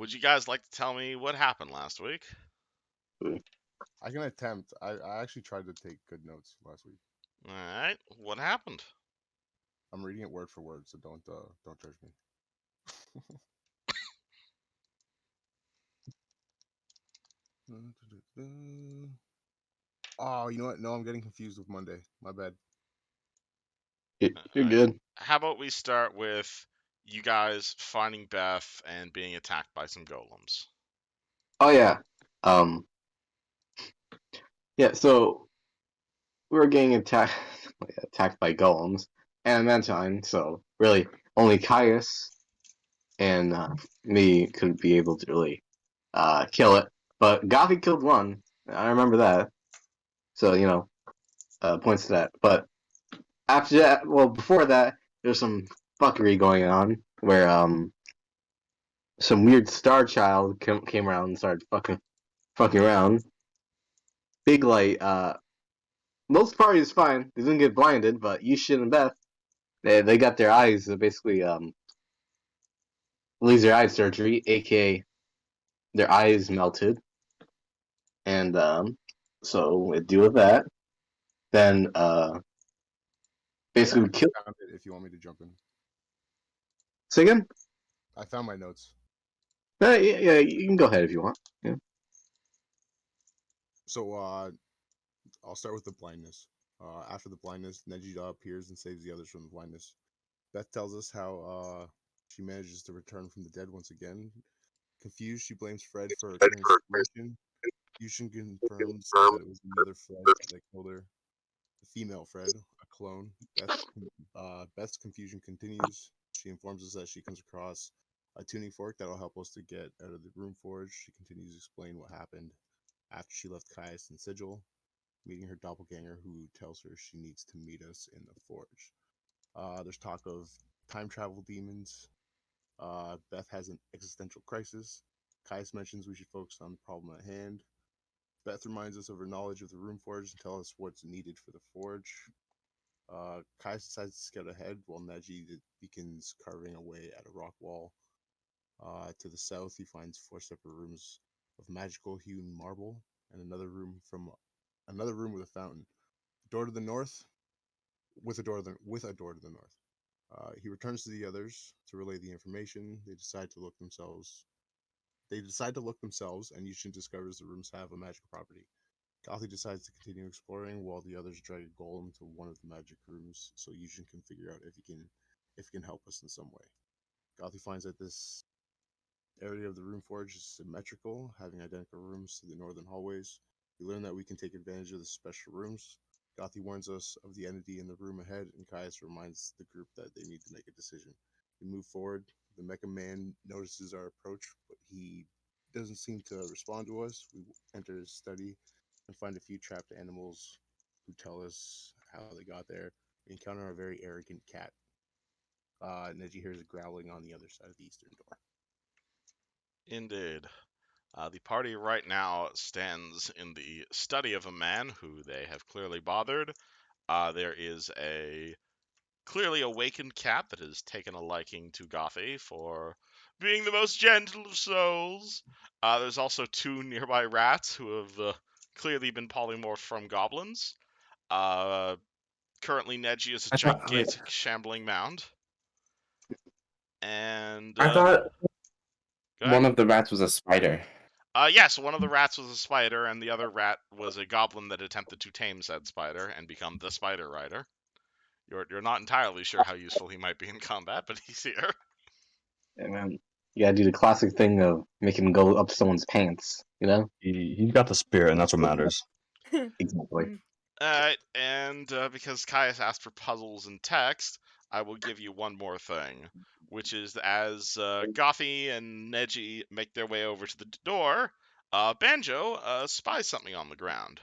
would you guys like to tell me what happened last week? I can attempt. I actually tried to take good notes last week. All right, what happened? I'm reading it word for word, so don't judge me. Oh, you know what? No, I'm getting confused with Monday. My bad. You're good. How about we start with you guys finding Beth and being attacked by some golems? Oh yeah. Yeah. So we were getting attacked by golems and Mantine. So really, only Caius and me could be able to really kill it. But Gothie killed one. I remember that. So points to that. But after that, well, before that, there's some fuckery going on where some weird star child came around and started fucking around. Big light. Most parties fine. They didn't get blinded, but Yushin and Beth, they got their eyes basically laser eye surgery, aka their eyes melted, and so we deal with that. Then basically we killed. I found it if you want me to jump in. Say again? I found my notes. Yeah, you can go ahead if you want. Yeah. So I'll start with the blindness. After the blindness, Nejida appears and saves the others from the blindness. Beth tells us how she manages to return from the dead once again. Confused, she blames Fred for her current situation. Yushin confirms that it was another Fred that killed her. The female Fred, a clone. Beth's confusion continues. She informs us that she comes across a tuning fork that'll help us to get out of the room forge. She continues to explain what happened after she left Caius and Sigil, meeting her doppelganger who tells her she needs to meet us in the forge. There's talk of time travel demons. Beth has an existential crisis. Caius mentions we should focus on the problem at hand. Beth reminds us of her knowledge of the room forge and tells us what's needed for the forge. Caius decides to scout ahead while Neji begins carving away at a rock wall. To the south, he finds 4 separate rooms of magical hewn marble and another room with a fountain. Door to the north, with a door to the north. He returns to the others to relay the information. They decide to look themselves, and Yushin discovers the rooms have a magic property. Gothie decides to continue exploring while the others drag a golem to one of the magic rooms so Yushin can figure out if he can help us in some way. Gothie finds that this area of the room forge is symmetrical, having identical rooms to the northern hallways. We learn that we can take advantage of the special rooms. Gothie warns us of the entity in the room ahead, and Caius reminds the group that they need to make a decision. We move forward. The Mecha Man notices our approach, but he doesn't seem to respond to us. We enter his study and find a few trapped animals who tell us how they got there. We encounter a very arrogant cat. Neji hears growling on the other side of the eastern door. Indeed. The party right now stands in the study of a man who they have clearly bothered. There is a clearly awakened cat that has taken a liking to Gothie for being the most gentle of souls. There's also 2 nearby rats who have clearly been polymorphed from goblins. Currently, Neji is a gigantic shambling mound. And I thought go ahead. one of the rats was a spider. Yes, one of the rats was a spider, and the other rat was a goblin that attempted to tame said spider and become the Spider Rider. You're not entirely sure how useful he might be in combat, but he's here. Yeah, man. You gotta do the classic thing of making him go up someone's pants, you know? He's got the spirit, and that's what matters. Exactly. Alright, and because Caius asked for puzzles and text, I will give you one more thing, which is as Gothie and Neji make their way over to the door, Banjo spies something on the ground.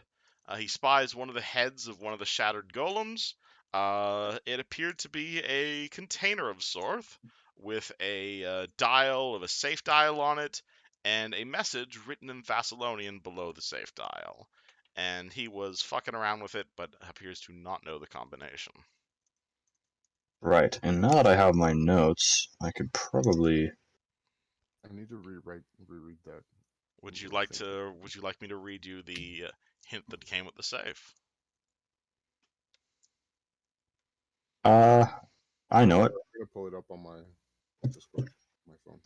He spies one of the heads of one of the shattered golems. It appeared to be a container of sorts, with a dial of a safe dial on it, and a message written in Thessalonian below the safe dial. And he was fucking around with it, but appears to not know the combination. Right, and now that I have my notes, I could probably I need to reread that. Would you Really like think to? Would you like me to read you the hint that came with the safe? I know it. I'm gonna pull it up on my Discord, my phone.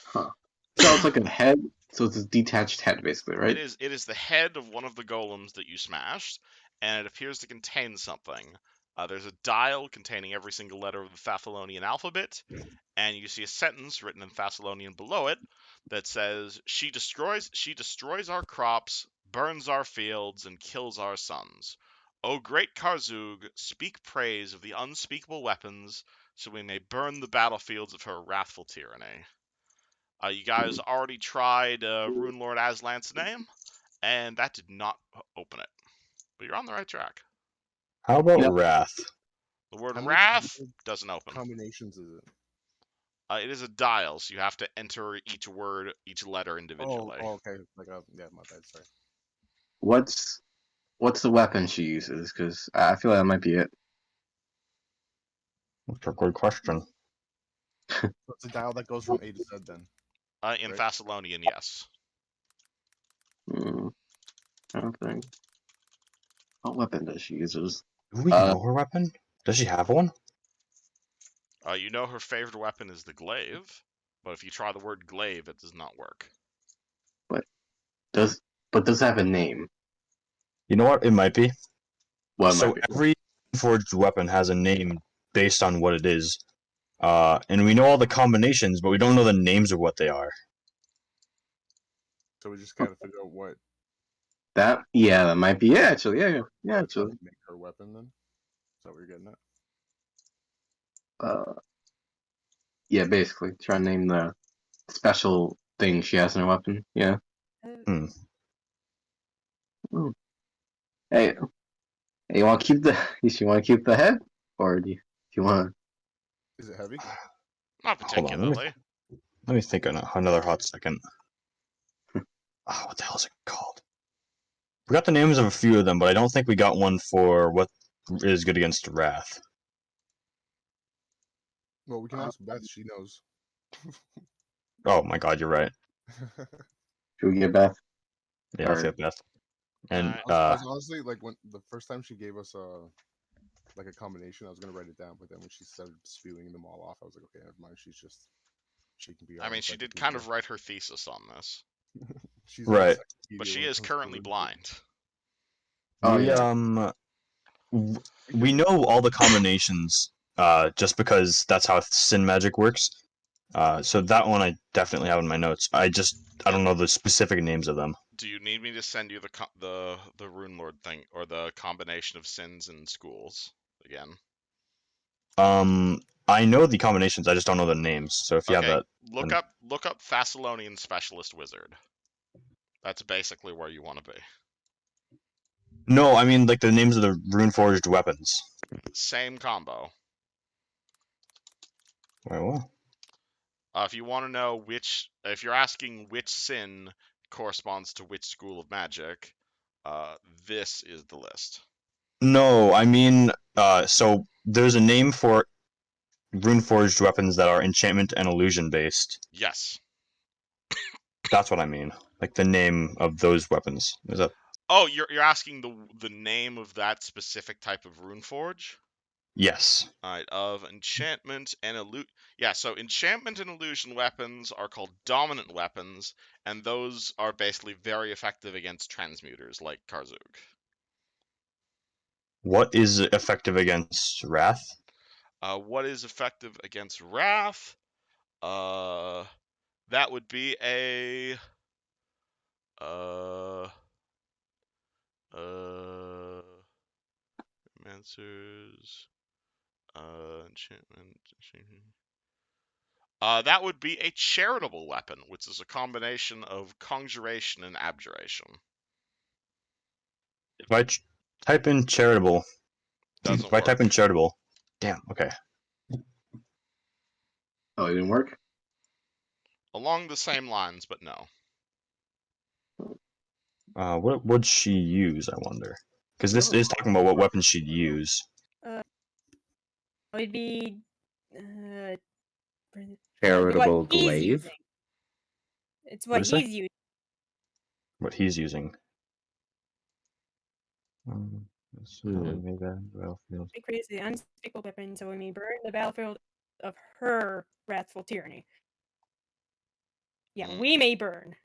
Huh. So it's like a head. So it's a detached head, basically, right? It is the head of one of the golems that you smashed, and it appears to contain something. There's a dial containing every single letter of the Thessalonian alphabet, and you see a sentence written in Thessalonian below it that says, she destroys our crops, burns our fields, and kills our sons. O great Karzug, speak praise of the unspeakable weapons, so we may burn the battlefields of her wrathful tyranny. You guys already tried Runelord Aslan's name, and that did not open it. But you're on the right track. How about You know, Wrath? The word How many wrath doesn't open. combinations is it? It is a dial, so you have to enter each word, each letter individually. Okay. Like, yeah, my bad. Sorry. what's the weapon she uses? Because I feel like that might be it. That's a good question. So it's a dial that goes from A to Z then. In Right. Thessalonian, yes. I don't think. What weapon does she use? Do we know her weapon? Does she have one? You know her favorite weapon is the glaive, but if you try the word glaive, it does not work. Does it have a name? You know what? It might be. Well, it So might be. every forged weapon has a name based on what it is. And we know all the combinations, but we don't know the names of what they are. So we just gotta figure out what That might be it. Actually, yeah. Actually, make her weapon then. Is that what you're getting at? yeah. Basically, try and name the special thing she has in her weapon. Yeah. Hmm. Ooh. Hey, you want to keep the? You want to keep the head, or do you want? Is it heavy? Not Hold on, particularly. let me think another hot second. Oh, what the hell is it called? We got the names of a few of them, but I don't think we got one for what is good against Wrath. Well, we can ask Beth. She knows. Oh my god, you're right. Should we get Beth? Yeah, let's Or get Beth. And I was honestly like when the first time she gave us like a combination, I was gonna write it down, but then when she started spewing them all off, I was like, okay, never mind. She can be I our mean, she did kind of write her thesis on this, She's an right, encyclopedia but she when it is comes to currently rune blind. Oh we yeah. we know all the combinations just because that's how sin magic works. So that one I definitely have in my notes. I don't know the specific names of them. Do you need me to send you the Rune Lord thing or the combination of sins in schools again? I know the combinations. I just don't know the names. So if you have Okay, that, look up Thessalonian Specialist Wizard. That's basically where you want to be. no, I mean like the names of the rune forged weapons. Same combo. Wait, what? If you want to know if you're asking which sin corresponds to which school of magic, this is the list. No, I mean, so there's a name for rune forged weapons that are enchantment and illusion based. Yes. That's what I mean. Like the name of those weapons. Is that? Oh, you're asking the name of that specific type of rune forge? Yes. Alright, of enchantment and yeah, so enchantment and illusion weapons are called dominant weapons, and those are basically very effective against transmuters like Karzug. What is effective against Wrath? What is effective against Wrath? That would be a Mancers, enchantment. That would be a charitable weapon, which is a combination of conjuration and abjuration. If I type in charitable, Doesn't if I type work. in charitable, damn. Okay. Oh, it didn't work. Along the same lines, but no. What would she use? I wonder. Because We this have a is talking about what weapons she'd use. It'd be Charitable what he's glaive. using. It's what What'd you say? he's using. What he's using. Let's see, Hmm. maybe that battlefield. It creates the unspeakable weapon, so we may burn the battlefield of her wrathful tyranny. Yeah, we may burn.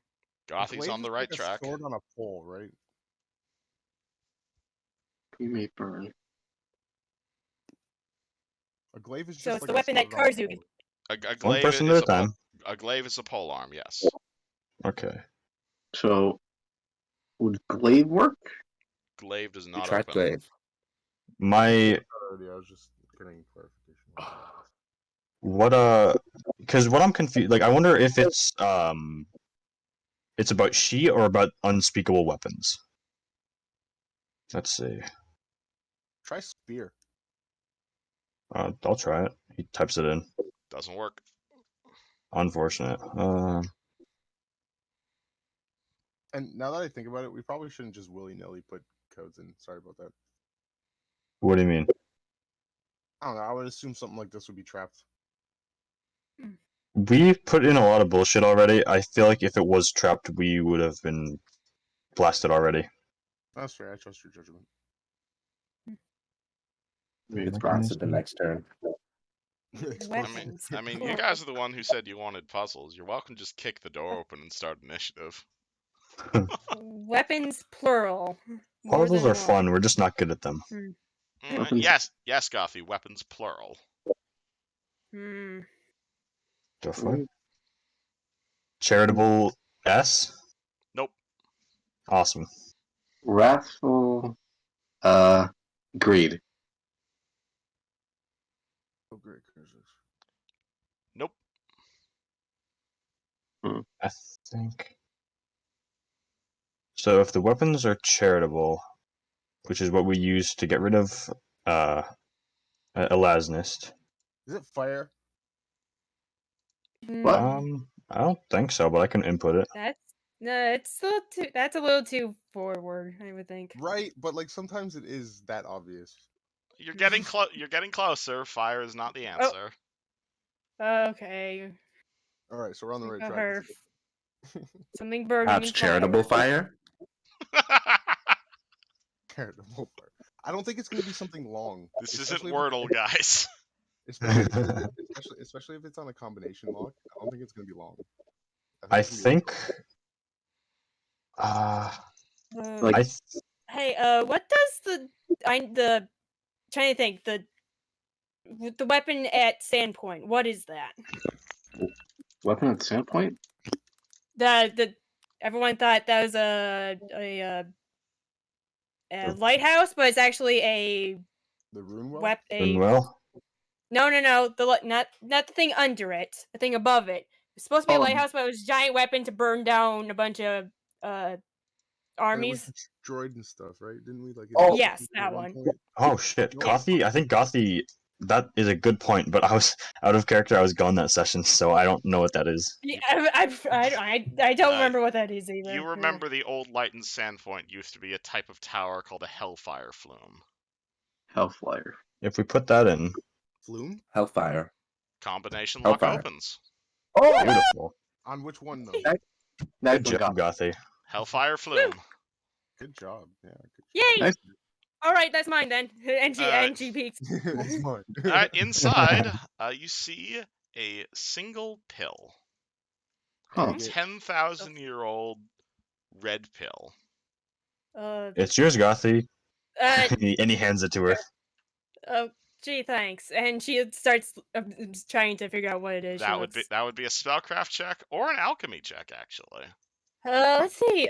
Gothie's Glaive on the is right like a track. sword on a pole, right? We may burn. A glaive is just So it's like the a weapon that sword on a Karzu pole. can. A One glaive person is at a time. a glaive is a polearm, yes. Okay. So, would glaive work? Glaive does We not tried open. glaive. My Already, I was just getting clarification. because what I'm confused, like I wonder if it's about she or about unspeakable weapons. Let's see. Try spear. I'll try it. He types it in. Doesn't work. Unfortunate. And now that I think about it, we probably shouldn't just willy-nilly put codes in. Sorry about that. What do you mean? I don't know. I would assume something like this would be trapped. We put in a lot of bullshit already. I feel like if it was trapped, we would have been blasted already. That's fair. I trust your judgment. It's grass at the next turn. Weapons. I mean, you guys are the one who said you wanted puzzles. You're welcome to just kick the door open and start initiative. Weapons plural. More Puzzles than are one. fun. We're just not good at them. Weapons. Yes, Gothie. Weapons plural. Hmm. The fuck? Charitable S? Nope. Mm. Awesome. Wrathful. Greed. Oh, great. Curses. Nope. I think. So if the weapons are charitable, which is what we use to get rid of Elasnist. Is it fire? What? I don't think so, but I can input it. It's a little too. That's a little too forward, I would think. Right, but like sometimes it is that obvious. You're getting You're getting closer. Fire is not the answer. Okay. All right, so we're on the right Think of track. her. Something burning. Perhaps charitable fire? Charitable fire. I don't think it's going to be something long. This isn't especially Wordle, guys. Especially if it's on a combination lock. I don't think it's going to be long. I it's gonna be think. Like- Hey, what does the trying to think the weapon at Sandpoint? What is that? Weapon at Sandpoint? The everyone thought that was a lighthouse, but it's actually a the rune well. Well, No. Not the thing under it. The thing above it. It's supposed to be a lighthouse, but it was a giant weapon to burn down a bunch of armies. Destroyed and stuff, right? Didn't we like? Yes, that one. Point? oh shit, No. Gothie. I think Gothie. That is a good point, but I was out of character. I was gone that session, so I don't know what that is. Yeah, I don't remember what that is either. You remember the old Light and Sandpoint used to be a type of tower called a Hellfire Flume. Hellfire. If we put that in, Flume? Hellfire. Combination lock Hellfire. opens. Oh! beautiful. On which one though? Nice Good one, job, Gothie. Hellfire Flume. Good job. Yeah. Yay! Nice. All right, that's mine then. NG peaks. That's mine. Inside, you see a single pill. Huh. A 10,000-year-old red pill. It's yours, Gothie. Uh, and he hands it to her. gee, thanks. And she starts trying to figure out what it is. That would be a spellcraft check or an alchemy check, actually. Let's see.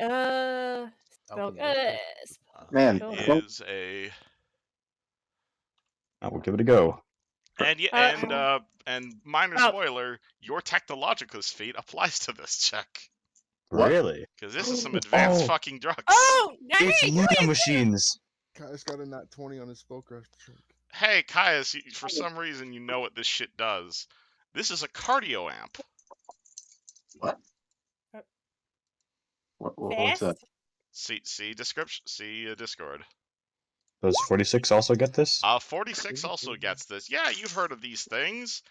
Man, Is a I will give it a go. and minor spoiler, your technologicalist feat applies to this check. What? Really? Because this is some advanced fucking drugs. Oh, It's hey, nanomachines. Kai's got a nat 20 on his spellcraft check. Hey, Caius, for some reason you know what this shit does. This is a cardio amp. What? What's that? fast? See description. See Discord. Does 46 also get this? 46 also gets this. Yeah, you've heard of these things.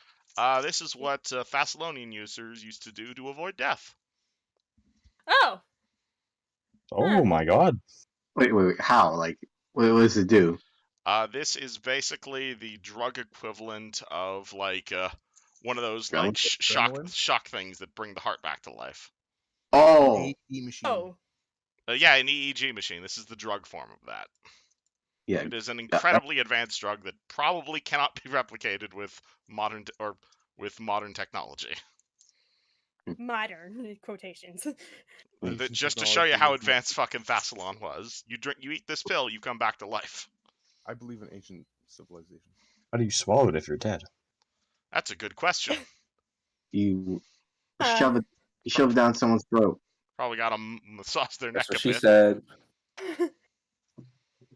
This is what Thessalonian users used to do to avoid death. Oh, Oh my god. Wait. How? Like, what does it do? This is basically the drug equivalent of like one of those Adrenaline? like Adrenaline? shock things that bring the heart back to life. Oh, AED machine. oh. Yeah, an EEG machine. This is the drug form of that. yeah. It is an incredibly advanced drug that probably cannot be replicated with modern technology. Modern quotations. Ancient Just to show you technology how with mo- advanced fucking Thassalon was. You eat this pill, you come back to life. I believe in ancient civilization. How do you swallow it if you're dead? That's a good question. You Uh. shove it. You shove down someone's throat. Probably gotta massage their neck That's what a she bit. said.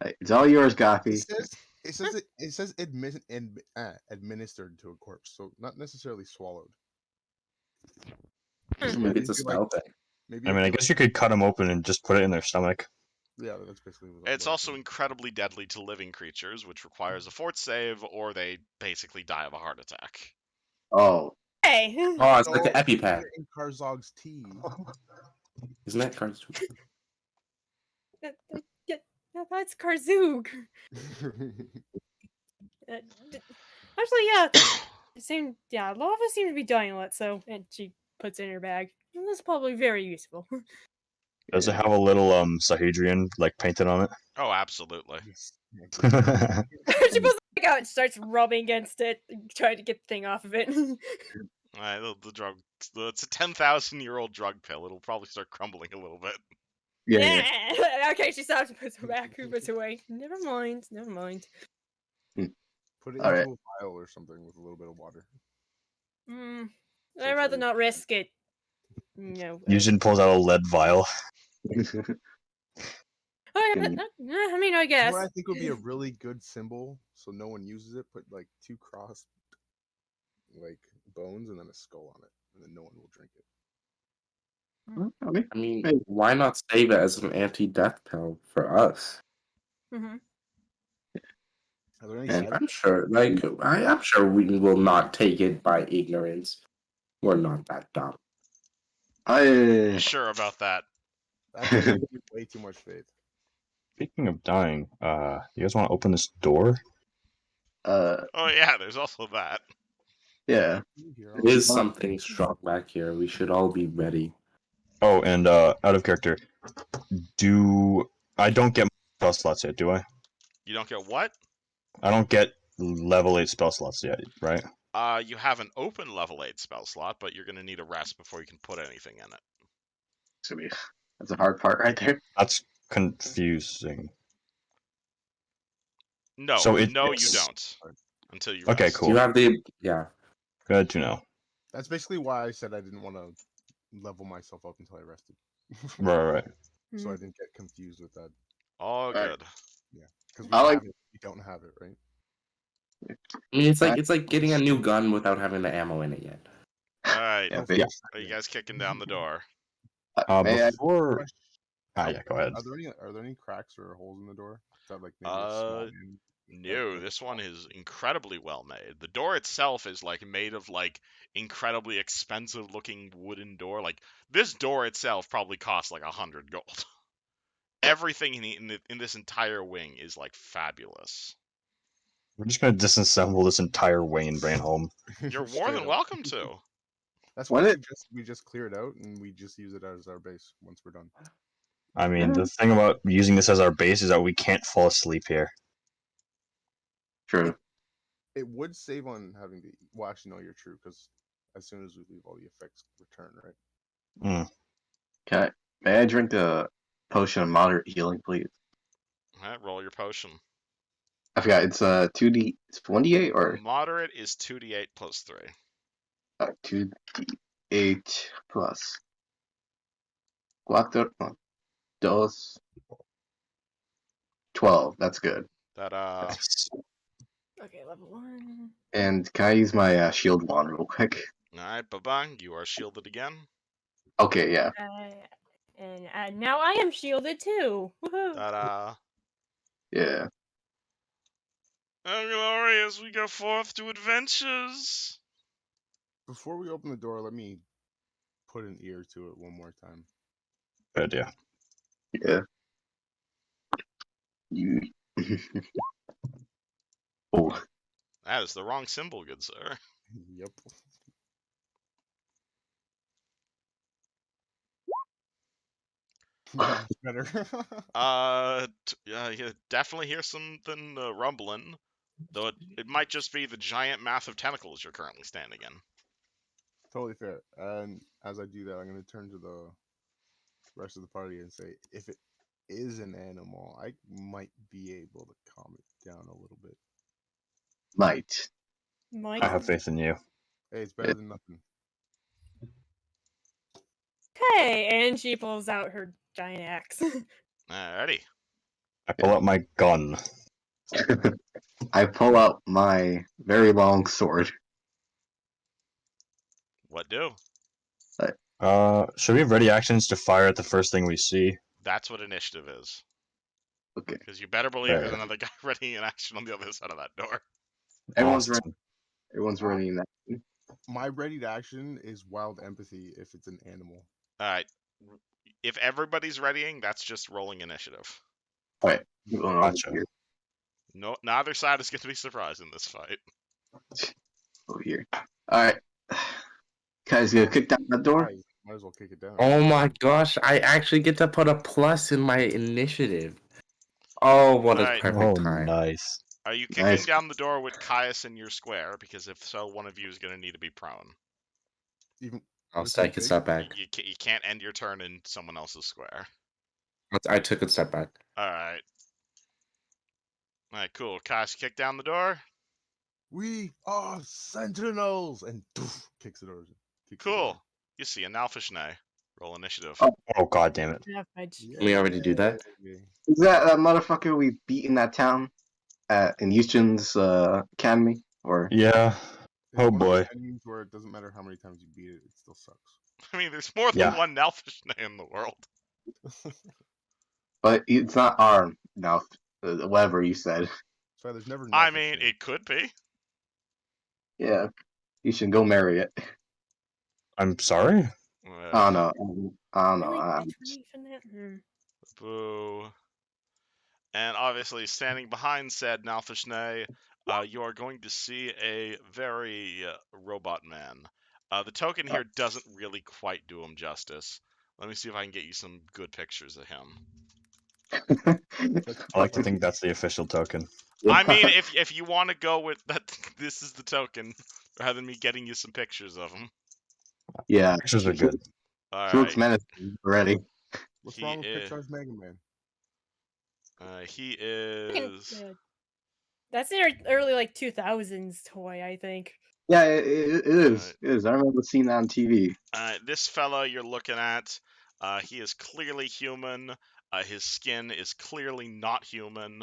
Hey, it's all yours, It Gothie. says administered to a corpse, so not necessarily swallowed. Maybe it's a It'd be like- spell thing. Maybe I mean, I guess you could cut them open and just put it in their stomach. yeah, that's basically what It's I also think. incredibly deadly to living creatures, which requires a fort save, or they basically die of a heart attack. Oh, Hey. Oh, it's like the So, EpiPen. in Karzog's tea. Isn't that cards? That's Karzoog. Actually, yeah. Yeah, Lava seems to be dying a lot, so. And she puts it in her bag. That's probably very useful. Does it have a little Sahedrian like painted on it? Oh, absolutely. Yes. She pulls it out and starts rubbing against it, trying to get the thing off of it. The drug. It's a 10,000-year-old drug pill. It'll probably start crumbling a little bit. yeah. Okay, she stops and puts it back. Who puts it away? Never mind. Put it All into right. a vial or something with a little bit of water. I'd So rather it's not risk it. No. Yujin pulls out a lead vial. Oh, yeah, Can- I mean, I guess. What I think would be a really good symbol, so no one uses it. Put like 2 crossed, like bones, and then a skull on it, and then no one will drink it. I mean, Hey. why not save it as an anti-death pill for us? Mm-hmm. Are there any And side I'm sure, like, I'm sure we will not take it by ignorance. We're not that dumb. You sure about that? That's giving me way too much faith. Speaking of dying, you guys want to open this door? Oh yeah, there's also that. yeah. There is something strong back here. We should all be ready. Oh, and out of character, I don't get spell slots yet, do I? You don't get what? I don't get level 8 spell slots yet, right? You have an open level 8 spell slot, but you're gonna need a rest before you can put anything in it. That's a hard part right there. That's confusing. No, So you it's- don't. Until you Okay, rest. cool. Do you have the Good to know. That's basically why I said I didn't want to level myself up until I rested. Right. So I didn't get confused with that. All Right. good. Because I like- have it, we don't have it, right? I mean, it's like getting a new gun without having the ammo in it yet. Alright. Yeah, No, Are you guys kicking down the door? May I- Before... yeah, go ahead. Are there any cracks or holes in the door? Is that like maybe a small end? No, this one is incredibly well made. The door itself is like made of like incredibly expensive looking wooden door. Like this door itself probably costs like 100 gold. Everything in this entire wing is like fabulous. We're just gonna disassemble this entire wing and bring it home. You're more Straight than up. welcome to. That's When why it- we just clear it out and we just use it as our base once we're done. I mean, the thing about using this as our base is that we can't fall asleep here. True. It would save on having to. Well, actually, no, you're true because as soon as we leave, all the effects return, right? May I drink the potion of moderate healing, please? Alright, roll your potion. I forgot. It's 2d. It's 1d8 or Moderate is 2d8 plus 3. 2d8 plus 4, no, 2, 12. That's good. That Okay, level 1. And can I use my shield wand real quick? Alright, Babang, you are shielded again. Okay, yeah. And now I am shielded too. Woohoo! That Yeah. glory as we go forth to adventures. Before we open the door, let me put an ear to it one more time. Good idea. Yeah. You. Oh. That is the wrong symbol, good sir. Yep. Much better. You definitely hear something rumbling, though it might just be the giant mass of tentacles you're currently standing in. Totally fair. And as I do that, I'm going to turn to the rest of the party and say, if it is an animal, I might be able to calm it down a little bit. Might. Mike. I have faith in you. Hey, it's better than nothing. Okay, and she pulls out her giant axe. Alrighty. I pull out my gun. I pull out my very long sword. What do? Should we have ready actions to fire at the first thing we see? That's what initiative is. Okay. Because you better believe there's Fair. another guy ready in action on the other side of that door. Everyone's Awesome. ready. Everyone's ready in that. My ready to action is wild empathy if it's an animal. Alright. If everybody's readying, that's just rolling initiative. Alright. Going over Gotcha. here. No, neither side is going to be surprised in this fight. Over here. Alright. Guys, gonna kick down that door? Might as well kick it down. Oh my gosh, I actually get to put a plus in my initiative. Oh, what a Alright. perfect Oh, time. nice. Are you kicking Nice. down the door with Caius in your square? Because if so, one of you is going to need to be prone. Even I'll with take a big- step back. You can't end your turn in someone else's square. I took a step back. Alright. Alright, cool. Caius, kick down the door. We are sentinels, and doof, kicks it over. Kicks it over. Cool. You see a Nalfeshnee. Roll initiative. Oh, god damn it. Yeah, fudge. We already do that? Yay. Is that motherfucker we beat in that town? In Houston's academy? Or Yeah. It's Oh, one of those boy. enemies where it doesn't matter how many times you beat it, it still sucks. I mean, there's more than Yeah. one Nalfeshnee in the world. but it's not our now whatever you said. So there's never. I Nalfeshnee. mean, it could be. Yeah. You should go marry it. I'm sorry? I don't know. I don't know. Really? I'm Information that? Boo. And obviously, standing behind said Nalfeshnee, you are going to see a very robot man. The token here doesn't really quite do him justice. Let me see if I can get you some good pictures of him. I like to think that's the official token. I mean, if you want to go with that, this is the token, rather than me getting you some pictures of him. yeah. Pictures are good. All He looks right. menacing already. What's He wrong with is- Pixar's Mega Man? He is. That's an early like 2000s toy, I think. Yeah, it is. It is. I remember seeing that on TV. This fella you're looking at, he is clearly human. His skin is clearly not human.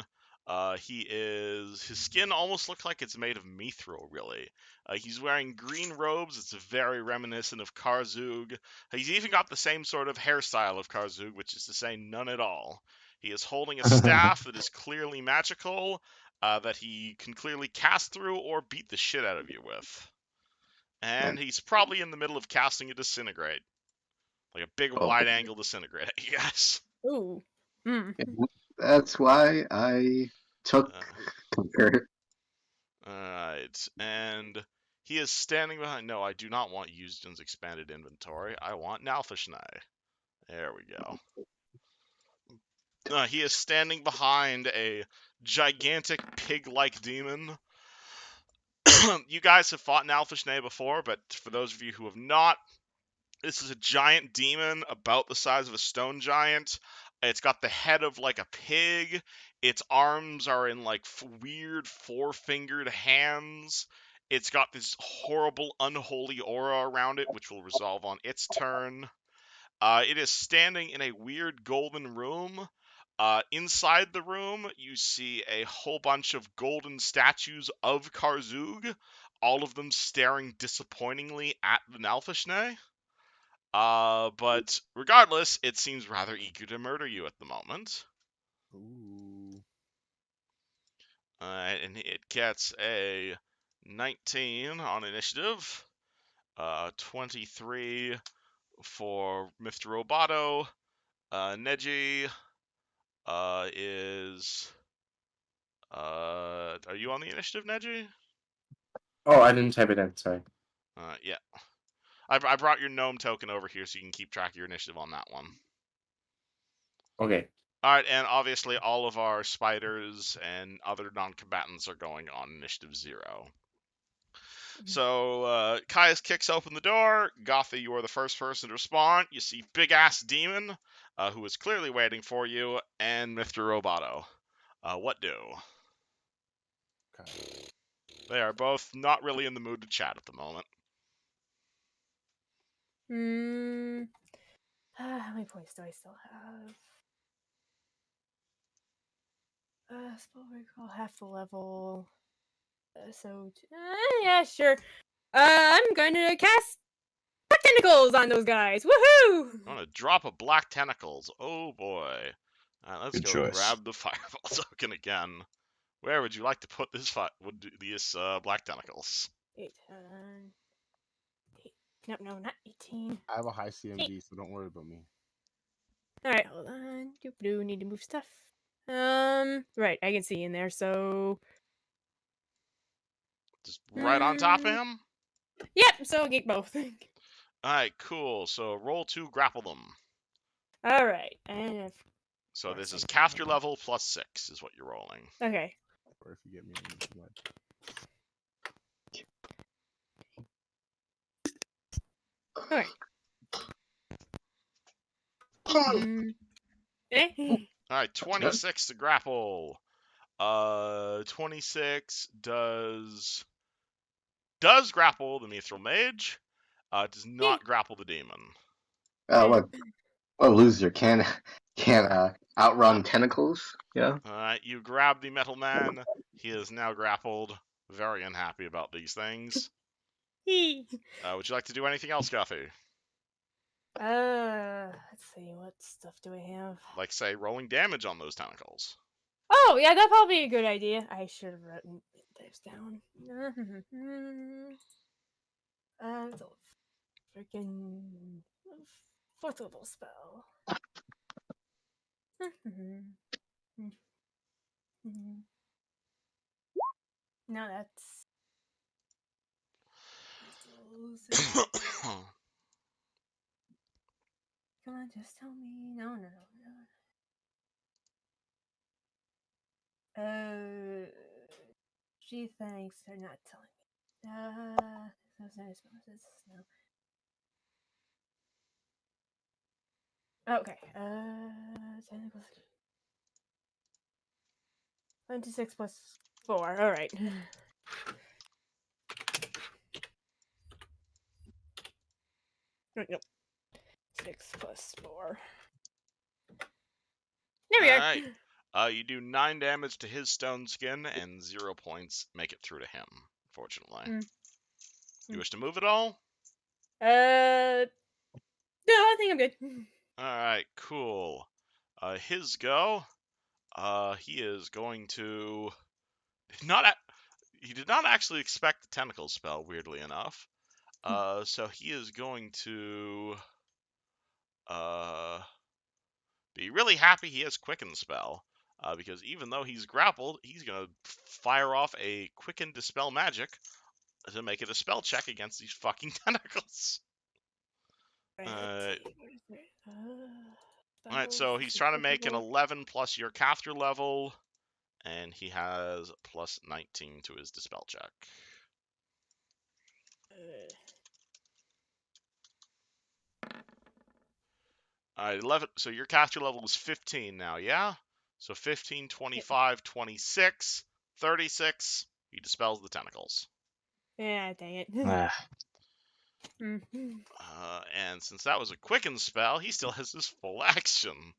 His skin almost looks like it's made of mithril, really. He's wearing green robes. It's very reminiscent of Karzug. He's even got the same sort of hairstyle of Karzug, which is to say none at all. He is holding a staff that is clearly magical, that he can clearly cast through or beat the shit out of you with. And he's probably in the middle of casting a disintegrate. Like a big Oh. wide-angle disintegrate, I guess. Ooh. Hmm. That's why I took compare. Alright, and he is standing behind... No, I do not want Usden's expanded inventory. I want Nalfeshnee. There we go. He is standing behind a gigantic pig-like demon. You guys have fought Nalfeshnee before, but for those of you who have not, this is a giant demon about the size of a stone giant. It's got the head of like a pig. Its arms are in like weird four-fingered hands. It's got this horrible, unholy aura around it, which will resolve on its turn. It is standing in a weird golden room. Inside the room, you see a whole bunch of golden statues of Karzug, all of them staring disappointingly at the Nalfeshnee. But regardless, it seems rather eager to murder you at the moment. Ooh. And it gets a 19 on initiative. 23 for Mr. Roboto. Neji is. Are you on the initiative, Neji? Oh, I didn't type it in. Sorry. Yeah. I brought your gnome token over here so you can keep track of your initiative on that one. Okay. Alright, and obviously all of our spiders and other non-combatants are going on initiative 0. So, Caius kicks open the door. Gothie, you are the first person to respond. You see big-ass demon, who is clearly waiting for you, and Mr. Roboto. What do? Okay. They are both not really in the mood to chat at the moment. How many points do I still have? Spell recall, half the level. Yeah, sure. I'm going to cast Black Tentacles on those guys. Woohoo! I want to drop a black tentacles. Oh boy. Let's Good go choice. grab the fireball token again. Where would you like to put this these black tentacles? 8, 8. No, not 18. I have a high CMD, so don't worry about me. Alright, hold on. Do need to move stuff. Right, I can see in there, so. Just right on top of him? Yep, so I'll get both. Alright, cool. So roll 2, grapple them. Alright, and of So course this I is can caster roll. level plus 6 is what you're rolling. Okay. Or if you get me in the blood. Alright. Alright, 26 to grapple. 26 does grapple the Mithril Mage. Does not grapple the demon. What a loser! Can't outrun tentacles. Yeah. Alright, you grab the Metal Man. He is now grappled. Very unhappy about these things. Would you like to do anything else, Gothie? Let's see, what stuff do I have? Like, say, rolling damage on those tentacles. Oh, yeah, that'd probably be a good idea. I should have written those down. It's a freaking 4th level spell. No, that's. Come on, just tell me. No. Gee, thanks for not telling me. Those nice bonuses. No. Okay. 26 plus 4. All right. Nope. 6 plus 4. There we Alright. are. You do 9 damage to his stone skin, and 0 points make it through to him, fortunately. You wish to move at all? No, I think I'm good. Alright, cool. His go. He is going to... He did not actually expect the tentacle spell, weirdly enough. So he is going to... be really happy he has Quicken spell. Because even though he's grappled, he's going to fire off a Quicken Dispel Magic to make it a spell check against these fucking tentacles. Alright, so he's trying to make an 11 plus your caster level, and he has plus 19 to his Dispel check. Alright, 11. So your caster level is 15 now, yeah? So 15, 25, 26, 36. He dispels the tentacles. Yeah, dang it. Ah, And since that was a quicken spell, he still has his full action.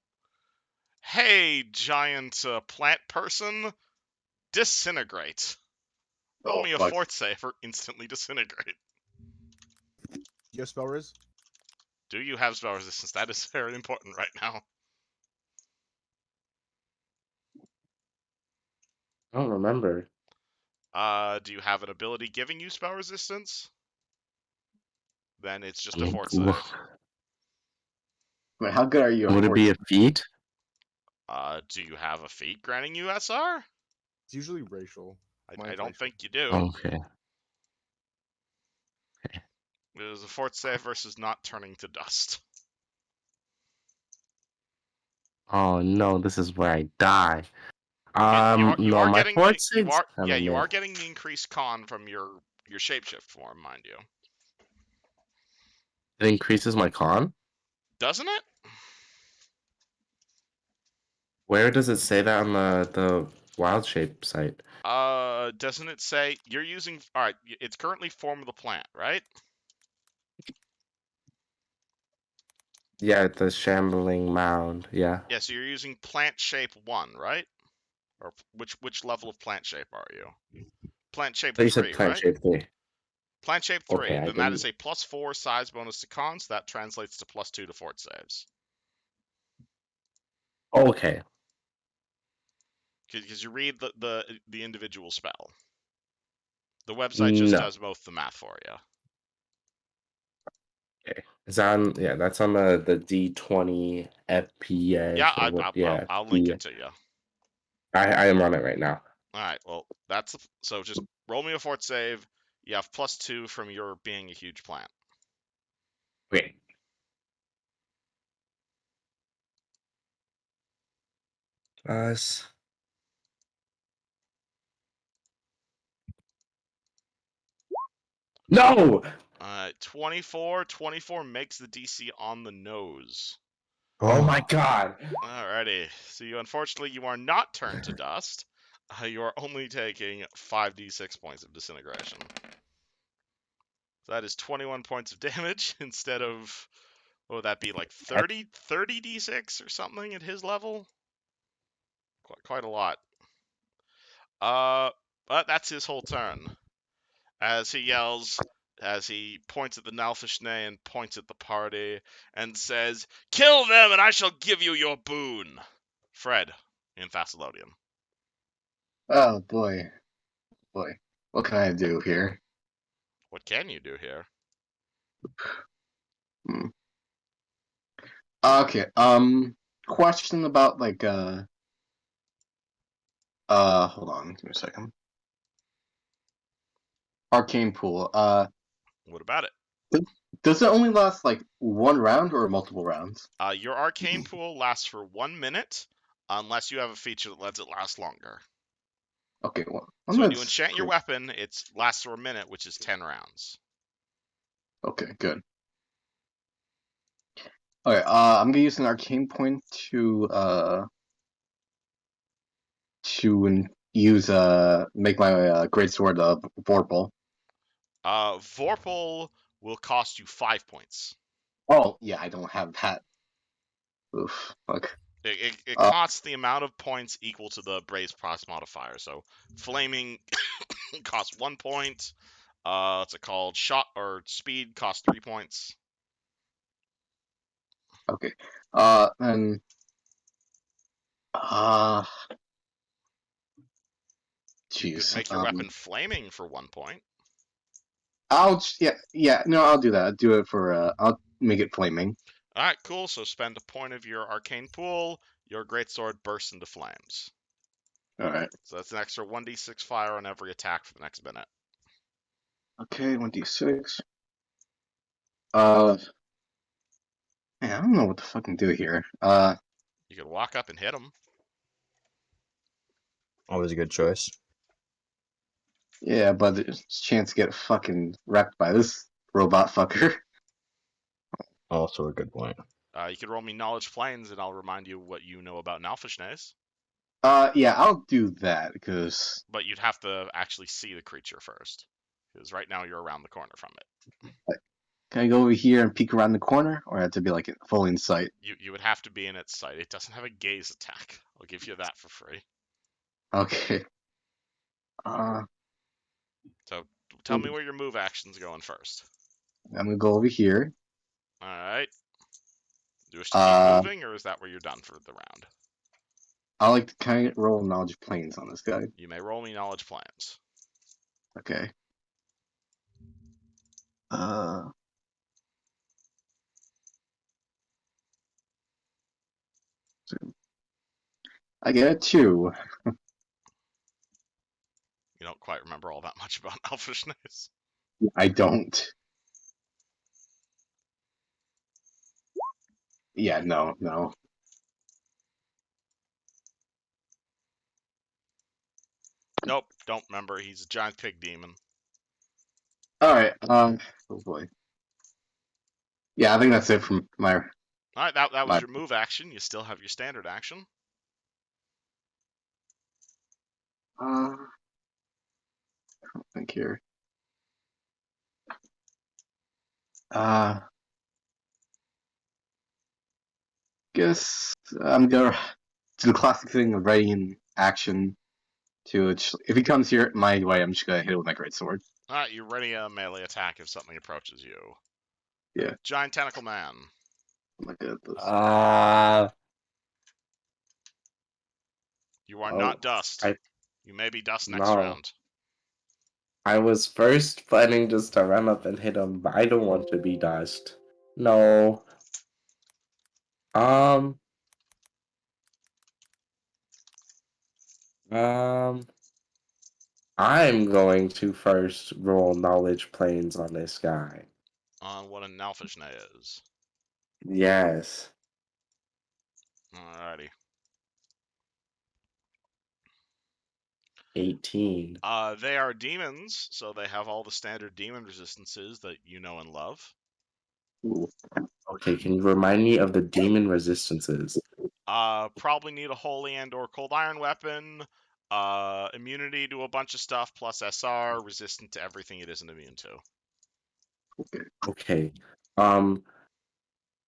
Hey, giant plant person, disintegrate. Roll me a fuck. fort save for instantly disintegrate. You have spell riz? Do you have spell resistance? That is very important right now. I don't remember. Do you have an ability giving you spell resistance? Then it's just a Mm, fort wha- save. Wait, how good are you? Would it be a feat? Do you have a feat granting you SR? It's usually racial. I Mine's don't racial. think you do. Okay. It is a fort save versus not turning to dust. Oh no, this is where I die. You No, are my getting fort you saves are kind yeah of you mid. are getting the increased con from your shapeshift form, mind you. It increases my con. Doesn't it? Where does it say that on the wild shape site? Doesn't it say you're using? All right, it's currently form of the plant, right? Yeah, the shambling mound. Yeah. Yeah, so you're using plant shape 1, right? Or which level of plant shape are you? Plant shape So you said 3, plant right? shape 3. Plant shape Okay, 3. I Then that didn't. is a +4 size bonus to cons. So that translates to +2 to fort saves. Okay. Because you read the individual spell. The website just No. does both the math for you. Okay. Is on yeah, that's on the D20 Yeah, FPS or what? Yeah, I'll link the it to you. I am on it right now. All right. Well, so just roll me a fort save. You have +2 from your being a huge plant. Okay. Plus. No! 24. 24 makes the DC on the nose. Oh my god. Alrighty. So unfortunately you are not turned to dust. You are only taking 5d6 points of disintegration. So that is 21 points of damage instead of, what would that be, like 30 d6 or something at his level? Quite a lot. But that's his whole turn. As he yells, as he points at the Nalfeshnee and points at the party, and says, "Kill them, and I shall give you your boon." Fred, in Thessalonian. Oh boy, boy. What can I do here? What can you do here? Hmm. Okay. Question about like hold on, give me a second. Arcane pool. What about it? Does it only last like one round or multiple rounds? Your arcane pool lasts for 1 minute, unless you have a feature that lets it last longer. Okay, well, So when you that's enchant your good. weapon, it lasts for a minute, which is 10 rounds. Okay, good. Okay, I'm gonna use an arcane point to use make my greatsword Vorpal. Vorpal will cost you 5 points. Oh yeah, I don't have that. Oof. Fuck. It Uh, costs the amount of points equal to the Braze Proc modifier. So flaming costs 1 point. What's it called? Shot or speed costs 3 points. okay. And You could jeez. make your weapon flaming for 1 point. I'll do that. I'll do it for I'll make it flaming. All right, cool. So spend a point of your arcane pool. Your greatsword bursts into flames. All right. So that's an extra 1d6 fire on every attack for the next minute. Okay, 1d6. Man, I don't know what to fucking do here. You could walk up and hit him. Always a good choice. Yeah, but there's a chance to get fucking wrecked by this robot fucker. Also a good point. You could roll me Knowledge Planes, and I'll remind you what you know about Nalfeshnees. Yeah, I'll do that because But you'd have to actually see the creature first, because right now you're around the corner from it. can I go over here and peek around the corner, or I have to be like fully in sight? You would have to be in its sight. It doesn't have a gaze attack. I'll give you that for free. Okay. So tell me where your move action's going first. I'm gonna go over here. All right. Do you wish to keep Uh, moving, or is that where you're done for the round? I like to kind of roll knowledge planes on this guy. You may roll me knowledge plans. Okay. So I get a 2. You don't quite remember all that much about Nalfeshnee. I don't. Yeah, no. Nope, don't remember. He's a giant pig demon. Alright, oh boy. Yeah, I think that's it from my... Alright, that was My- your move action. You still have your standard action. I don't think here. Guess I'm gonna do the classic thing of ready in action to if he comes here my way, I'm just gonna hit it with my greatsword. Alright, you're ready a melee attack if something approaches you. Yeah. Giant tentacle man. I'm not good at this. You are Oh, not dust. I- You may be dust next No. round. I was first planning just to run up and hit him, but I don't want to be dust. No. Um. I'm going to first roll knowledge planes on this guy. On what a Nalfeshnee is. Yes. Alrighty. 18. They are demons, so they have all the standard demon resistances that you know and love. Ooh. Okay, can you remind me of the demon resistances? Probably need a holy and or cold iron weapon. Immunity to a bunch of stuff plus SR, resistant to everything it isn't immune to. Okay.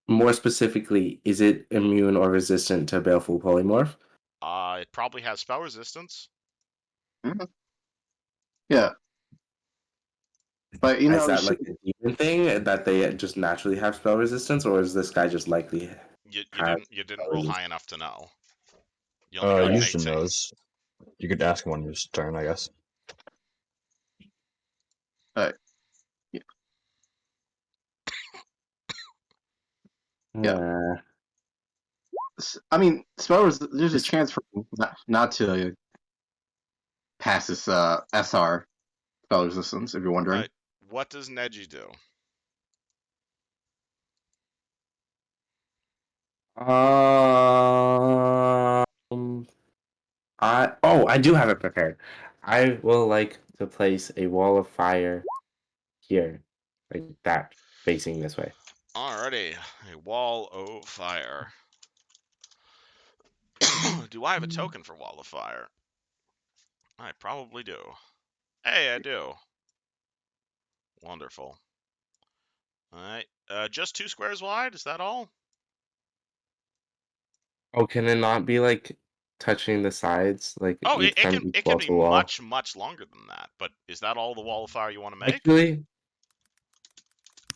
More specifically, is it immune or resistant to Baleful Polymorph? It probably has spell resistance. Yeah. But you know, Is that like a demon thing that they just naturally have spell resistance, or is this guy just likely You have didn't roll high enough to know. You only Uh, got an Houston 18. knows. You could ask him on his turn, I guess. Yeah. I mean, there's a chance for him not to pass this SR spell resistance, if you're wondering. Alright, what does Neji do? I do have it prepared. I will like to place a wall of fire here, like that, facing this way. Alrighty, a wall of fire. Do I have a token for wall of fire? I probably do. Hey, I do. Wonderful. Alright, just 2 squares wide, is that all? Oh, can it not be like touching the sides, like Oh, each time it each can wall be to wall? much longer than that, but is that all the wall of fire you want to make? Actually,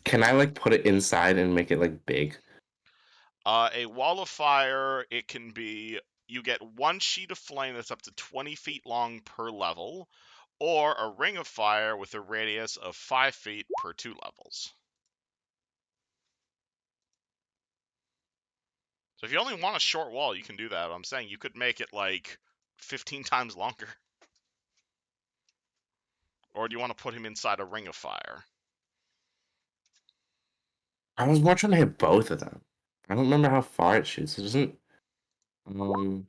can I like put it inside and make it like big? A wall of fire, it can be, you get 1 sheet of flame that's up to 20 feet long per level, or a ring of fire with a radius of 5 feet per 2 levels. So if you only want a short wall, you can do that. I'm saying you could make it like 15 times longer. Or do you want to put him inside a ring of fire? I was more trying to hit both of them. I don't remember how far it shoots. It doesn't. Keep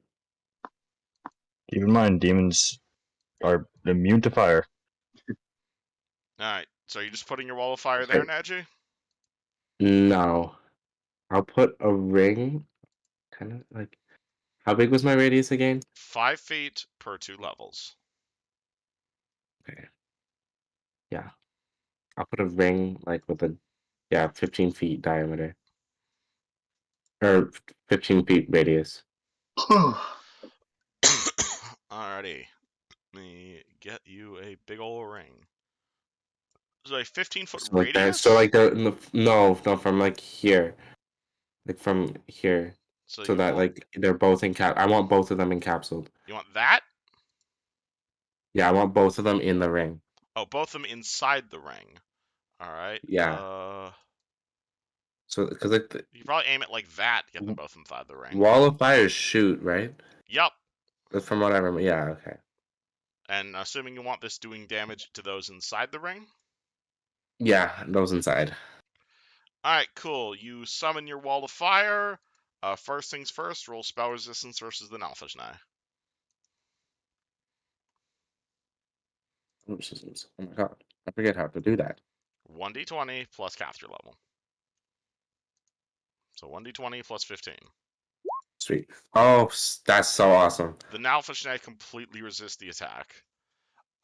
in mind, demons are immune to fire. Alright, so you're just putting your wall of fire there, Neji? No. I'll put a ring, kind of like. How big was my radius again? 5 feet per 2 levels. Okay. Yeah. I'll put a ring like with a 15 feet diameter. Or 15 feet radius. Alrighty. Let me get you a big ol' ring. So a 15-foot So like that. radius? So like no, from like here. Like from here. So So you that want like they're both I want both of them encapsulated. you want that? Yeah, I want both of them in the ring. Oh, both of them inside the ring. All right. Yeah. So because like You can probably aim it like that to get them both inside the ring. wall of fire shoot, right? Yep. That's from what I remember. Yeah. Okay. And assuming you want this doing damage to those inside the ring. Yeah, those inside. All right, cool. You summon your wall of fire. First things first, roll spell resistance versus the Nalfeshnee. Oh my god, I forget how to do that. 1d20 plus caster level. So 1d20 plus 15. Sweet. Oh, that's so awesome. The Nalfeshnee completely resist the attack.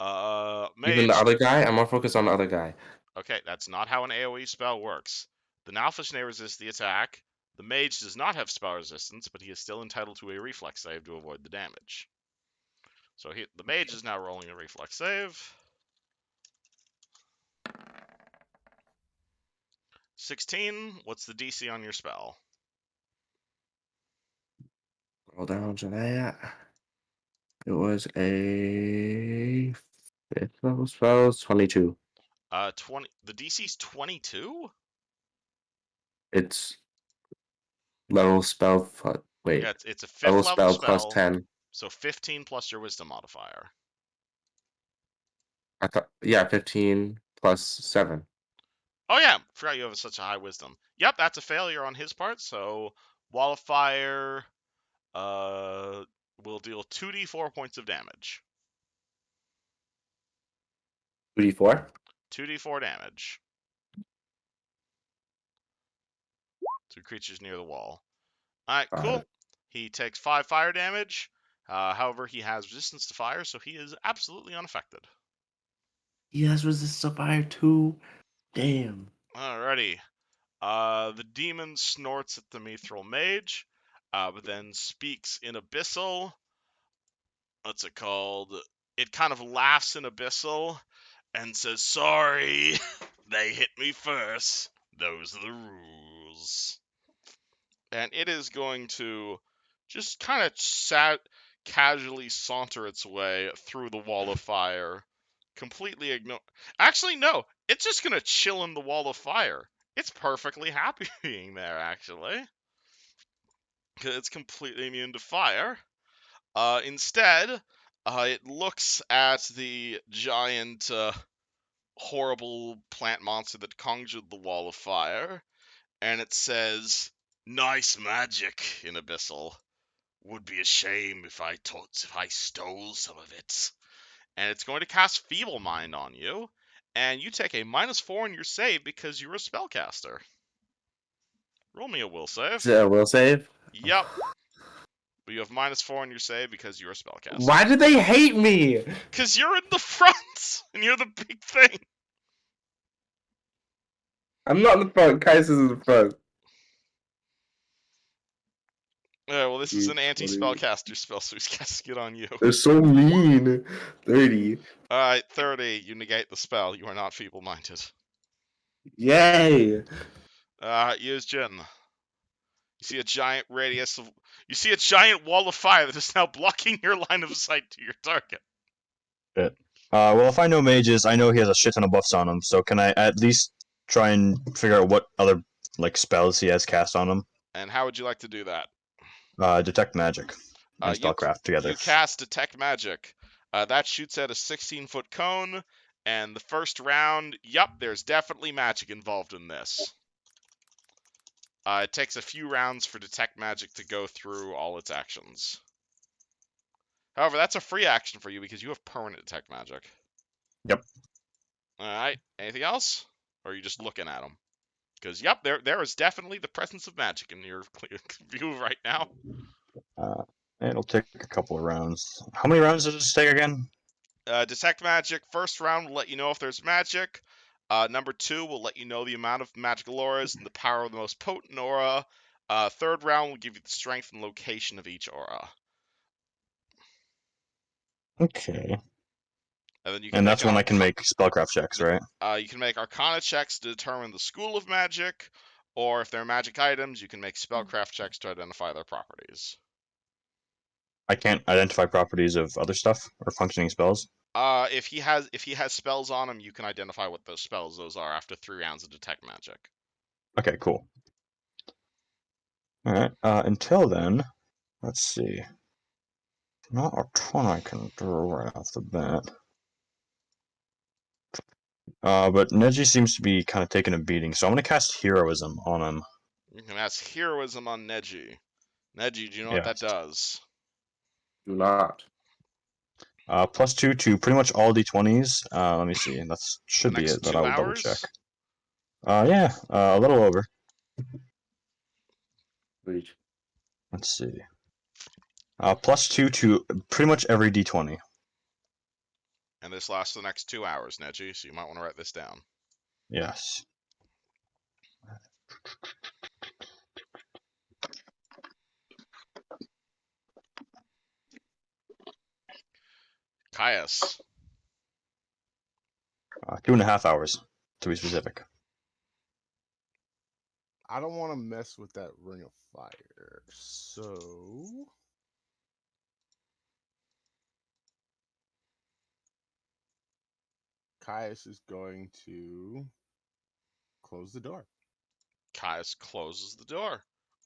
Even the Mage. other guy? I'm more focused on the other guy. Okay, that's not how an AoE spell works. The Nalfeshnee resists the attack. The mage does not have spell resistance, but he is still entitled to a reflex save to avoid the damage. So the mage is now rolling a reflex save. 16. What's the DC on your spell? Roll down to that. It was a 5th level spell, 22. 20. The DC's 22? It's level spell. Wait, Yeah, it's a 5th level level spell plus spell. 10. So 15 plus your wisdom modifier. I thought, yeah, 15 plus 7. Oh yeah, forgot you have such a high wisdom. Yep, that's a failure on his part. So Wall of Fire will deal 2d4 points of damage. 2d4? 2d4 damage to creatures near the wall. Alright, cool. He takes 5 fire damage. However, he has resistance to fire, so he is absolutely unaffected. He has resistance to fire too. Damn. Alrighty. The demon snorts at the mithril mage, but then speaks in abyssal. What's it called? It kind of laughs in abyssal and says, "Sorry, they hit me first. Those are the rules." And it is going to just kind of casually saunter its way through the wall of fire, completely ignore. Actually, no, it's just going to chill in the wall of fire. It's perfectly happy being there, actually, because it's completely immune to fire. Instead, it looks at the giant, horrible plant monster that conjured the wall of fire, and it says, "Nice magic," in abyssal. "Would be a shame if I stole some of it." And it's going to cast Feeble Mind on you, and you take a -4 in your save because you're a spellcaster. Roll me a will save. Is it a will save? Yep. But you have -4 in your save because you're a spellcaster. Why do they hate me? Because you're in the front, and you're the big thing. I'm not in the front. Kais is in the front. Yeah, well, this is an 20. anti-spellcaster spell, so he's casting it on you. They're so mean. 30. Alright, 30. You negate the spell. You are not feeble-minded. Yay. Use Jin. You see a giant radius of... You see a giant wall of fire that is now blocking your line of sight to your target. Well, if I know mages, I know he has a shit ton of buffs on him. So can I at least try and figure out what other spells he has cast on him? And how would you like to do that? Detect magic and spellcraft together. You cast Detect Magic. That shoots at a 16-foot cone, and the first round, yep, there's definitely magic involved in this. It takes a few rounds for Detect Magic to go through all its actions. However, that's a free action for you because you have permanent Detect Magic. Yep. Alright, anything else? Or are you just looking at them? Because, yep, there is definitely the presence of magic in your view right now. It'll take a couple of rounds. How many rounds does it take again? Detect Magic, first round will let you know if there's magic. Number 2 will let you know the amount of magical auras and the power of the most potent aura. Third round will give you the strength and location of each aura. Okay. And then you can And that's when I can make spellcraft checks, right? You can make Arcana checks to determine the school of magic, Or if they're magic items, you can make spellcraft checks to identify their properties. I can't identify properties of other stuff or functioning spells. If he has spells on him, you can identify what those spells are after 3 rounds of detect magic. Okay, cool. All right. Until then, let's see. Not a ton I can do right off the bat. But Neji seems to be kind of taking a beating, so I'm gonna cast Heroism on him. You can ask Heroism on Neji. Neji, do you know what that Yes. does? Do not. +2 to pretty much all d20s. Let me see. That should The be next it, but 2 I will double check. hours? Yeah, a little over. Sweet. Let's see. +2 to pretty much every d20. And this lasts the next 2 hours, Neji, so you might want to write this down. Yes. Caius. 2.5 hours, to be specific. I don't want to mess with that ring of fire, so Caius is going to close the door. Caius closes the door.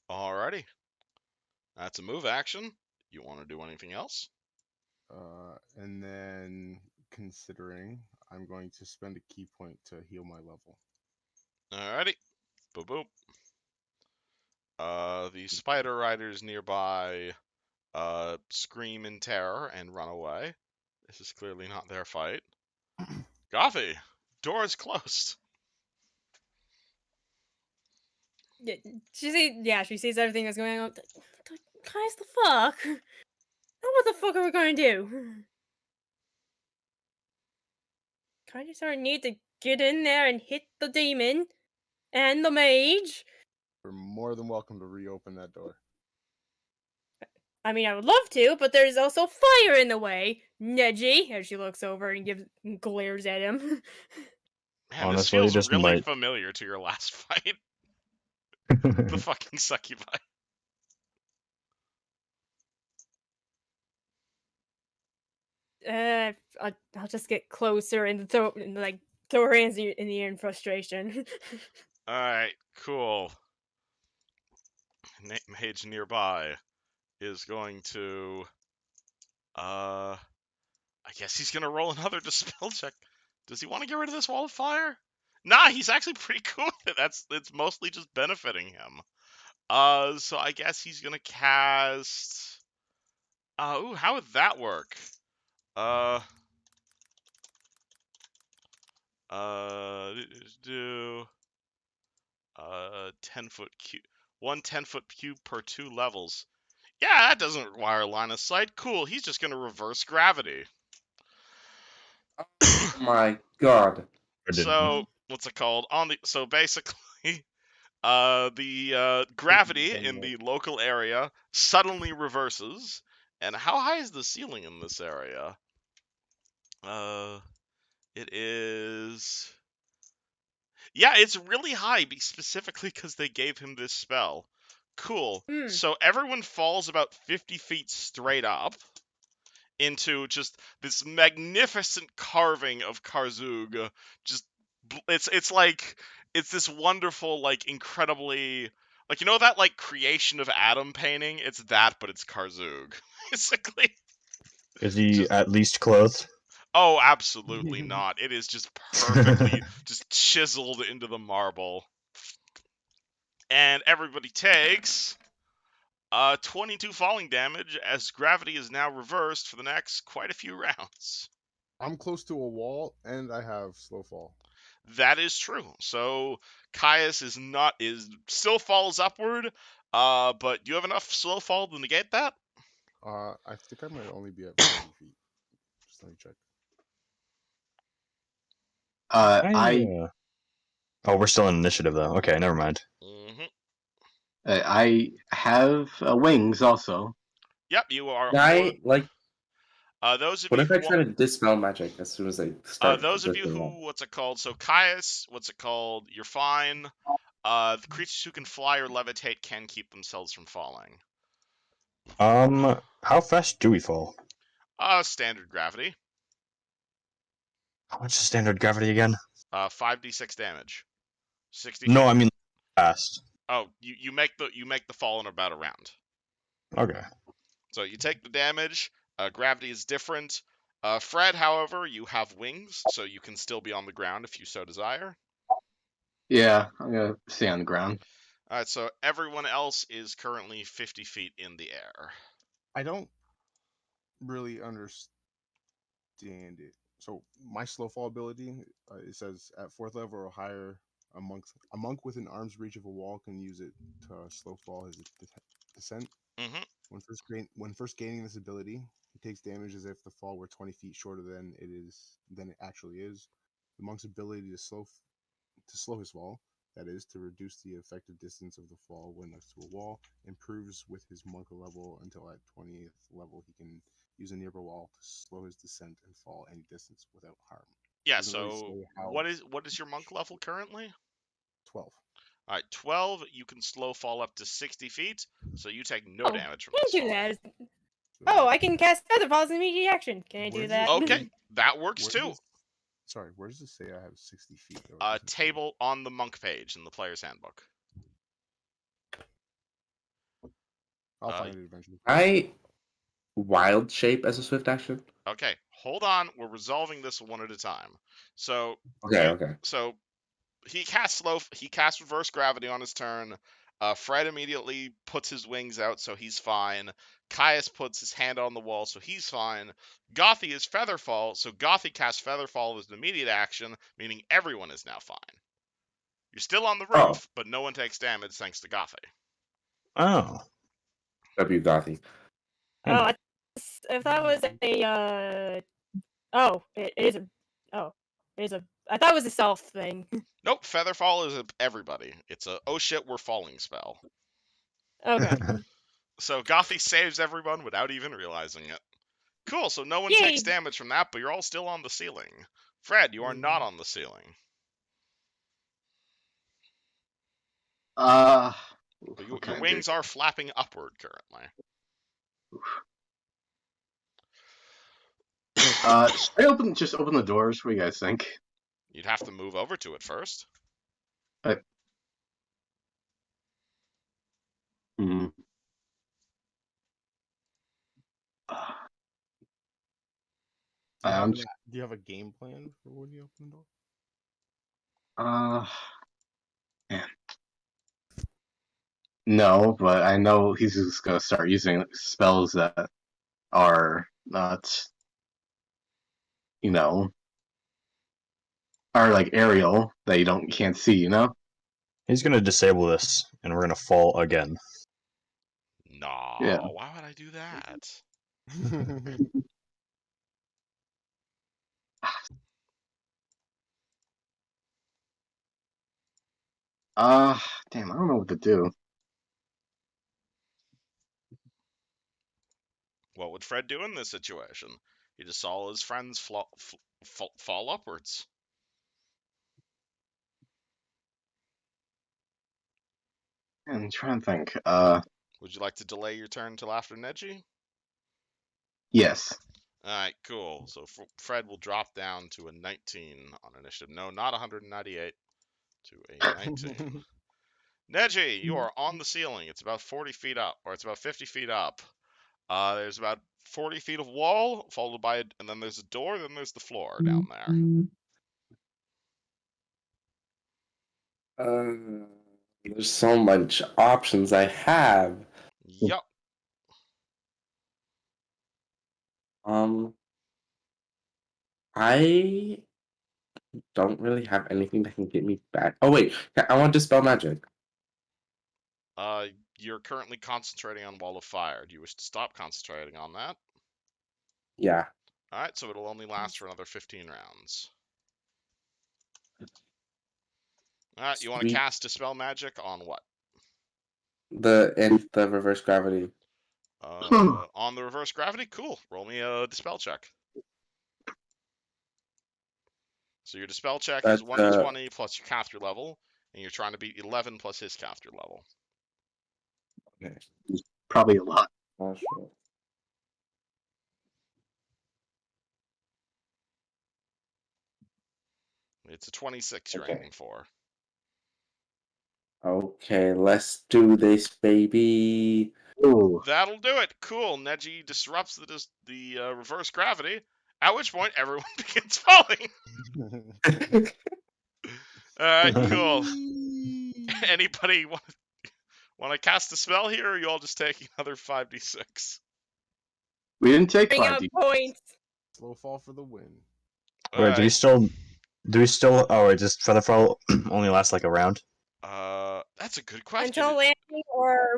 Alrighty. That's a move action. You want to do anything else? And then, considering, I'm going to spend a key point to heal my level. Alrighty. Boop boop. The spider riders nearby scream in terror and run away. This is clearly not their fight. Gothie, door is closed. Yeah, she sees everything that's going on. Guys, the fuck? Now what the fuck are we gonna do? Kind of sort of need to get in there and hit the demon and the mage. You're more than welcome to reopen that door. I mean, I would love to, but there's also fire in the way. Neji, as she looks over and glares at him. Man, this Honestly, feels this really might. familiar to your last fight. The fucking succubi. I'll just get closer and throw her hands in the air in frustration. Alright, cool. Mage nearby is going to I guess he's gonna roll another dispel check. Does he want to get rid of this wall of fire? Nah, he's actually pretty cool with it. It's mostly just benefiting him. So I guess he's gonna cast. Ooh, how would that work? Do 10-foot cube, 10-foot cube per 2 levels. Yeah, that doesn't require line of sight. Cool. He's just gonna reverse gravity. Oh my god. So what's it called? So basically, the gravity in the local area suddenly reverses. And how high is the ceiling in this area? It is. Yeah, it's really high, specifically because they gave him this spell. Cool. So everyone falls about 50 feet straight up into just this magnificent carving of Karzug. Just it's like it's this wonderful, like, incredibly, like, you know that, like, creation of Adam painting? It's that, but it's Karzug, basically. Is he at least clothed? Oh, absolutely not. It is just perfectly just chiseled into the marble. And everybody takes 22 falling damage as gravity is now reversed for the next quite a few rounds. I'm close to a wall and I have slow fall. That is true. So Caius is still falls upward, but do you have enough slow fall to negate that? I think I might only be at 40 feet. Just let me check. Oh, we're still in initiative though. Okay, never mind. Mm-hmm. I have wings also. Yep, you are. Those of What you if I who try to dispel magic as soon as I start? those of you who, what's it called? So Caius, what's it called? You're fine. The creatures who can fly or levitate can keep themselves from falling. How fast do we fall? Standard gravity. How much is standard gravity again? 5d6 damage. 60 No, feet. I mean fast. Oh, you make the fall in about a round. Okay. So you take the damage. Gravity is different. Fred, however, you have wings, so you can still be on the ground if you so desire. Yeah, I'm gonna stay on the ground. All right, so everyone else is currently 50 feet in the air. I don't really understand it. So my slow fall ability, it says at 4th level or higher, a monk within arm's reach of a wall can use it to slow fall his descent. Mm-hmm. When first gaining this ability, he takes damage as if the fall were 20 feet shorter than it actually is. The monk's ability to slow his fall, that is, to reduce the effective distance of the fall when next to a wall, improves with his monk level until at 20th level he can use a nearby wall to slow his descent and fall any distance without harm. Yeah. Doesn't really So say how. what is your monk level currently? 12. All right, 12. You can slow fall up to 60 feet, so you take no Oh, damage from Can I this do fall. that? So Oh, I can cast Feather Falls in immediate action. Can I do Where's that? it? Okay, that works where too. does- Sorry, where does it say I have 60 feet? Though? It doesn't say. Table on the monk page in the player's handbook. I'll Uh, find it eventually. I wild shape as a swift action. Okay, hold on. We're resolving this one at a time. So Okay, okay. So he casts reverse gravity on his turn. Fred immediately puts his wings out, so he's fine. Caius puts his hand on the wall, so he's fine. Gothie is Featherfall, so Gothie casts Featherfall as an immediate action, meaning everyone is now fine. You're still on the Oh. roof, but no one takes damage thanks to Gothie. Oh. W Gothie. Oh, if that was a oh, it is a oh, it is a. I thought it was a self thing. Nope, Featherfall is everybody. It's a oh shit we're falling spell. Okay. So Gothie saves everyone without even realizing it. Cool, so no one Yay. takes damage from that, but you're all still on the ceiling. Fred, you are not on the ceiling. What Your can I do? wings are flapping upward currently. Should I just open the doors? What do you guys think? You'd have to move over to it first. Hmm. Do you have a game plan for when you open the door? Man. No, but I know he's just gonna start using spells that are not, are like aerial that you can't see, He's gonna disable this, and we're gonna fall again. No, Yeah. why would I do that? Damn, I don't know what to do. What would Fred do in this situation? He just saw his friends fall upwards. I'm trying to think. Would you like to delay your turn till after Neji? Yes. Alright, cool. So Fred will drop down to a 19 on initiative. No, not 198. To a 19. Neji, you are on the ceiling. It's about 40 feet up, or it's about 50 feet up. There's about 40 feet of wall, followed by, and then there's a door, then there's the floor down there. There's so much options I have. Yup. I don't really have anything that can get me back. Oh wait, I want to dispel magic. You're currently concentrating on Wall of Fire. Do you wish to stop concentrating on that? Yeah. Alright, so it'll only last for another 15 rounds. Alright, you want to Sweet. cast Dispel Magic on what? The reverse gravity. On the reverse gravity? Cool. Roll me a Dispel check. So your Dispel check is That's 1d20 plus your caster level. And you're trying to beat 11 plus his caster level. Okay. Probably a lot. Not sure. It's a 26 you're Okay. aiming for. Okay, let's do this, baby. Ooh. That'll do it. Cool. Neji disrupts the reverse gravity, at which point everyone begins falling. Alright, cool. Anybody want to cast a spell here, or are you all just taking another 5d6? We didn't take Bring out 5D. points. Slow fall for the win. Wait, Alright. do we still? Oh, wait, just feather fall only lasts like a round. That's a good question. Until landing or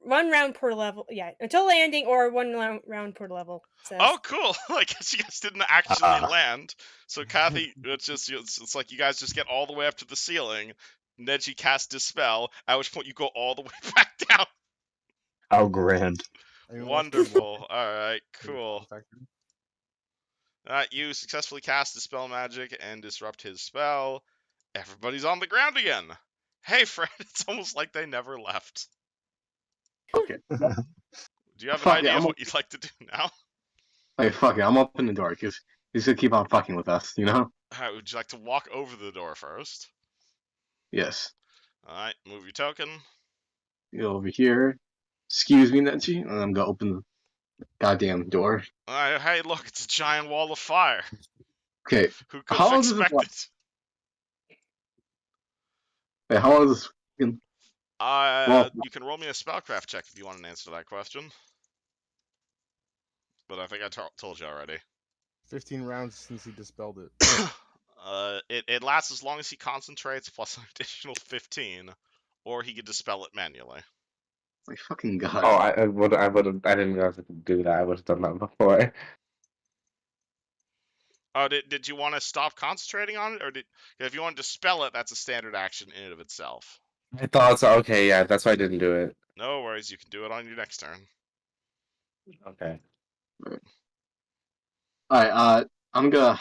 one round per level. Yeah, until landing or one round per level. It says. Oh, cool! I guess you guys didn't actually land. So Gothie, it's like you guys just get all the way up to the ceiling. Neji casts Dispel, at which point you go all the way back down. How grand! Anyone else Wonderful. Alright, get a cool. sound effect? You successfully cast Dispel Magic and disrupt his spell. Everybody's on the ground again. Hey, Fred, it's almost like they never left. Okay. Do you have an Fuck it, idea of I'm what you'd like to do now? Like, fuck it, I'm opening the door because he's gonna keep on fucking with us, you know? Alright, would you like to walk over the door first? Yes. Alright, move your token. Go over here. Excuse me, Neji, and I'm gonna open the goddamn door. Alright, hey, look, it's a giant wall of fire. Okay. Who could How have long does this expected? Wait, how long is this? Well- You can roll me a spellcraft check if you want an answer to that question. But I think I told you already. 15 rounds since he dispelled it. It lasts as long as he concentrates plus an additional 15, or he could dispel it manually. My fucking god. Oh, I didn't realize I could do that. I would have done that before. Oh, did you want to stop concentrating on it, or if you want to dispel it, that's a standard action in and of itself. I thought so. Okay, yeah, that's why I didn't do it. No worries, you can do it on your next turn. Okay. Alright, I'm gonna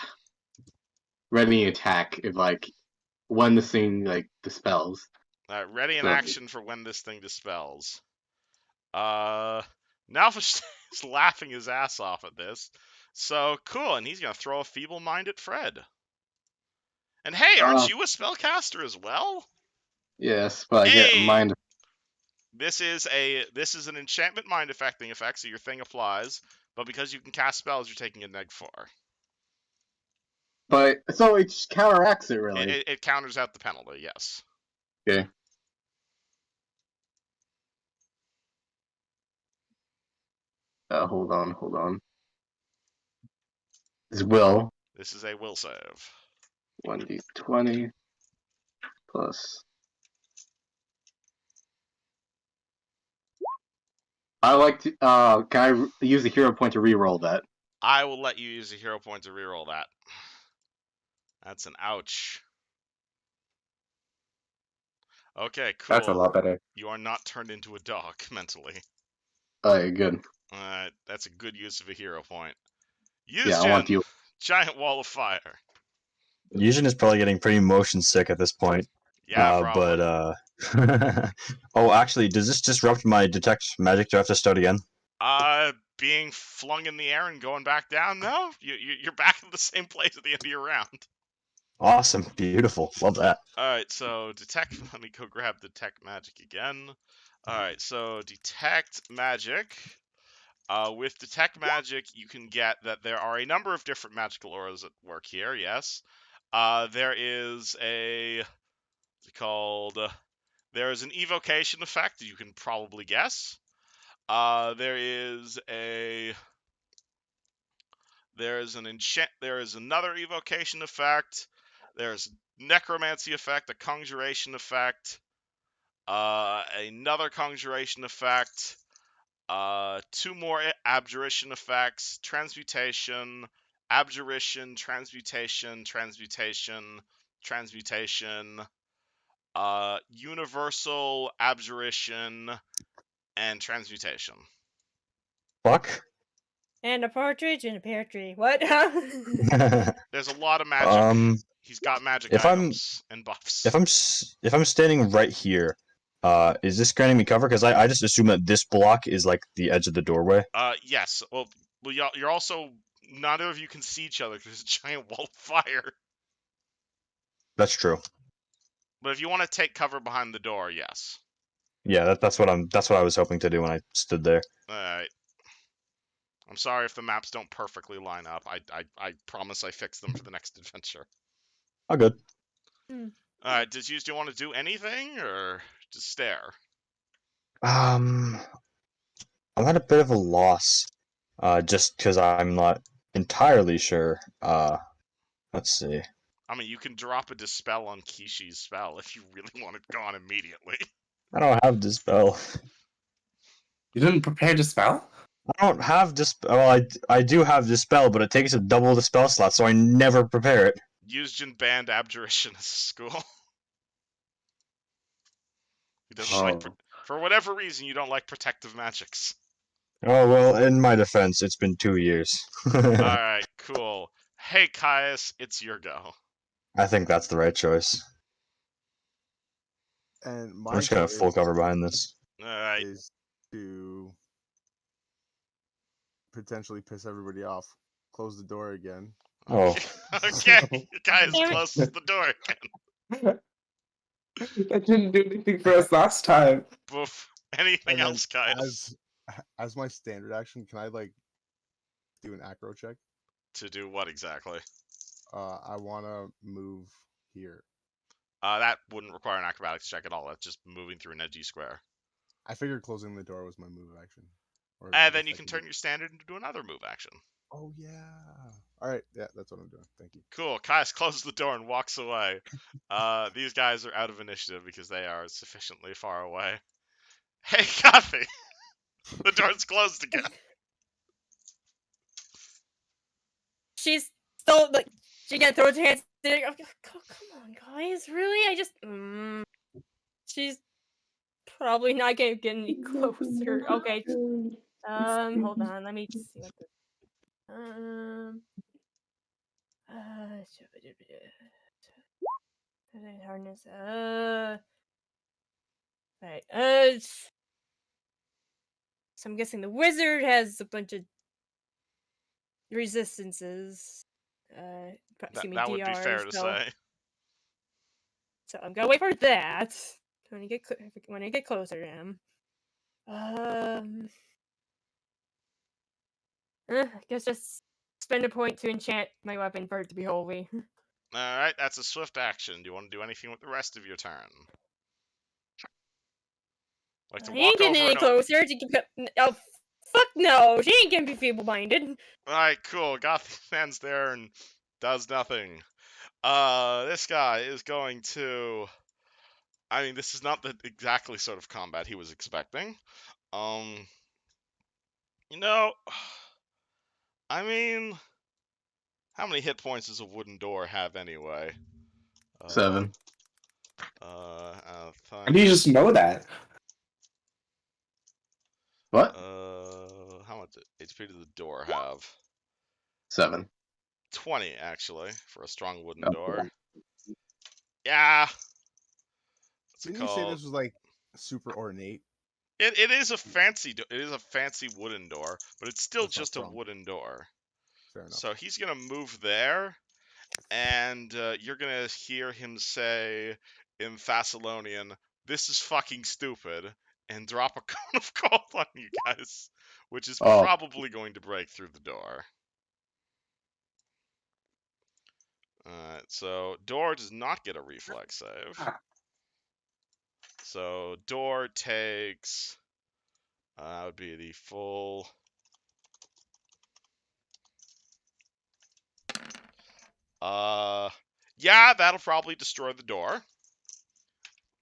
ready attack if when this thing dispels. Ready in So- action for when this thing dispels. Nalfeshnee is laughing his ass off at this. So cool, and he's gonna throw a feeble mind at Fred. And hey, aren't you a spellcaster as well? Yes, but I get Hey! mind. This is an enchantment mind affecting effect, so your thing applies. But because you can cast spells, you're taking a -4. But so it just counteracts it really. It counters out the penalty, yes. Okay. Hold on. This will This is a will save. 1d20 plus. I like to. Can I use the hero point to re-roll that? I will let you use a hero point to reroll that. That's an ouch. Okay, cool. That's a lot better. You are not turned into a dog mentally. Alright, good. That's a good use of a hero point. Use Yeah, I want you. giant wall of fire. Yujin is probably getting pretty motion sick at this point. Yeah, probably. But oh, actually, does this disrupt my detect magic? Do I have to start again? Being flung in the air and going back down. No, you're back in the same place at the end of your round. Awesome, beautiful, love that. All right, so detect. Let me go grab detect magic again. All right, so detect magic. With detect magic, you can get that there are a number of different magical auras at work here. Yes, there is a there is an evocation effect that you can probably guess. There is another evocation effect. There's necromancy effect, a conjuration effect, another conjuration effect, two more abjuration effects, transmutation, abjuration, transmutation, universal, abjuration, and transmutation. Fuck. And a partridge in a pear tree. What? There's a lot of magic. He's got magic If I'm items and buffs. if I'm standing right here, is this granting me cover? Because I just assume that this block is like the edge of the doorway. Yes. Well, you're also neither of you can see each other because there's a giant wall of fire. That's true. But if you want to take cover behind the door, yes. Yeah, that's what I was hoping to do when I stood there. Alright. I'm sorry if the maps don't perfectly line up. I promise I fix them for the next adventure. Oh, good. Alright, do you want to do anything or just stare? I'm at a bit of a loss, just because I'm not entirely sure. Let's see. I mean, you can drop a dispel on Kishi's spell if you really want it gone immediately. I don't have dispel. You didn't prepare to spell? I don't have dispel. Well, I do have dispel, but it takes up double the spell slot, so I never prepare it. Yuzjin banned Abjuration as a school. He doesn't like, for whatever reason, you don't like protective magics. Oh well, in my defense, it's been 2 years. Alright, cool. Hey, Caius, it's your go. I think that's the right choice. And I'm my just gonna choice full cover behind this. Alright. is to potentially piss everybody off. Close the door again. Oh, Okay, Caius Damn it. closes the door again. That didn't do anything for us last time. Boof. Anything And then else, Caius? as my standard action, can I like do an acro check? To do what exactly? I want to move here. That wouldn't require an acrobatics check at all. That's just moving through an edgy square. I figured closing the door was my move action. Or And I then guess you I can do- turn your standard into another move action. Oh yeah. All right. Yeah, that's what I'm doing. Thank you. Cool. Caius closes the door and walks away. These guys are out of initiative because they are sufficiently far away. Hey, Gothie! The door's closed again. She's still like she gonna throw her hands. Oh, come on, guys! Really? I just. She's probably not gonna get any closer. Okay. Hold on. Let me see what the. Hardness. Right. So I'm guessing the wizard has a bunch of resistances. Excuse me, That would be DRs, fair to say. So I'm gonna wait for that when I get closer to him. I guess just spend a point to enchant my weapon for it to be holy. Alright, that's a swift action. Do you want to do anything with the rest of your turn? Like to He ain't walk getting over any and... closer. Oh, fuck no! She ain't gonna be feeble-minded. Alright, cool. Gothie stands there and does nothing. This guy is going to... I mean, this is not the exactly sort of combat he was expecting. You know... I mean... How many hit points does a wooden door have anyway? 7. How do you just know that? What? How much HP does the door have? 7. 20, actually, for a strong wooden Oh. door. Yeah. What's it Didn't you say called? this was like super ornate? It is a fancy wooden door, but it's still That's not just a strong. wooden door. Fair enough. So he's gonna move there, and you're gonna hear him say in Thessalonian, "This is fucking stupid," and drop a cone of cold on you guys, which is Oh. probably going to break through the door. Alright, so door does not get a reflex save. So door takes that would be the full yeah, that'll probably destroy the door.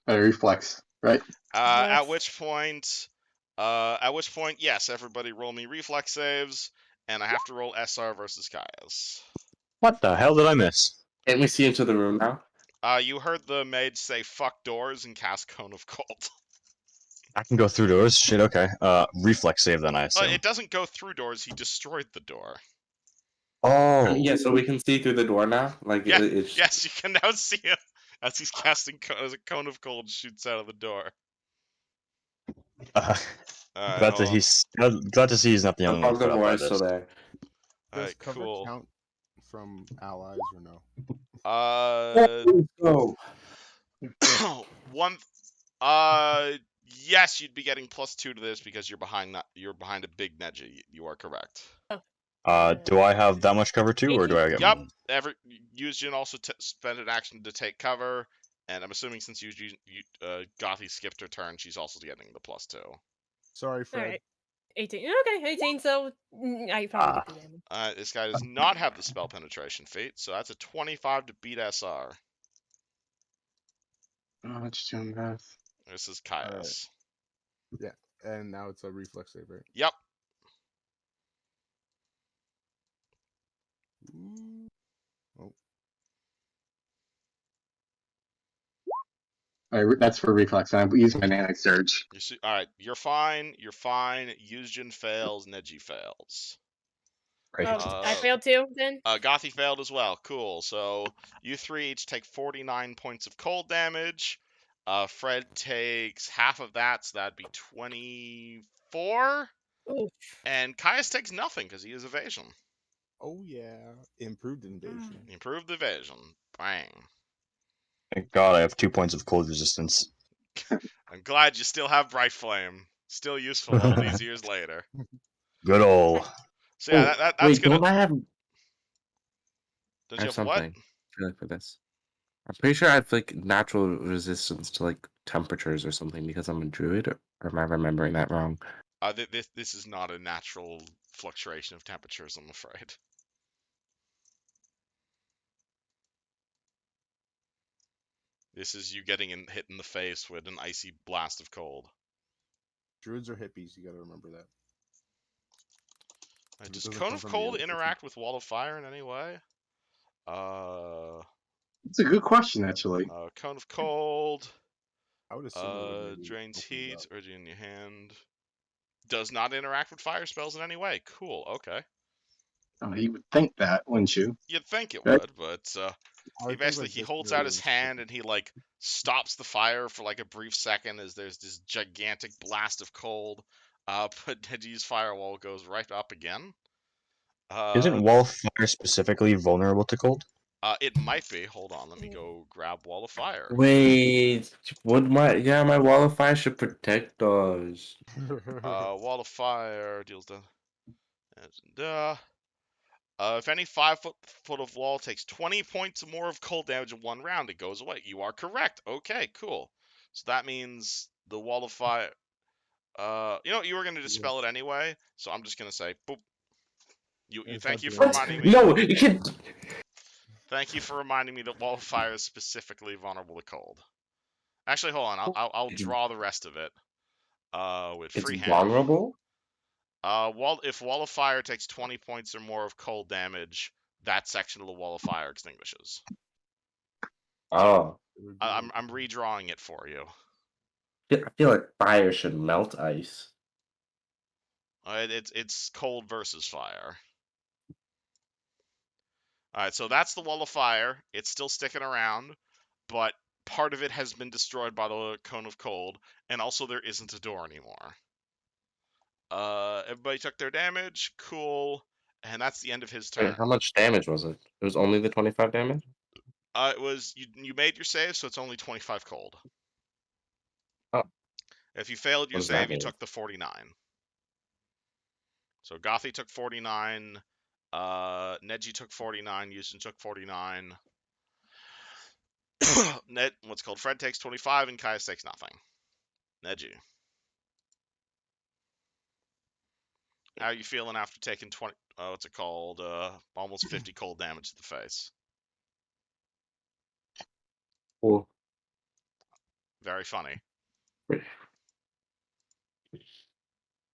A reflex, right? At which point, yes, everybody roll me reflex saves, and I have to roll SR versus Caius. what the hell did I miss? Can't we see into the room now? You heard the mage say "fuck doors" and cast Cone of Cold. I can go through doors. Shit. Okay. Reflex save then, I assume. It doesn't go through doors. He destroyed the door. Oh, Yeah, so we can see through the door now. Like Yeah, it's yes, you can now see him as he's casting as a cone of cold shoots out of the door. uh, All right, glad hold to on. glad to see he's not the only one fog put of out war by is still this. there. All Does right, cover cool. count from allies or no? Let's go. One. Yes, you'd be getting +2 to this because you're behind. You're behind a big Neji. You are correct. Do I have that much cover too, or do I get Yup. more? Yuzjin also spent an action to take cover, and I'm assuming since Gothie skipped her turn, she's also getting the +2. Sorry, Fred. Alright. 18. Okay, 18, so I probably Ah. get the damage. This guy does not have the spell penetration feat, so that's a 25 to beat SR. Oh, let's do math. This is Caius. Yeah, and now it's a reflex save, right? Yep. Ooh. Oh, That's for reflex. I use my Nanic Surge. All right, you're fine. You're fine. Yuzjin fails. Neji fails. Right. Oh, I failed too, then? Gothie failed as well. Cool. So you three each take 49 points of cold damage. Fred takes half of that, so that'd be 24. Oof. And Caius takes nothing because he has evasion. oh yeah, improved invasion. Improved evasion. Bang. Thank God I have 2 points of cold resistance. I'm glad you still have Bright Flame. Still useful all these years later. Good ol'. So yeah, that's wait, gonna. don't I have Don't I you have have what? something for this? I'm pretty sure I have like natural resistance to like temperatures or something because I'm a druid, or am I remembering that wrong? This is not a natural fluctuation of temperatures, I'm afraid. This is you getting hit in the face with an icy blast of cold. Druids are hippies. You gotta remember that. Right, It does doesn't Cone come of from the Cold earth, interact with Wall of Fire in any way? It's a good question, actually. Cone of Cold. I would assume it would maybe Drains open it heat, up. urging in your hand. Does not interact with fire spells in any way. Cool, okay. Oh, you would think that, wouldn't you? You'd think it Right. would, but I he would think basically like he this holds area out his and hand and he like stops the fire for like a brief second as there's this gigantic blast of cold. But Neji's firewall goes right up again. Isn't Wall of Fire specifically vulnerable to cold? It might be. Hold on, let me go grab Wall of Fire. Wait, would my wall of fire should protect us? Wall of Fire deals the. If any 5 foot of wall takes 20 points more of cold damage in one round, it goes away. You are correct. Okay, cool. So that means the Wall of Fire. You know, you were going to dispel it anyway, so I'm just going to say, boop. You It's thank not you doing for What? reminding me. No, you can't. Thank you for reminding me that Wall of Fire is specifically vulnerable to cold. Actually, hold on. I'll draw the rest of it. With It's freehand. vulnerable. If Wall of Fire takes 20 points or more of cold damage, that section of the Wall of Fire extinguishes. Oh, I'm redrawing it for you. I feel like fire should melt ice. It's cold versus fire. All right, so that's the Wall of Fire. It's still sticking around, but part of it has been destroyed by the Cone of Cold, and also there isn't a door anymore. Everybody took their damage. Cool. And that's the end of his turn. Wait, how much damage was it? It was only the 25 damage? It was you made your save, so it's only 25 cold. Oh. If you failed your What does that save, you mean? took the 49. So Gothie took 49, Neji took 49, Houston took 49. What's called Fred takes 25 and Caius takes nothing. Neji. How are you feeling after taking 20 what's it called? Almost 50 cold damage to the face. Cool. Very funny.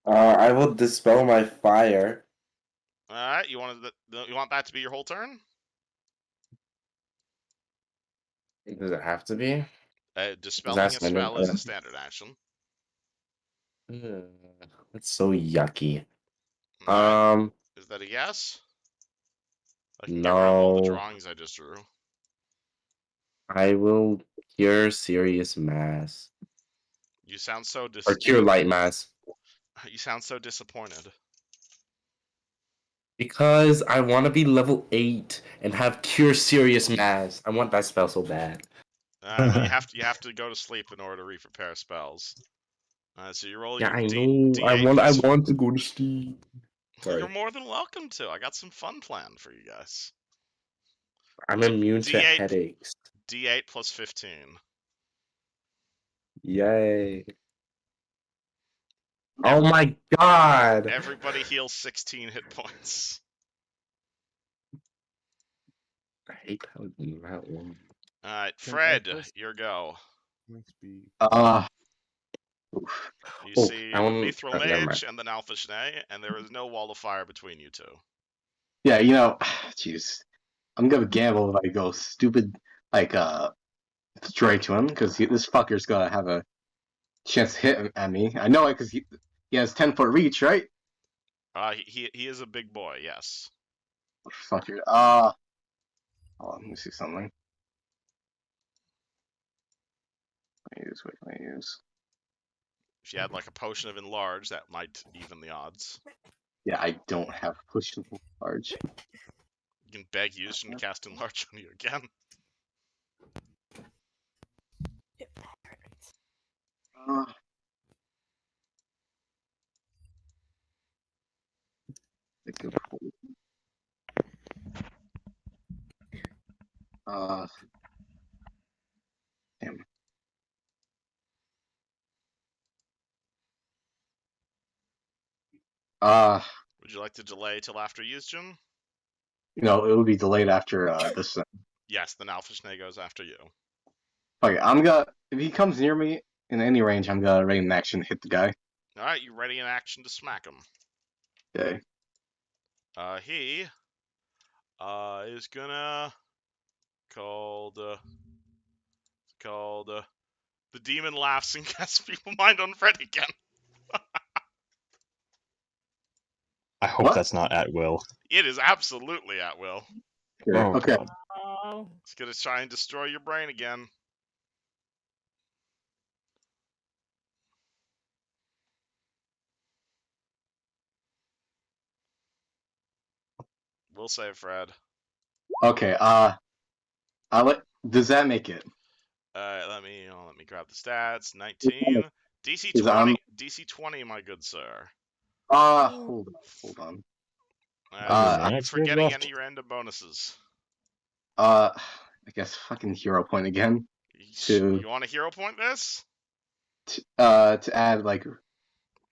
I will dispel my fire. Alright, you want that to be your whole turn? Does it have to be? Dispelling a standard? spell is a standard action. Ugh, that's so yucky. Alright, Um, is that a yes? I can get rid of all the No. drawings I just drew. I will cure serious mass. You sound so Or cure light mass. You sound so disappointed. Because I want to be level 8 and have cure serious mass. I want that spell so bad. Well, you have to go to sleep in order to re-prepare spells. So you roll Yeah, your I D know. D8 I plus. want to go to sleep. You're Sorry. more than welcome to. I got some fun planned for you guys. I'm immune to D8 headaches. D8 plus 15. Yay. Oh my god! Everybody heals 16 hit points. I hate paladin that one. All right, Can I Fred, press- your go. Must be. You Oh, see I the want. Mithril Never Mage mind. and the Nalfeshnee, and there is no wall of fire between you two. Yeah, jeez. I'm gonna gamble if I go stupid, like, straight to him, because this fucker's gonna have a chance to hit at me. I know it because he has 10-foot reach, right? He is a big boy, yes. Fucker. Hold on, let me see something. What can I use? If you had like a potion of enlarge, that might even the odds. Yeah, I don't have push large. You can beg Yuzhin to cast enlarge on you again. Uh, damn. Would you like to delay till after Yuzhin? It would be delayed after this. Yes, the Nalfeshnee goes after you. Okay, if he comes near me in any range, I'm gonna ready in action hit the guy. Alright, you ready in action to smack him. Okay. He is gonna called the demon laughs and casts people mind on Fred again. I hope What? that's not at will. It is absolutely at will. Oh, Okay. God. Oh. It's gonna try and destroy your brain again. We'll save Fred. Okay. Does that make it? Let me grab the stats. 19. DC Is 20. DC 20, my good sir. Hold on. Nine Keep XP forgetting left. any random bonuses. I guess fucking hero point again. You want a hero point this? To add like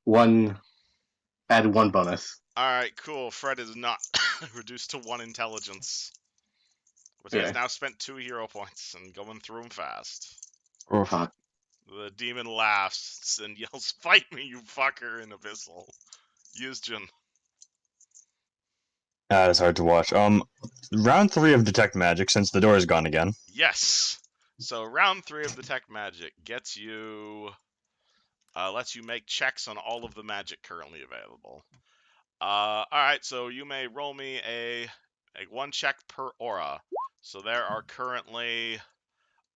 add one bonus. Alright, cool. Fred is not reduced to 1 intelligence. But he has Okay. now spent 2 hero points and going through them fast. Oh, Fuck. The demon laughs and yells, "Fight me, you fucker!" in Abyssal. Yuzhin. that is hard to watch. Round 3 of Detect Magic, since the door is gone again. Yes. So round 3 of Detect Magic gets you, lets you make checks on all of the magic currently available. All right. So you may roll me a 1 check per aura. So there are currently,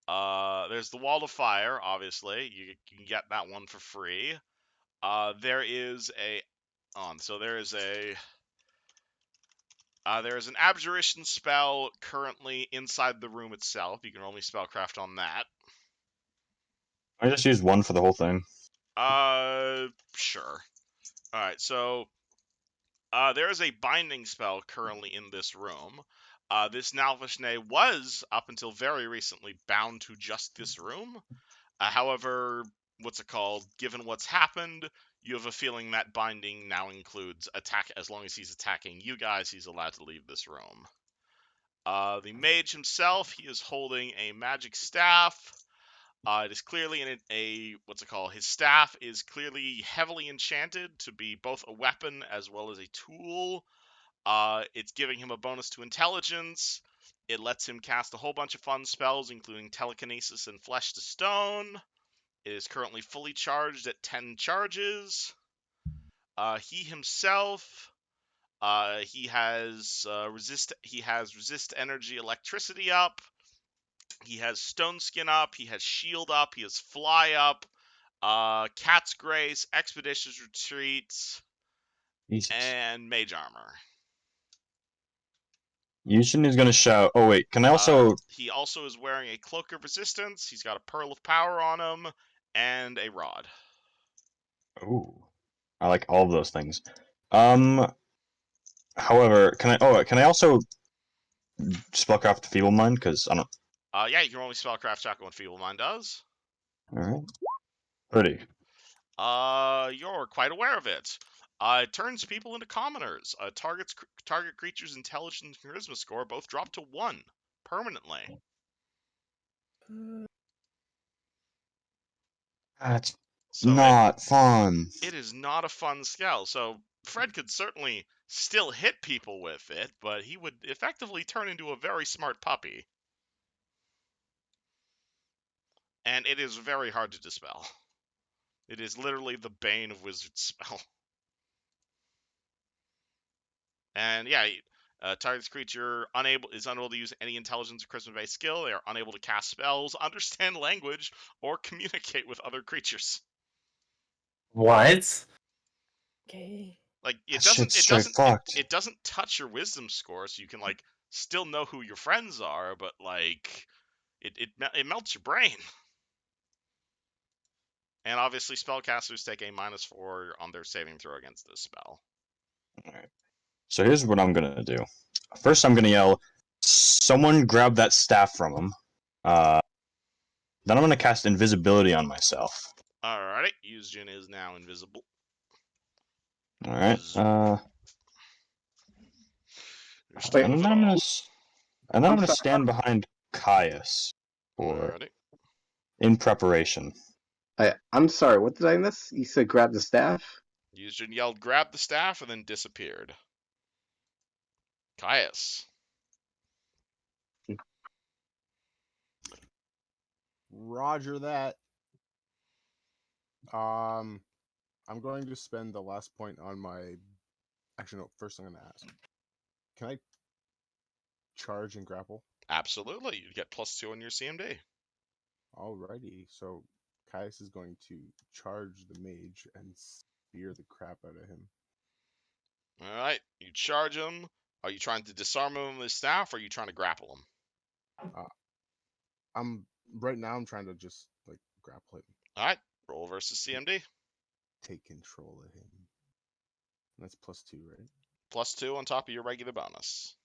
there's the Wall of Fire. Obviously, you can get that one for free. There is an abjuration spell currently inside the room itself. You can only spellcraft on that. I just used 1 for the whole thing. Sure. Alright, so there is a binding spell currently in this room. This Nalfeshnee was, up until very recently, bound to just this room. However, given what's happened, you have a feeling that binding now includes attack. As long as he's attacking you guys, he's allowed to leave this room. The mage himself, he is holding a magic staff. It is clearly his staff is clearly heavily enchanted to be both a weapon as well as a tool. It's giving him a bonus to intelligence. It lets him cast a whole bunch of fun spells, including telekinesis and flesh to stone. It is currently fully charged at 10 charges. He himself He has resist energy electricity up. He has stone skin up. He has shield up. He has fly up. Cat's Grace, Expeditious Retreat, Jesus. and Mage Armor. Yushin is gonna shout. Oh wait, can I also? He also is wearing a Cloak of Resistance. He's got a Pearl of Power on him and a Rod. Ooh, I like all of those things. However, can I also spellcraft Feeble Mind? Because I don't. Yeah, you can only spellcraft Shackle and Feeble Mind does. All right. Pretty. You're quite aware of it. It turns people into commoners. Target creatures' intelligence and charisma score both drop to 1 permanently. That's So not fun. it is not a fun spell. So Fred could certainly still hit people with it, but he would effectively turn into a very smart puppy. And it is very hard to dispel. It is literally the bane of wizard spell. And yeah, target's creature is unable to use any intelligence or charisma-based skill. They are unable to cast spells, understand language, or communicate with other creatures. What? Okay. Like That shit's straight fucked. it doesn't touch your wisdom score, so you can like still know who your friends are, but like it melts your brain. And obviously, spellcasters take a -4 on their saving throw against this spell. All right. So here's what I'm gonna do. First, I'm gonna yell, "Someone grab that staff from him." Then I'm gonna cast invisibility on myself. Alrighty, Yuzjin is now invisible. All right. You're still And then invisible. I'm I'm gonna sorry. stand behind Caius for Alrighty. in preparation. I'm sorry. What did I miss? You said grab the staff. Yuzjin yelled, "Grab the staff," and then disappeared. Caius. Roger that. I'm going to spend the last point on my. Actually, no. First, I'm going to ask. Can I charge and grapple? Absolutely. You get +2 on your CMD. Alrighty. So Caius is going to charge the mage and spear the crap out of him. Alright. You charge him. Are you trying to disarm him with his staff, or are you trying to grapple him? Right now. I'm trying to just like grapple him, Alright. Roll versus CMD. take control of him. That's +2, right? +2 on top of your regular bonus.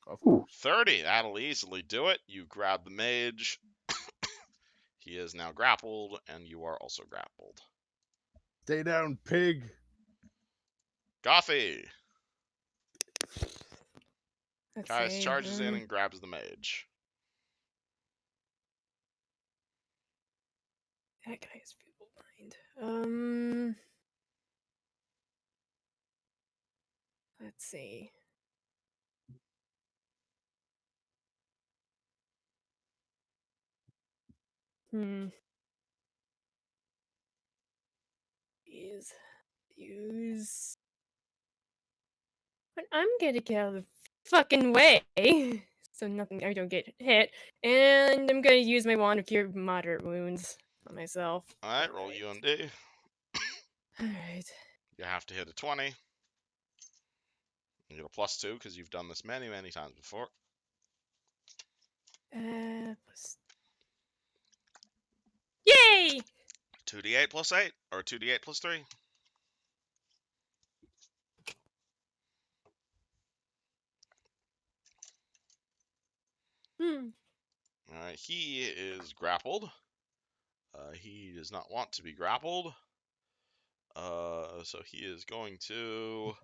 Of Ooh. course. 30. That'll easily do it. You grab the mage. He is now grappled, and you are also grappled. Stay down, pig. Gothie. Let's Caius see. charges in and grabs the mage. That guy is feeble mind. Let's see. Use. But I'm gonna get out of the fucking way, so I don't get hit, and I'm gonna use my wand of cure moderate wounds on myself. Alright, roll UMD. Alright. You have to hit a 20. You get a +2 because you've done this many, many times before. Plus. Yay! 2d8 +8, or 2d8 +3. Alright, he is grappled. He does not want to be grappled. So he is going to...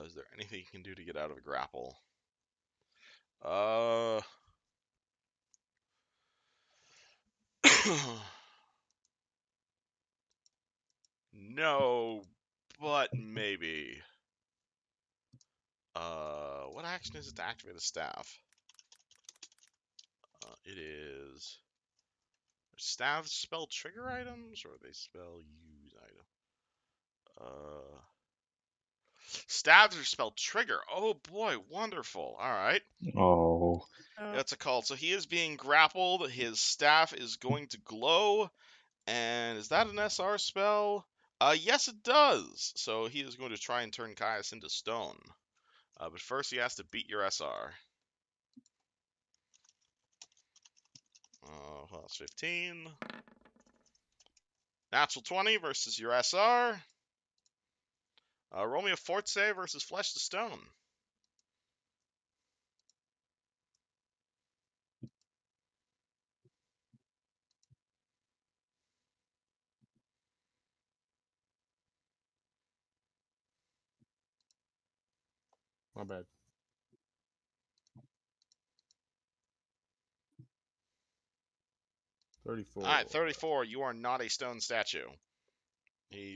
is there anything he can do to get out of a grapple? No, but maybe. What action is it to activate a staff? It is... Staffs spell trigger items, or they spell use item? Stabs are spelled trigger. Oh boy, wonderful. All right. Oh. That's a call. So he is being grappled. His staff is going to glow. And is that an SR spell? Yes, it does. So he is going to try and turn Caius into stone. But first he has to beat your SR. Well, that's 15. Natural 20 versus your SR. Roll me a fort save versus flesh to stone. My bad. 34. All right, 34. You are not a stone statue.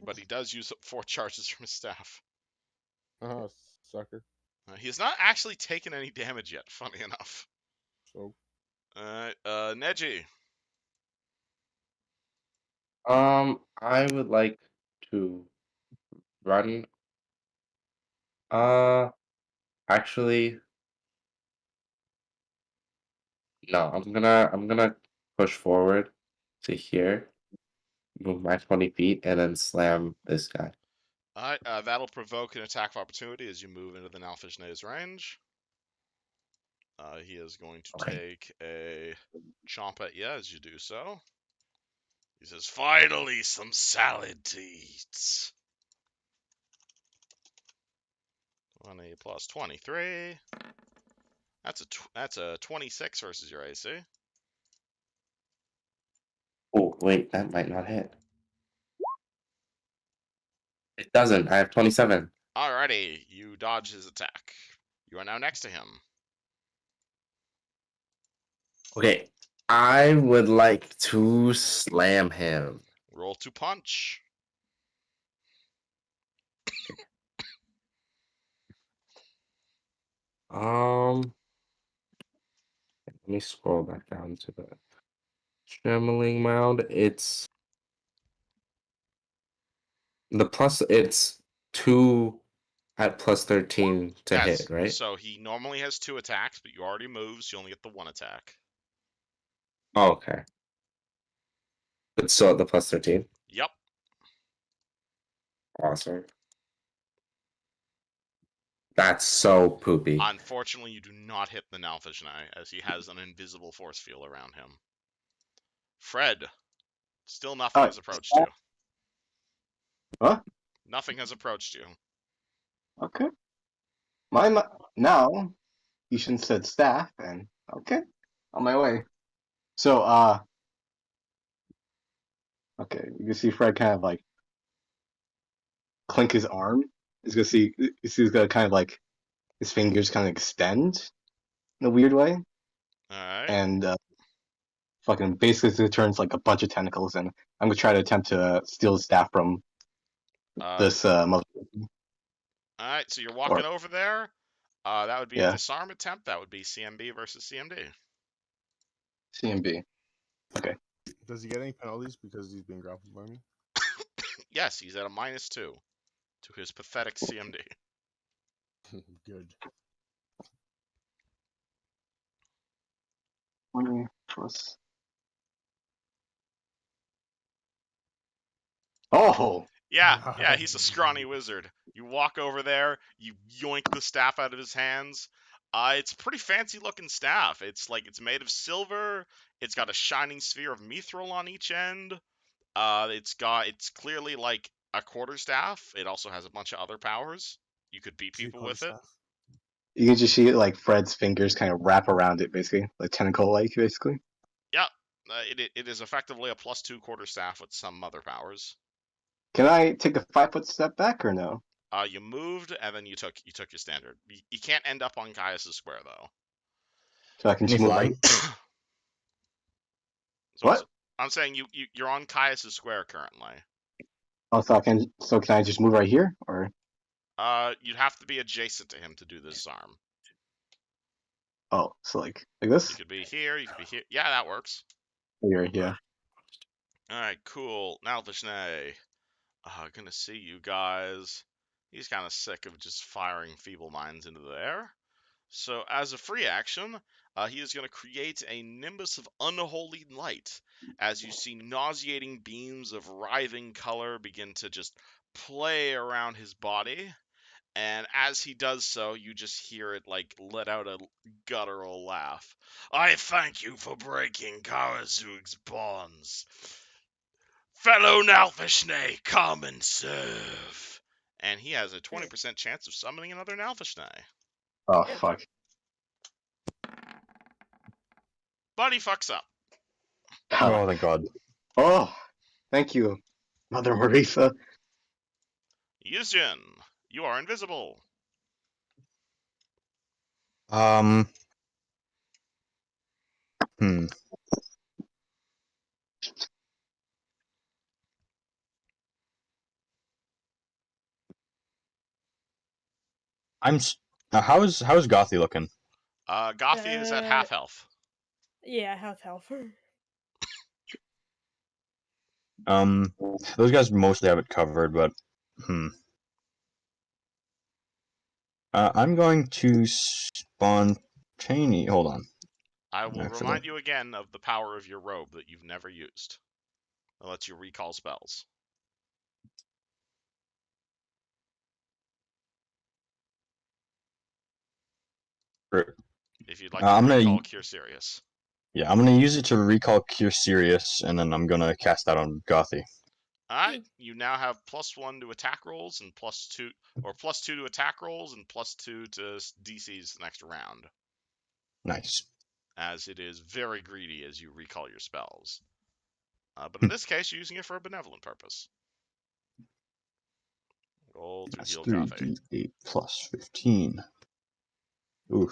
But he does use up 4 charges from his staff. Sucker. He has not actually taken any damage yet, funny enough. So, Alright, Neji. I would like to run. Actually, no. I'm gonna push forward to here, move my 20 feet, and then slam this guy. Alright, that'll provoke an attack of opportunity as you move into the Nalfeshnee's range. He is going to Okay. take a chomp at you as you do so. He says, "Finally, some salad to eat." 20 plus 23. That's a 26 versus your AC. Oh wait, that might not hit. It doesn't. I have 27. Alrighty, you dodge his attack. You are now next to him. Okay, I would like to slam him. Roll to punch. Let me scroll back down to the Shambling Mound. It's 2 at plus 13 to Yes, hit, right? so he normally has 2 attacks, but you already moved, so you only get the 1 attack. Oh, okay. But still at the plus 13. Yep. Awesome. That's so poopy. Unfortunately, you do not hit the Nalfeshnee, as he has an invisible force field around him. Fred, still nothing has approached you. What? Nothing has approached you. Okay. Now you shouldn't said staff, and okay, on my way. So okay, you can see Fred kind of like clink his arm. You see he's gonna kind of like his fingers kind of extend in a weird way, Alright. and fucking basically it turns like a bunch of tentacles, and I'm gonna try to attempt to steal the staff from this mother. Alright, so you're walking over there. That would be a Yeah. disarm attempt. That would be CMB versus CMD. CMB. Okay. does he get any penalties because he's being grappled by me? Yes, he's at a -2 to his pathetic CMD. Good. 20 plus. Oh. Yeah, he's a scrawny wizard. You walk over there, you yoink the staff out of his hands. It's a pretty fancy looking staff. It's made of silver. It's got a shining sphere of mithril on each end. It's clearly like a quarterstaff. It also has a bunch of other powers. You could beat Is he people with it. quarterstaff? You can just see like Fred's fingers kind of wrap around it, basically, like tentacle-like, basically. Yeah, it is effectively a +2 quarterstaff with some other powers. Can I take a 5-foot step back or no? You moved and then you took your standard. You can't end up on Caius' square though. So I can Can just you move fly? right. So What? I'm saying you're on Caius' square currently. Oh, so can I just move right here, or? You'd have to be adjacent to him to do this arm. Oh, so like You this? could be here. You could be here. Yeah, that works. Here, yeah. Alright, cool. Nalfeshnee. Gonna see you guys. He's kind of sick of just firing feeble mines into the air. So, as a free action, he is going to create a nimbus of unholy light as you see nauseating beams of writhing color begin to just play around his body. And as he does so, you just hear it like let out a guttural laugh. I thank you for breaking Karazug's bonds. Fellow Nalfeshnee, come and serve. And he has a 20% chance of summoning another Nalfeshnee. Oh Yeah. fuck. But he fucks up. Oh, thank God. Oh, thank you, Mother Marisa. Yuzjin, you are invisible. Um. Hmm. How's Gothie looking? Gothie is at half health. Yeah, health. Those guys mostly have it covered, but I'm going to spontaneous. Hold on. I will Actually, remind you again of the power of your robe that you've never used. It lets you recall spells. If you'd like to I'm gonna recall Cure Serious. I'm gonna use it to recall Cure Serious, and then I'm gonna cast that on Gothie. Alright, you now have +1 to attack rolls and +2, or +2 to attack rolls and +2 to DCs the next round, Nice. as it is very greedy as you recall your spells. But in this case, you're using it for a benevolent purpose. Roll to That's heal Gothie. 3d8 plus 15. Ooh.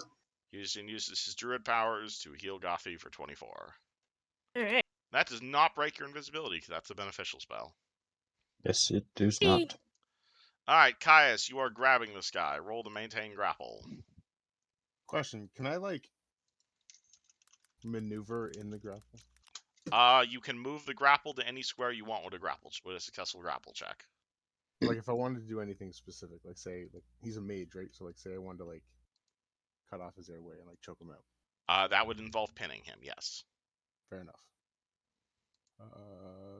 Yuzjin uses his druid powers to heal Gothie for 24. Alright. That does not break your invisibility, because that's a beneficial spell. Yes, it does not. Alright, Caius, you are grabbing this guy. Roll to maintain grapple. Question: can I like maneuver in the grapple? You can move the grapple to any square you want with a successful grapple check. Like if I wanted to do anything specific, like say like he's a mage, right? So like say I wanted to like cut off his airway and like choke him out. That would involve pinning him, yes. Fair enough.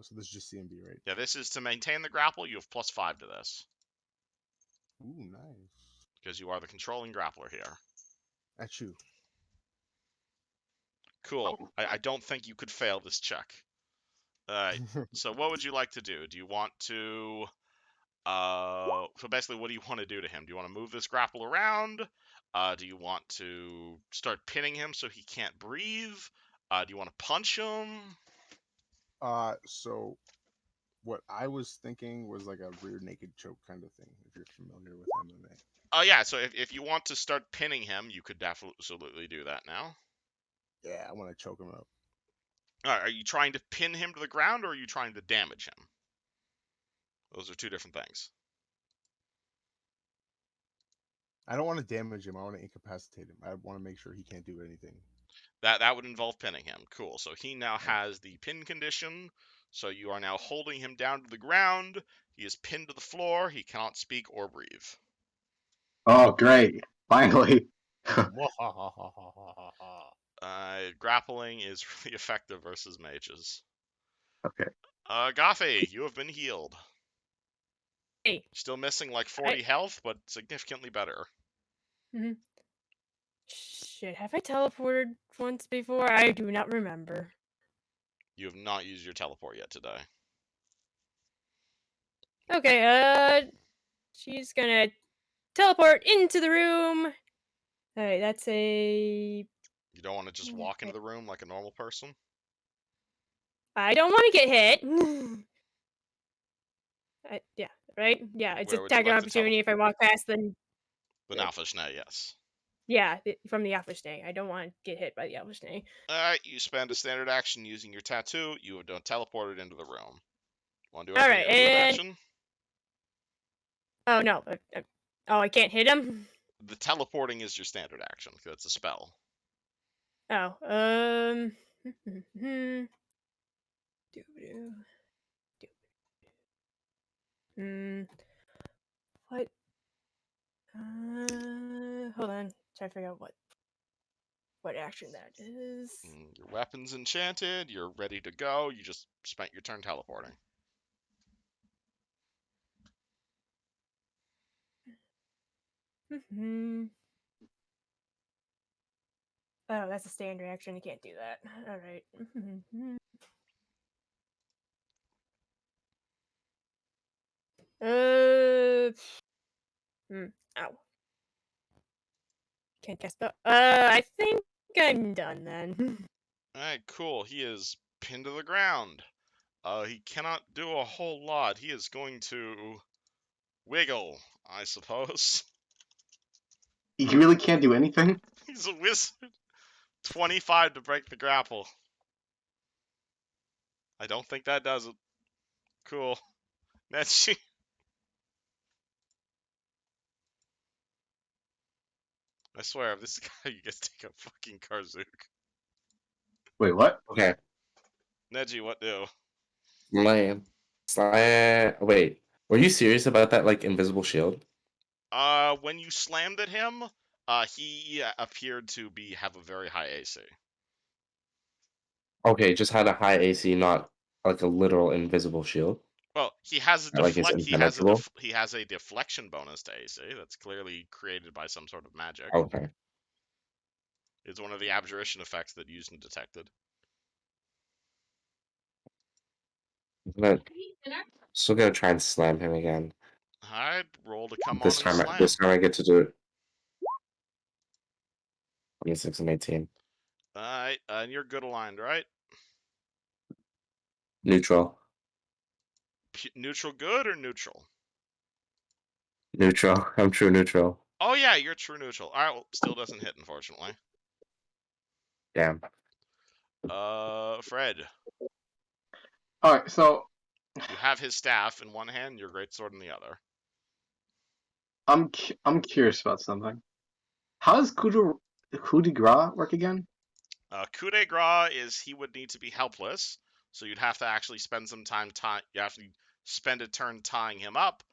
So this is just CMB, right? Yeah, this is to maintain the grapple. You have +5 to this. Ooh, nice. Because you are the controlling grappler here. At you. Cool. I don't think you could fail this check. Alright, so what would you like to do? Do you want to... so basically, what do you want to do to him? Do you want to move this grapple around? Do you want to start pinning him so he can't breathe? Do you want to punch him? So what I was thinking was like a rear naked choke kind of thing, if you're familiar with MMA. Yeah, so if you want to start pinning him, you could absolutely do that now. Yeah, I want to choke him out. Alright, are you trying to pin him to the ground, or are you trying to damage him? Those are two different things. I don't want to damage him. I want to incapacitate him. I want to make sure he can't do anything. That would involve pinning him. Cool. So he now has the pin condition. So you are now holding him down to the ground. He is pinned to the floor. He cannot speak or breathe. Oh, great! Finally. Grappling is really effective versus mages. Okay. Gothie, you have been healed. Hey. Still missing like 40 health, but significantly better. Mm-hmm. Shit, have I teleported once before? I do not remember. You have not used your teleport yet today. Okay, she's gonna teleport into the room. Alright, that's a... You don't want to just walk into the room like a normal person? I don't want to get hit. Yeah, right? Yeah, it's Where a would you attack of like to opportunity if I walk past the... The Nalfeshnee, yes. Yeah, from the Nalfeshnee. I don't want to get hit by the Nalfeshnee. Alright, you spend a standard action using your tattoo. You have done teleported into the room. Want to do All anything right, in move and... action? Oh, no. Oh, I can't hit him? The teleporting is your standard action, because it's a spell. Oh, Doo-doo. What? Hold on. Try to figure out what action that is. Your weapon's enchanted. You're ready to go. You just spent your turn teleporting. Oh, that's a standard action. You can't do that. All right. Ow. Can't cast spell. I think I'm done then. Alright, cool. He is pinned to the ground. He cannot do a whole lot. He is going to wiggle, I suppose. He really can't do anything. He's a wizard. 25 to break the grapple. I don't think that does it. Cool. Netshi. I swear, if this guy, you guys take a fucking Karzook. Wait, what? Okay. Neji, what do? Lame. Wait, were you serious about that, like, invisible shield? When you slammed at him, he appeared to have a very high AC. Okay, just had a high AC, not like a literal invisible shield. Well, he has a Like it's impenetrable. he has a deflection bonus to AC that's clearly created by some sort of magic. Okay. It's one of the abjuration effects that used and detected. Still gonna try and slam him again. Alright, roll to come This on and time, slam. this time I get to do it. 26 and 18. Alright, and you're good aligned, right? Neutral. Neutral good or neutral? Neutral. I'm true neutral. Oh yeah, you're true neutral. Alright, well, still doesn't hit, unfortunately. Damn. Fred. Alright, so You have his staff in one hand, your greatsword in the other. I'm curious about something. How does coup de grace work again? Coup de grace is he would need to be helpless, so you'd have to actually spend some time you have to spend a turn tying him up.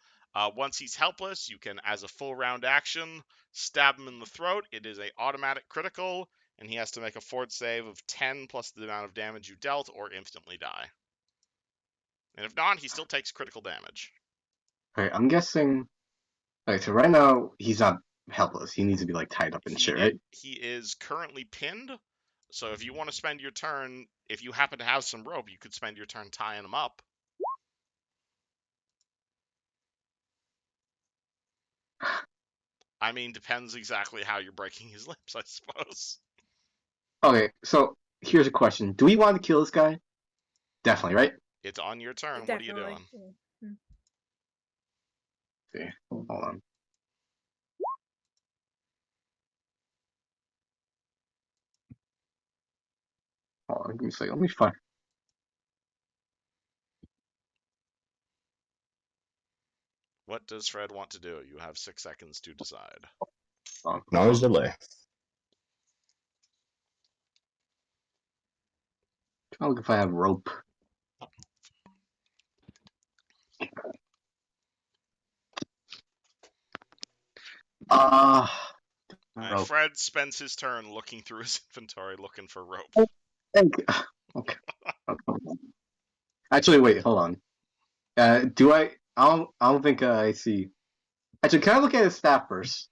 Once he's helpless, you can, as a full round action, stab him in the throat. It is a automatic critical, and he has to make a fort save of 10 plus the amount of damage you dealt, or instantly die. And if not, he still takes critical damage. Alright, I'm guessing. Alright, so right now he's not helpless. He needs to be like tied up and shit, right? He is currently pinned, so if you want to spend your turn, if you happen to have some rope, you could spend your turn tying him up. I mean, depends exactly how you're breaking his limbs, I suppose. Okay, so here's a question: do we want to kill this guy? Definitely, right? It's on your turn. Definitely. What are you doing? Okay, hold on. Hold on, give me a second. Let me find. What does Fred want to do? You have 6 seconds to decide. No delay. I'll look if I have rope. Rope. Fred spends his turn looking through his inventory looking for rope. Okay. Actually, wait, hold on. Do I don't think I see. Actually, can I look at his staff first?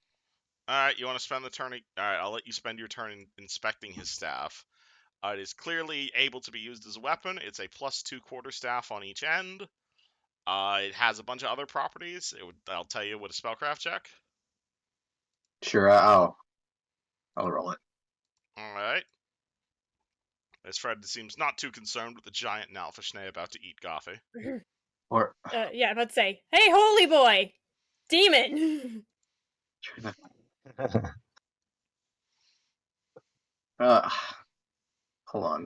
Alright, you want to spend the turn? Alright, I'll let you spend your turn inspecting his staff. It is clearly able to be used as a weapon. It's a +2 quarterstaff on each end. It has a bunch of other properties. I'll tell you with a spellcraft check. Sure, I'll roll it. Alright. As Fred seems not too concerned with the giant Nalfeshnee about to eat Gothie. Or Yeah, I'm about to say, hey, holy boy, demon. hold on.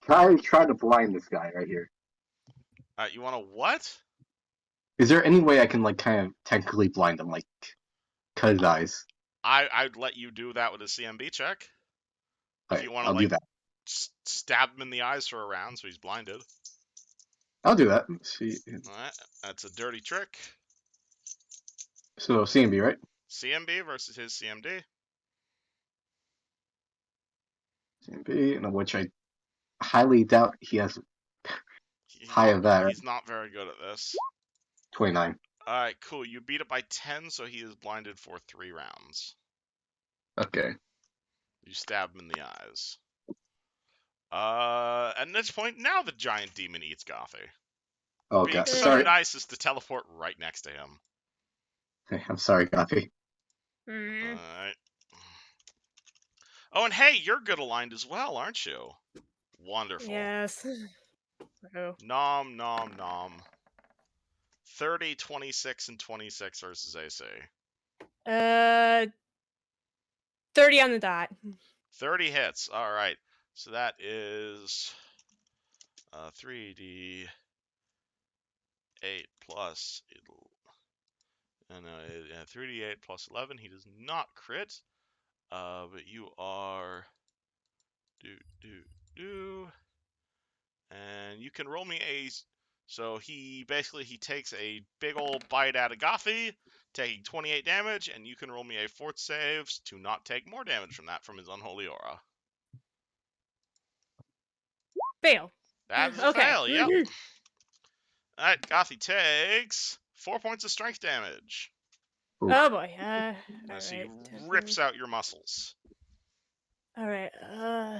Can I try to blind this guy right here? You want to what? Is there any way I can like kind of technically blind him, like cut his eyes? I'd let you do that with a CMB check. If Alright, you want to I'll do that. stab him in the eyes for a round, so he's blinded. I'll do that. See, Alright, that's a dirty trick. so CMB, right? CMB versus his CMD. CMB, which I highly doubt he has high of that. He's not very good at this. 29. Alright, cool. You beat it by 10, so he is blinded for 3 rounds. Okay. You stab him in the eyes. At this point, now the giant demon eats Gothie. Oh Being god, so sorry. nice is to teleport right next to him. Hey, I'm sorry, Gothie. Alright. Oh, and hey, you're good aligned as well, aren't you? Wonderful. Yes. Oh. Nom, nom, nom. 30, 26, and 26 versus AC. 30 on the dot. 30 hits. Alright. So that is 3d8 plus 3d8 plus 11. He does not crit. But you are and you can roll me a. So he takes a big old bite out of Gothie, taking 28 damage, and you can roll me a fort saves to not take more damage from that from his unholy aura. Fail. That is a Okay. fail. Yep. All right, Gothie takes 4 points of strength damage Oof. Oh boy. as he Alright. rips out your muscles. Alright.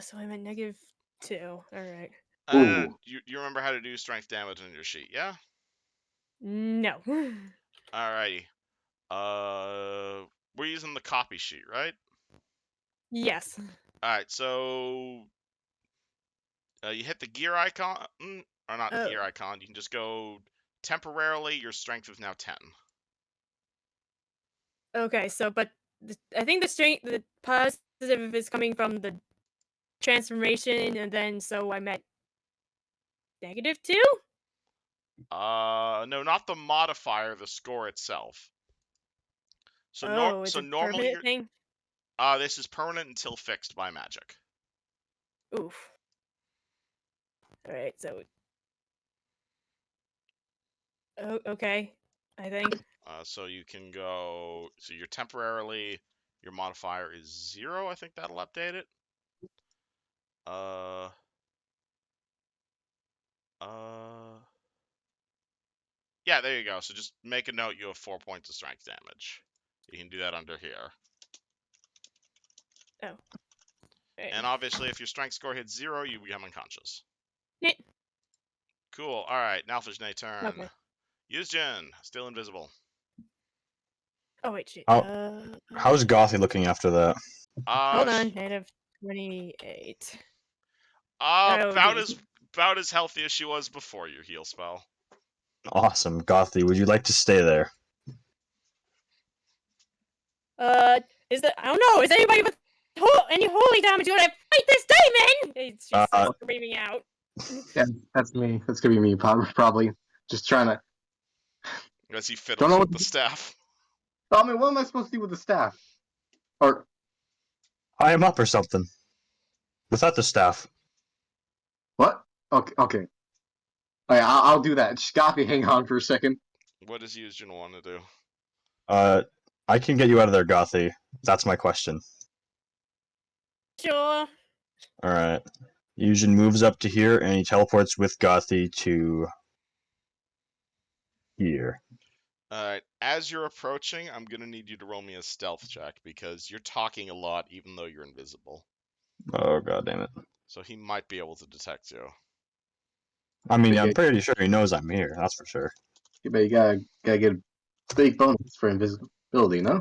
So I'm at -2. Alright. Ooh. You remember how to do strength damage on your sheet, yeah? No. Alrighty. We're using the copy sheet, right? Yes. Alright, so you hit the gear icon, or not the gear icon. You can just go temporarily. Your strength is now 10. Okay, so but I think the positive is coming from the transformation, and then so I'm at -2. No, not the modifier. The score itself. So It's a normally permanent thing. this is permanent until fixed by magic. Oof. All right, so. Oh, okay. I think. So you can go. So you're temporarily. Your modifier is 0. I think that'll update it. Yeah, there you go. So just make a note. You have 4 points of strength damage. You can do that under here. Oh. Right. And obviously, if your strength score hits 0, you become unconscious. Nit. Cool. All right, Nalfeshnee turn. Okay. Yuzjin, still invisible. Oh wait, shit. How's Gothie looking after that? Hold on. -28. About as healthy as she was before your heal spell. Awesome. Gothie, would you like to stay there? Is that I don't know. Is anybody with any holy damage gonna fight this demon? It's just screaming out. Yeah, that's me. That's gonna be me, probably. Just trying to. As he fiddles with the staff. I mean, what am I supposed to do with the staff? Or Tie him up or something. Without the staff. what? Okay. Okay. I'll do that. Gothie, hang on for a second. What does Yuzjin want to do? I can get you out of there, Gothie. That's my question. Sure. Alright. Yuzjin moves up to here and he teleports with Gothie to here. Alright, as you're approaching, I'm gonna need you to roll me a stealth check because you're talking a lot even though you're invisible. Oh, god damn it. So he might be able to detect you. I mean, I'm pretty sure he knows I'm here, that's for sure. Yeah, but you gotta get a big bonus for invisibility, no?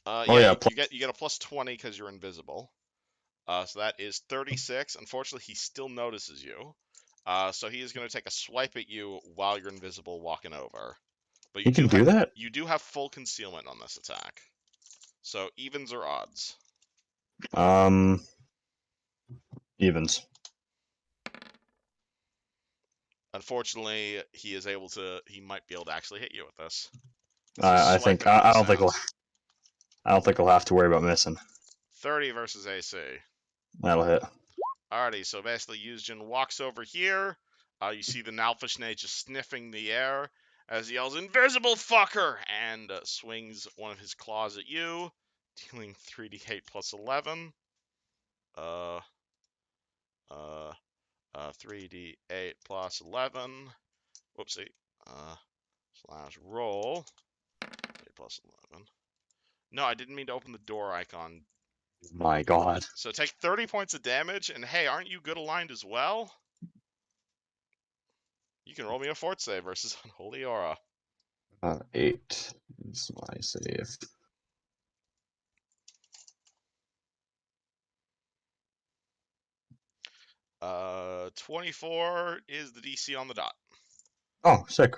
Yeah, you get a plus 20 because you're invisible. So that is 36. Unfortunately, he still notices you. So he is going to take a swipe at you while you're invisible, walking over. But You can do that? You do have full concealment on this attack. So evens or odds? Evens. Unfortunately, he might be able to actually hit you with this. I don't think we'll have to worry about missing. 30 versus AC. That'll hit. Alrighty, so basically Yuzjin walks over here. You see the Nalfeshnee just sniffing the air as he yells, "Invisible fucker!" and swings one of his claws at you, dealing 3d8 plus 11. 3d8 plus 11. Whoopsie. Slash roll. 8 plus 11. No, I didn't mean to open the door icon. My God. So take 30 points of damage, and hey, aren't you good aligned as well? You can roll me a fort save versus Unholy Aura. 8 is my save. Uh, 24 is the DC on the dot. Oh, sick.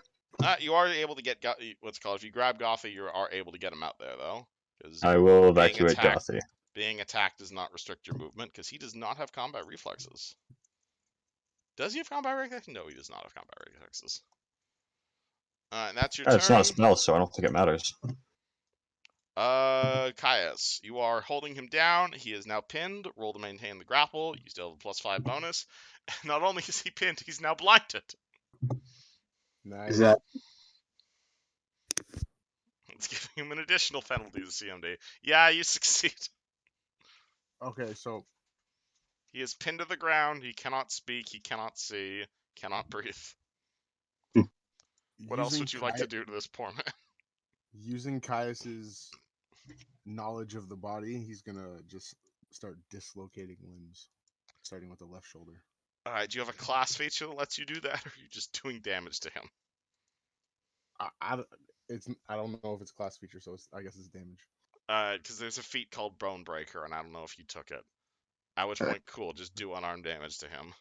You are able to get what's called. If you grab Gothie, you are able to get him out there though, because I will being evacuate attacked, Gothie. being attacked does not restrict your movement because he does not have combat reflexes. Does he have combat reflexes? No, he does not have combat reflexes. And that's your It's not a turn. spell, so I don't think it matters. Caius, you are holding him down. He is now pinned. Roll to maintain the grapple. You still have a +5 bonus. Not only is he pinned, he's now blinded. Nice. Is that It's giving him an additional penalty to CMD. Yeah, you succeed. Okay, so He is pinned to the ground. He cannot speak. He cannot see. Cannot breathe. What else would you like to do to this poor man? using Caius's knowledge of the body, he's gonna just start dislocating limbs, starting with the left shoulder. Alright, do you have a class feature that lets you do that, or are you just doing damage to him? I don't know if it's class feature, so I guess it's damage. Because there's a feat called Bone Breaker, and I don't know if you took it. At which point, cool, just do unarmed damage to him.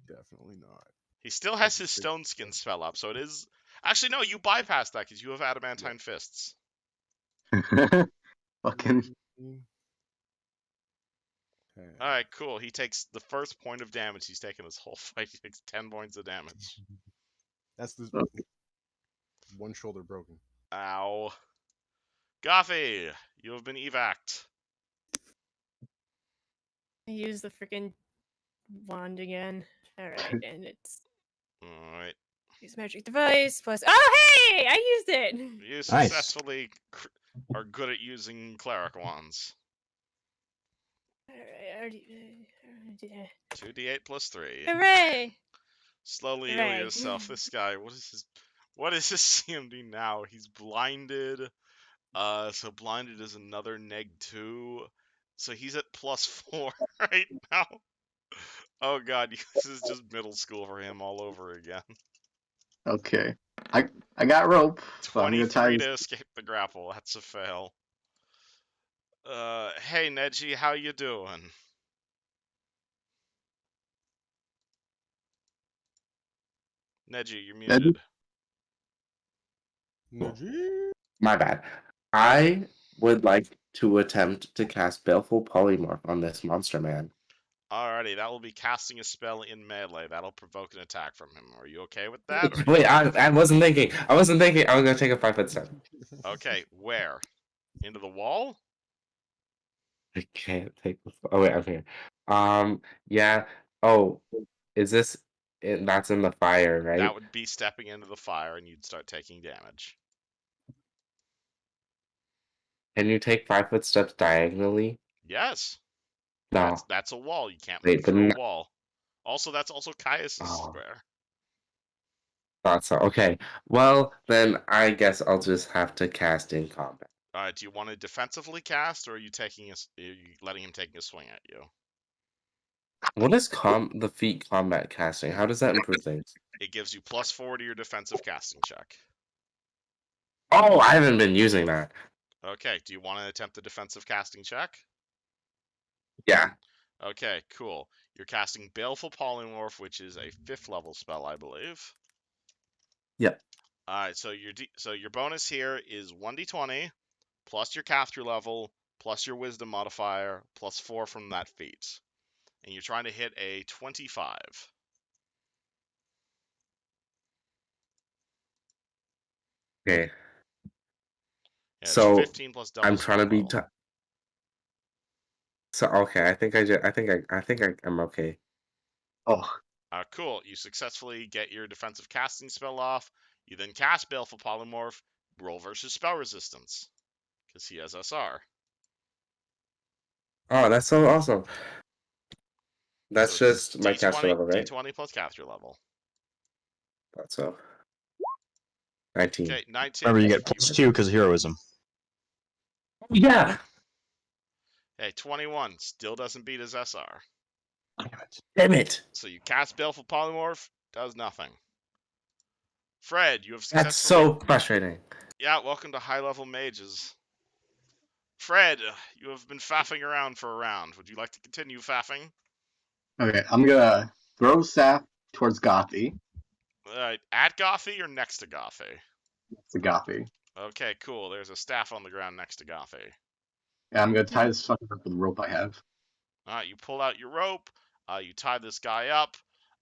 Definitely not. He still has his Stone Skin spell up, so it is... Actually, no, you bypassed that because you have Adamantine Fists. fucking? Okay. Alright, cool. He takes the first point of damage he's taken this whole fight. He takes 10 points of damage. That's the one shoulder broken. Ow. Gothie, you have been evac'd. I use the freaking wand again. Alright, and it's Alright. use magic device plus. Oh, hey! I used it! You Nice. successfully are good at using cleric wands. Alright, I already did it. 2d8 plus 3. Hooray! Slowly heal Hooray. yourself. This guy, what is his CMD now? He's blinded. So blinded is another -2. So he's at +4 right now. Oh god, this is just middle school for him all over again. Okay. I got rope. So I'm gonna tie 23 this. to escape the grapple. That's a fail. Hey Neji, how you doing? Neji, you're muted. My bad. I would like to attempt to cast Baleful Polymorph on this monster man. Alrighty, that will be casting a spell in melee. That'll provoke an attack from him. Are you okay with that? Or Wait, I wasn't thinking. I wasn't thinking. I was gonna take a 5-foot step. Okay, where? Into the wall? I can't take the. Oh wait, I'm here. Yeah. Oh, is this? That's in the fire, right? That would be stepping into the fire and you'd start taking damage. Can you take 5-foot steps diagonally? Yes. No. That's a wall. You can't Wait, move but through a wall. Also, that's also Caius' Oh. square. Thought so. Okay. Well, then I guess I'll just have to cast in combat. Do you want to defensively cast, or are you letting him take a swing at you? What is the feat combat casting? How does that improve things? It gives you +4 to your defensive casting check. Oh, I haven't been using that. Okay, do you want to attempt the defensive casting check? Yeah. Okay, cool. You're casting Baleful Polymorph, which is a 5th level spell, I believe. Yep. Alright, so your bonus here is 1d20 plus your caster level plus your wisdom modifier plus 4 from that feat. And you're trying to hit a 25. Okay. Yeah, it's So 15 plus double I'm trying to be. level. So okay, I think I'm okay. Oh, Cool. You successfully get your defensive casting spell off. You then cast Baleful Polymorph. Roll versus spell resistance because he has SR. Oh, that's so awesome. That's So it's just my caster level, right? D20 plus caster level. That's so. 19. Okay, 19. Remember, you get +2 because of heroism. Yeah! Hey, 21 still doesn't beat his SR. Damn it! So you cast Baleful Polymorph, does nothing. Fred, you have That's successfully. so frustrating. Yeah, welcome to High Level Mages. Fred, you have been faffing around for a round. Would you like to continue faffing? okay. I'm gonna throw staff towards Gothie. At Gothie or next to Gothie? It's a Gothie. Okay, cool. There's a staff on the ground next to Gothie. And I'm gonna tie this fucker up with the rope I have. You pull out your rope. You tie this guy up.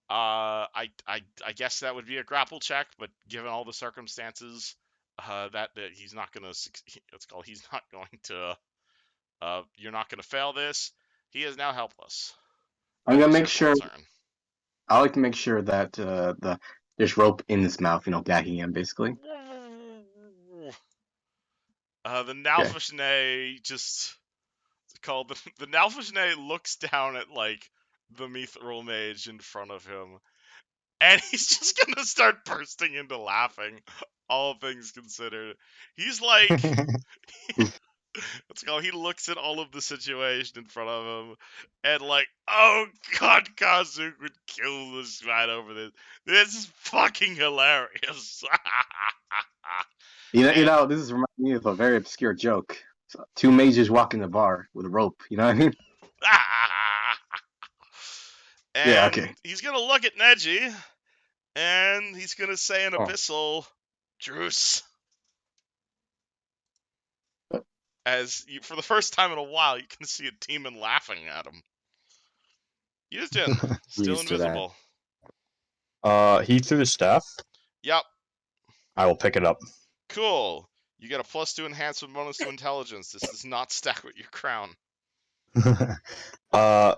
I guess that would be a grapple check, but given all the circumstances, that he's not gonna. Let's call. He's not going to. You're not gonna fail this. He is now helpless. I'm gonna It's make your sure. full turn. I like to make sure that there's rope in his mouth, gagging him basically. The Nalfeshnee just called the Nalfeshnee looks down at like the mithril mage in front of him, and he's just gonna start bursting into laughing. All things considered, he's like, let's go. He looks at all of the situation in front of him, and like, oh god, Kazuk would kill this man over this. This is fucking hilarious. You know, this is reminding me of a very obscure joke. So, two mages walk in the bar with a rope. You know what I mean? And Yeah, okay. he's gonna look at Neji, and he's gonna say an Oh. abyssal truce. As you, for the first time in a while, you can see a demon laughing at him. Yustin, still Used to that. invisible. He threw the staff. Yep, I will pick it up. cool. You get a +2 enhancement bonus to intelligence. This does not stack with your crown.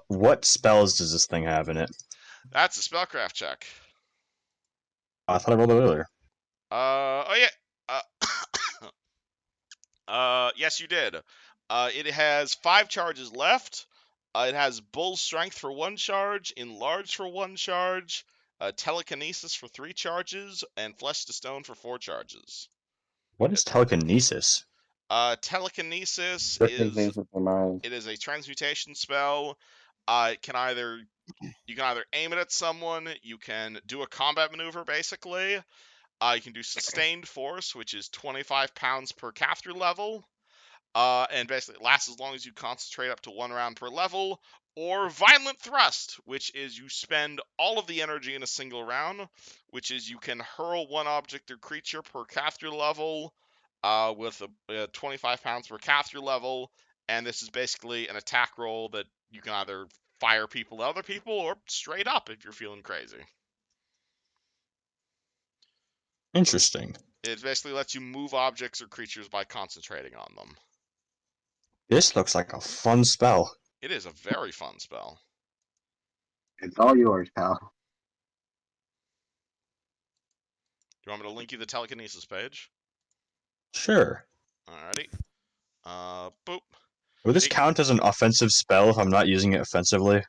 What spells does this thing have in it? That's a spellcraft check. I thought I rolled it earlier. Oh yeah. Yes, you did. It has 5 charges left. It has Bull Strength for 1 charge, Enlarge for 1 charge, Telekinesis for 3 charges, and Flesh to Stone for 4 charges. What is telekinesis? Telekinesis Different is things with my mind. it is a transmutation spell. You can either aim it at someone, you can do a combat maneuver basically. You can do sustained force, which is 25 pounds per caster level. And basically it lasts as long as you concentrate up to 1 round per level, or violent thrust, which is you spend all of the energy in a single round, which is you can hurl 1 object or creature per caster level, with a 25 pounds per caster level, and this is basically an attack roll that you can either fire people at other people or straight up if you're feeling crazy. Interesting. It basically lets you move objects or creatures by concentrating on them. This looks like a fun spell. It is a very fun spell. It's all yours, pal. Do you want me to link you the telekinesis page? Sure. Alrighty. Boop. Would this count as an offensive spell if I'm not using it offensively?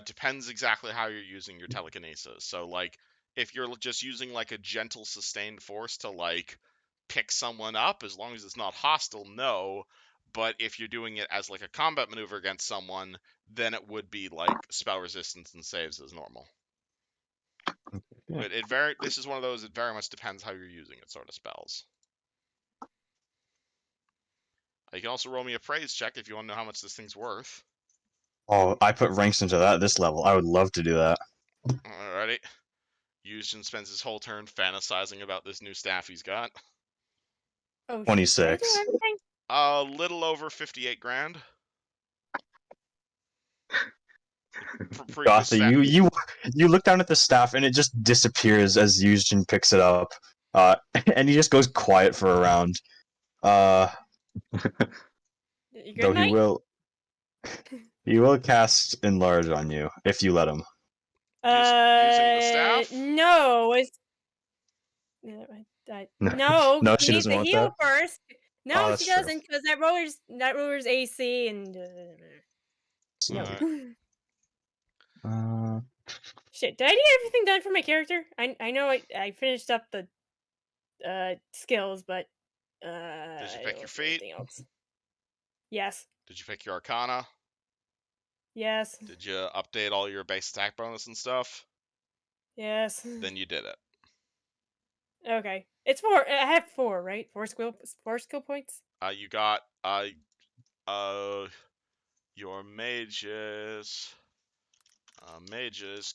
Depends exactly how you're using your telekinesis. So, like, if you're just using, like, a gentle sustained force to, like, pick someone up, as long as it's not hostile, no. But if you're doing it as, like, a combat maneuver against someone, then it would be, like, spell resistance and saves as normal. Yeah. But this is one of those, it very much depends how you're using it sort of spells. You can also roll me a praise check if you want to know how much this thing's worth. Oh, I put ranks into that at this level. I would love to do that. Alrighty. Yushin spends his whole turn fantasizing about this new staff he's got. Oh, 26. Did I do anything? A little over 58 grand. Gothie, you look down at the staff and it just disappears as Yushin picks it up. And he just goes quiet for a round. You Though good night? he will cast Enlarge on you if you let him. Using the staff? No, it's no. No, He she needs doesn't to want heal that. first. Oh, No, that's she true. doesn't, because that roller's AC and no. Alright. Uh, Shit, did I get everything done for my character? I know I finished up the skills, but Did you I pick don't your know feat? anything else. Yes. Did you pick your Arcana? Yes. Did you update all your base attack bonus and stuff? Yes. Then you did it. Okay. It's 4. I have 4, right? 4 skill points? You got your mages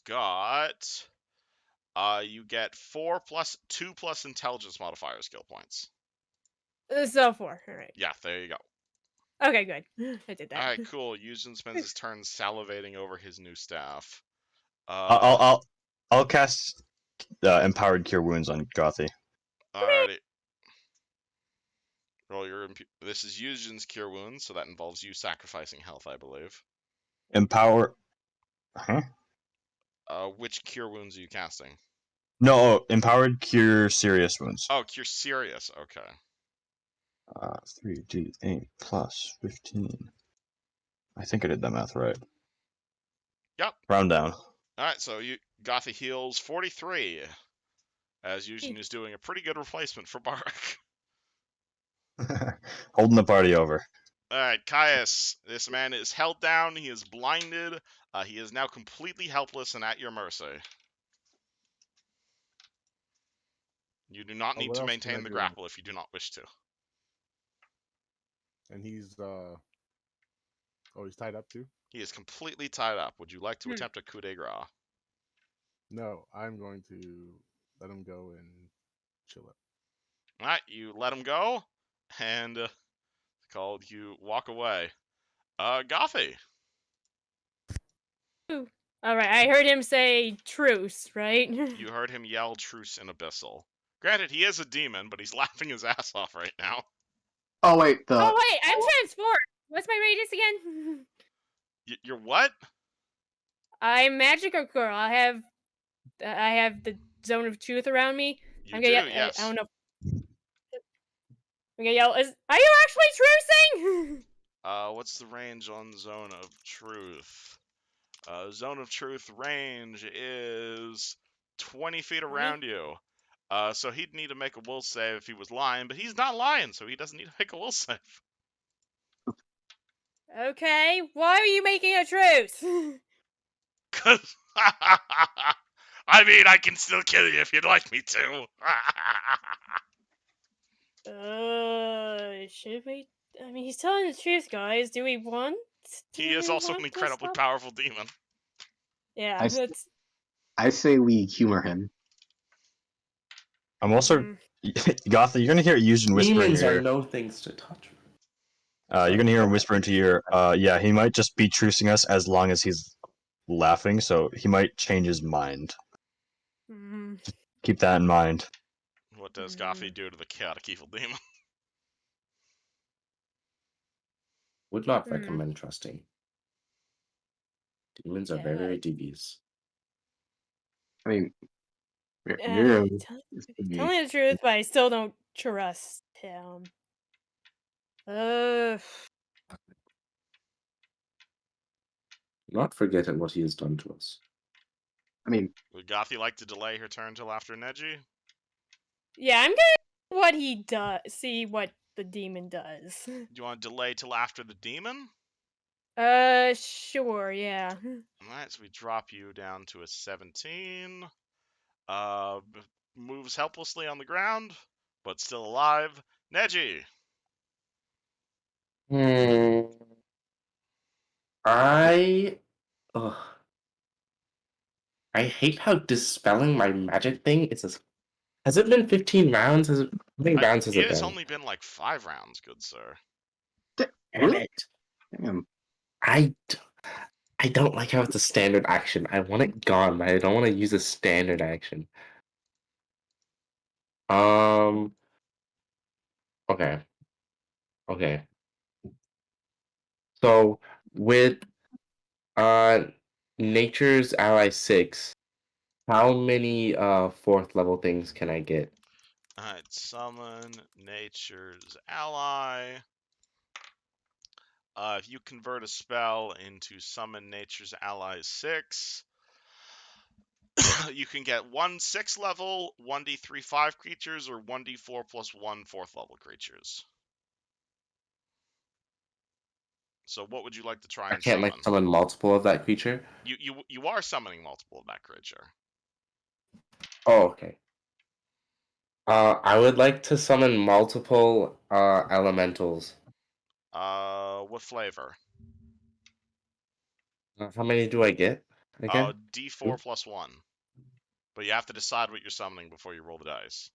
got you get 4 plus 2 plus intelligence modifier skill points. So 4. All right. Yeah, there you go. Okay, good. I did that. All right, cool. Yuzin spends his turn salivating over his new staff. I'll cast empowered cure wounds on Gothie. Alrighty. Roll your. This is Yuzhin's cure wounds, so that involves you sacrificing health, I believe. Empower. Huh? Which cure wounds are you casting? No, empowered cure serious wounds. Oh, cure serious. Okay. 3d8 plus 15. I think I did that math right. Yep. Round down. All right, so Gothie heals 43, as Yuzhin is doing a pretty good replacement for Barak. Holding the party over. All right, Caius. This man is held down. He is blinded. He is now completely helpless and at your mercy. You do not need what to else can I maintain the do? grapple if you do not wish to. And he's he's tied up too? He is completely tied up. Would you like to Hmm. attempt a coup de grace? No, I'm going to let him go and chill it. All right, you let him go, and called you walk away. Gothie. All right, I heard him say truce, right? You heard him yell truce in Abyssal. Granted, he is a demon, but he's laughing his ass off right now. Oh wait, Oh wait, I'm transformed. What's my radius again? You're what? I'm magical girl. I have the zone of truth around me. You I'm do, gonna yes. I don't know. I'm gonna yell. Are you actually trucing? What's the range on Zone of Truth? Zone of Truth range is 20 feet around you. So he'd need to make a will save if he was lying, but he's not lying, so he doesn't need to make a will save. Okay, why are you making a truce? Cause I mean, I can still kill you if you'd like me to. Should we? I mean, he's telling the truth, guys. Do we want? He is also an incredibly powerful demon. Yeah, that's. I say we humor him. I'm also Gothie. You're gonna hear Yuzhin whisper in Demons your are ear. no things to touch. You're gonna hear him whisper into your. Yeah, he might just be trucing us as long as he's laughing, so he might change his mind. Keep that in mind. What does Gothie do to the chaotic evil demon? Would not recommend trusting. Demons are very, very devious. I mean, you're Tell me the truth, but I still don't trust him. Not forgetting what he has done to us. I mean, Would Gothie like to delay her turn till after Neji? Yeah, I'm gonna what he does. See what the demon does. Do you want to delay till after the demon? Sure, yeah. Alright, so we drop you down to a 17. Moves helplessly on the ground, but still alive. Neji! I hate how dispelling my magic thing is. Has it been 15 rounds? How many rounds has it has been? only been like 5 rounds, good sir. Damn it. damn. I don't like how it's a standard action. I want it gone, but I don't want to use a standard action. Okay. Okay. So with Nature's Ally 6, How many 4th level things can I get? Alright, summon nature's ally. If you convert a spell into summon nature's ally 6, you can get 1 6 level, 1d3 5 creatures, or 1d4 plus 1 4th level creatures. So what would you like to try I and can't like summon? summon multiple of that creature. You are summoning multiple of that creature. Oh, okay. I would like to summon multiple elementals. What flavor? How many do I get again? D4 plus 1. But you have to decide what you're summoning before you roll the dice.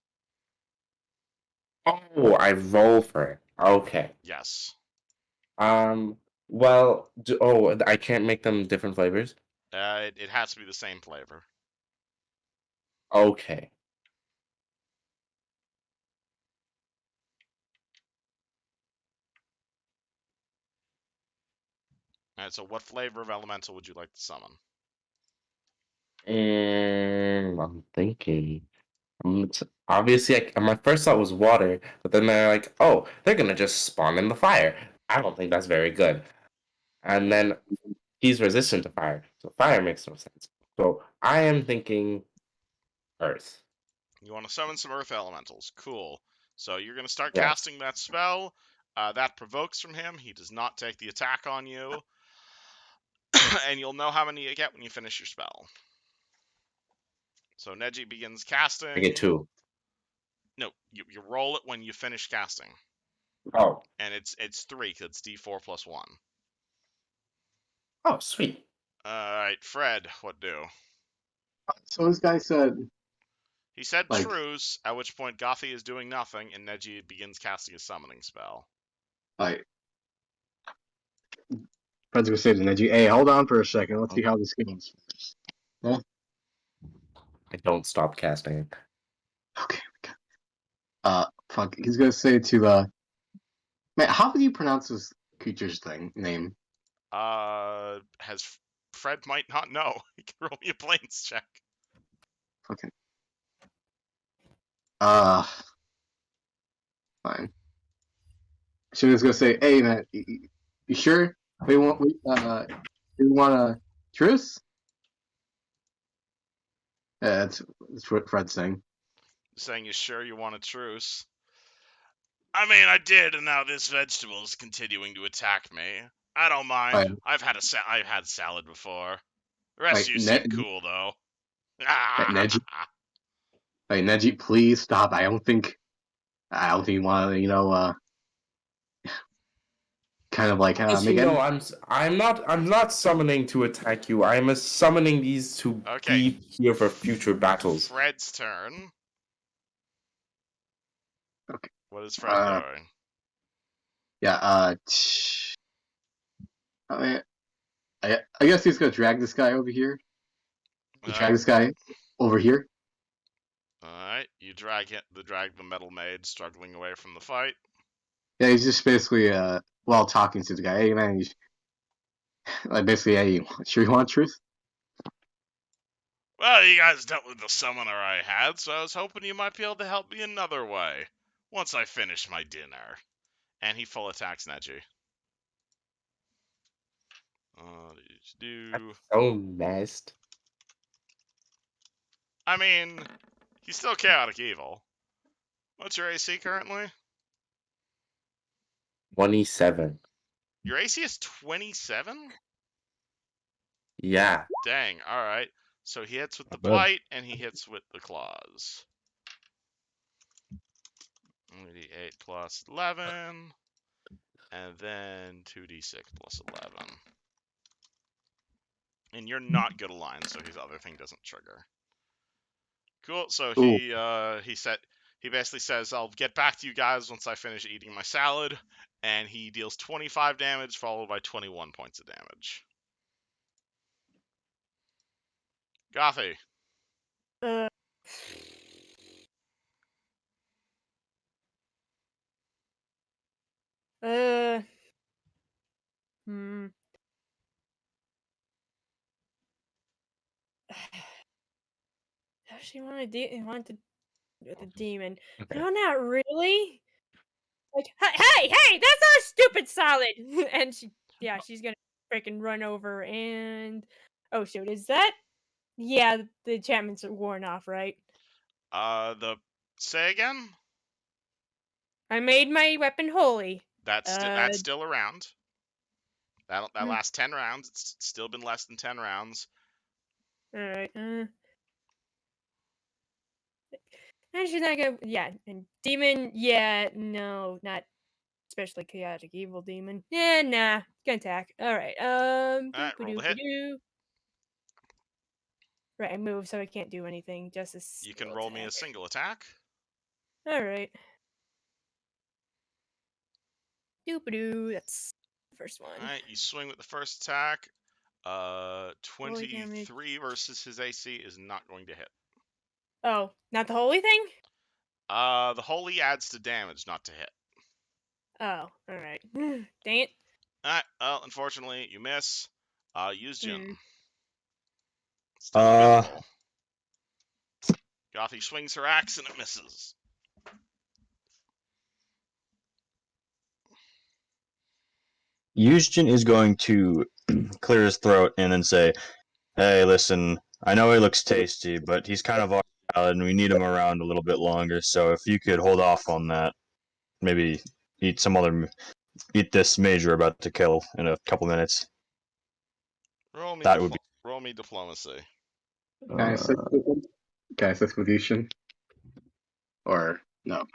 Oh, I roll for it. Okay. Yes. Well, I can't make them different flavors. It has to be the same flavor. Okay. Alright, so what flavor of elemental would you like to summon? I'm thinking. Obviously, my first thought was water, but then they're like, oh, they're gonna just spawn in the fire. I don't think that's very good. And then he's resistant to fire, so fire makes no sense. So I am thinking earth. You want to summon some earth elementals. Cool. So you're going to start Yes. casting that spell. That provokes from him. He does not take the attack on you. And you'll know how many you get when you finish your spell. So Neji begins casting. I get 2. No, you roll it when you finish casting. Oh. And it's 3, because it's D4 plus 1. Oh, sweet. Alright, Fred, what do? So this guy said, He said like, truce, at which point Gothie is doing nothing, and Neji begins casting a summoning spell. like, Fred's gonna say to Neji, hey, hold on for a second. Let's see how this goes. Huh? I don't stop casting. Okay. Fuck. He's gonna say to man, how do you pronounce this creature's name? Fred might not know. He can roll me a planes check. Okay. Fine. So he's gonna say, hey man, you sure we want a truce? Yeah, that's what Fred's saying. Saying you sure you want a truce. I mean, I did, and now this vegetable is continuing to attack me. I don't mind. Right. I've had salad before. The rest Like of you seem cool, though. Neji, like Neji, please stop. I don't think you want to, kind of like As make you know, any. I'm not summoning to attack you. I'm summoning these to Okay. be here for future battles. Fred's turn. Okay. What is Fred doing? Yeah. I mean, I guess he's gonna drag this guy over here. Drag this guy over here. Alright, you drag the metal maid struggling away from the fight. Yeah, he's just basically while talking to the guy. Hey man, like basically, hey, sure you want truth? Well, you guys dealt with the summoner I had, so I was hoping you might be able to help me another way. Once I finish my dinner. And he full attacks Neji. So messed. I mean, he's still chaotic evil. What's your AC currently? 27. Your AC is 27? Yeah. Dang, alright. So he hits with the Not bad. blight, and he hits with the claws. 8 plus 11. And then 2d6 plus 11. And you're not good aligned, so his other thing doesn't trigger. Cool. So he basically says, "I'll get back to you guys once I finish eating my salad," and he deals 25 damage, followed by 21 points of damage. Gothie. Uh. Hmm. she wanted to with the demon. Okay. No, not really. Like, hey, that's not stupid solid. And she's gonna freaking run over and oh shoot, is that? Yeah, the enchantments are worn off, right? Say again? I made my weapon holy. That's still around. That Hmm. lasts 10 rounds. It's still been less than 10 rounds. All right. And she's not gonna. Yeah, and demon. Yeah, no, not especially chaotic evil demon. Yeah, nah, gonna attack. All right. Alright, roll the hit. Doo-ba-doo-ba-doo. Right, I move, so I can't do anything. Just a You can single roll me a attack. single attack. All right. Doo-ba-doo. That's the first one. Alright, you swing with the first attack. Holy damage. 23 versus his AC is not going to hit. Oh, not the holy thing? The holy adds to damage, not to hit. Oh, all right. Dang it. Alright, well, unfortunately, you miss. Use Jin. Hmm. Still invisible. Gothie swings her axe and it misses. Yuzjin is going to clear his throat and then say, "Hey, listen, I know he looks tasty, but he's kind of our salad, and we need him around a little bit longer. So if you could hold off on that, maybe eat eat this mage we're about to kill in a couple minutes. That would be Roll me diplomacy. Can I assist with him? Can I assist with Yushin? Or no?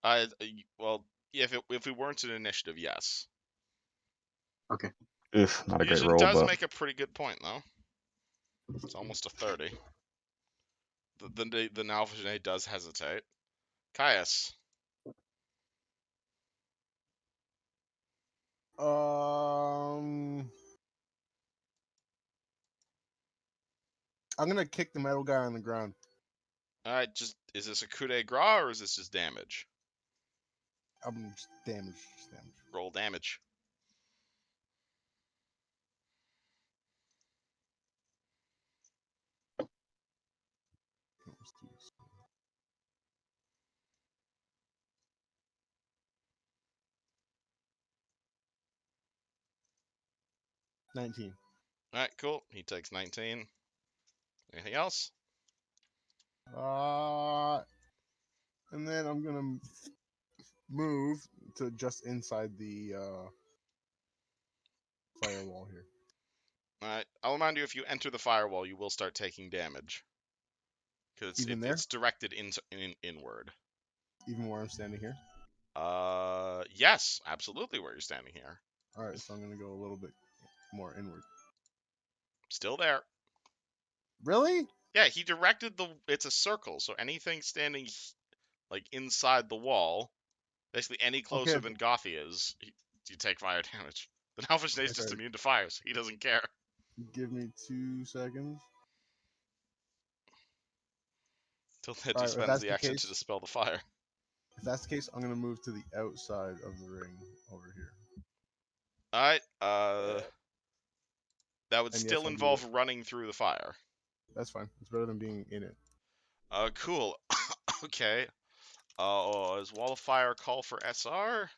Well, yeah, if we weren't an initiative, yes. Okay. not a great Yuzhin roll, does but make a pretty good point, though. It's almost a 30. The Nalfeshnee does hesitate. Caius. I'm gonna kick the metal guy on the ground. Alright, is this a coup de grace or is this just damage? Just damage. Just damage. Roll damage. Let's do this. $19. Alright, cool. He takes 19. Anything else? And then I'm gonna move to just inside the firewall here. Alright, I'll remind you, if you enter the firewall, you will start taking damage. Because Even there? it's directed inward. Even where I'm standing here. Yes, absolutely where you're standing here. All right, so I'm gonna go a little bit more inward. Still there. Really? Yeah, he directed it's a circle, so anything standing like inside the wall, basically any closer than Gothie is, you take fire damage. The Nalfeshnee is just Okay. immune to fire, so he doesn't care. Give me 2 seconds. Till Neji Alright, if spends that's the the action to case- dispel the fire. If that's the case, I'm gonna move to the outside of the ring over here. Alright, that would And yes, still I'll do involve it. running through the fire. That's fine. It's better than being in it. Cool. Okay. Does Wall of Fire call for SR?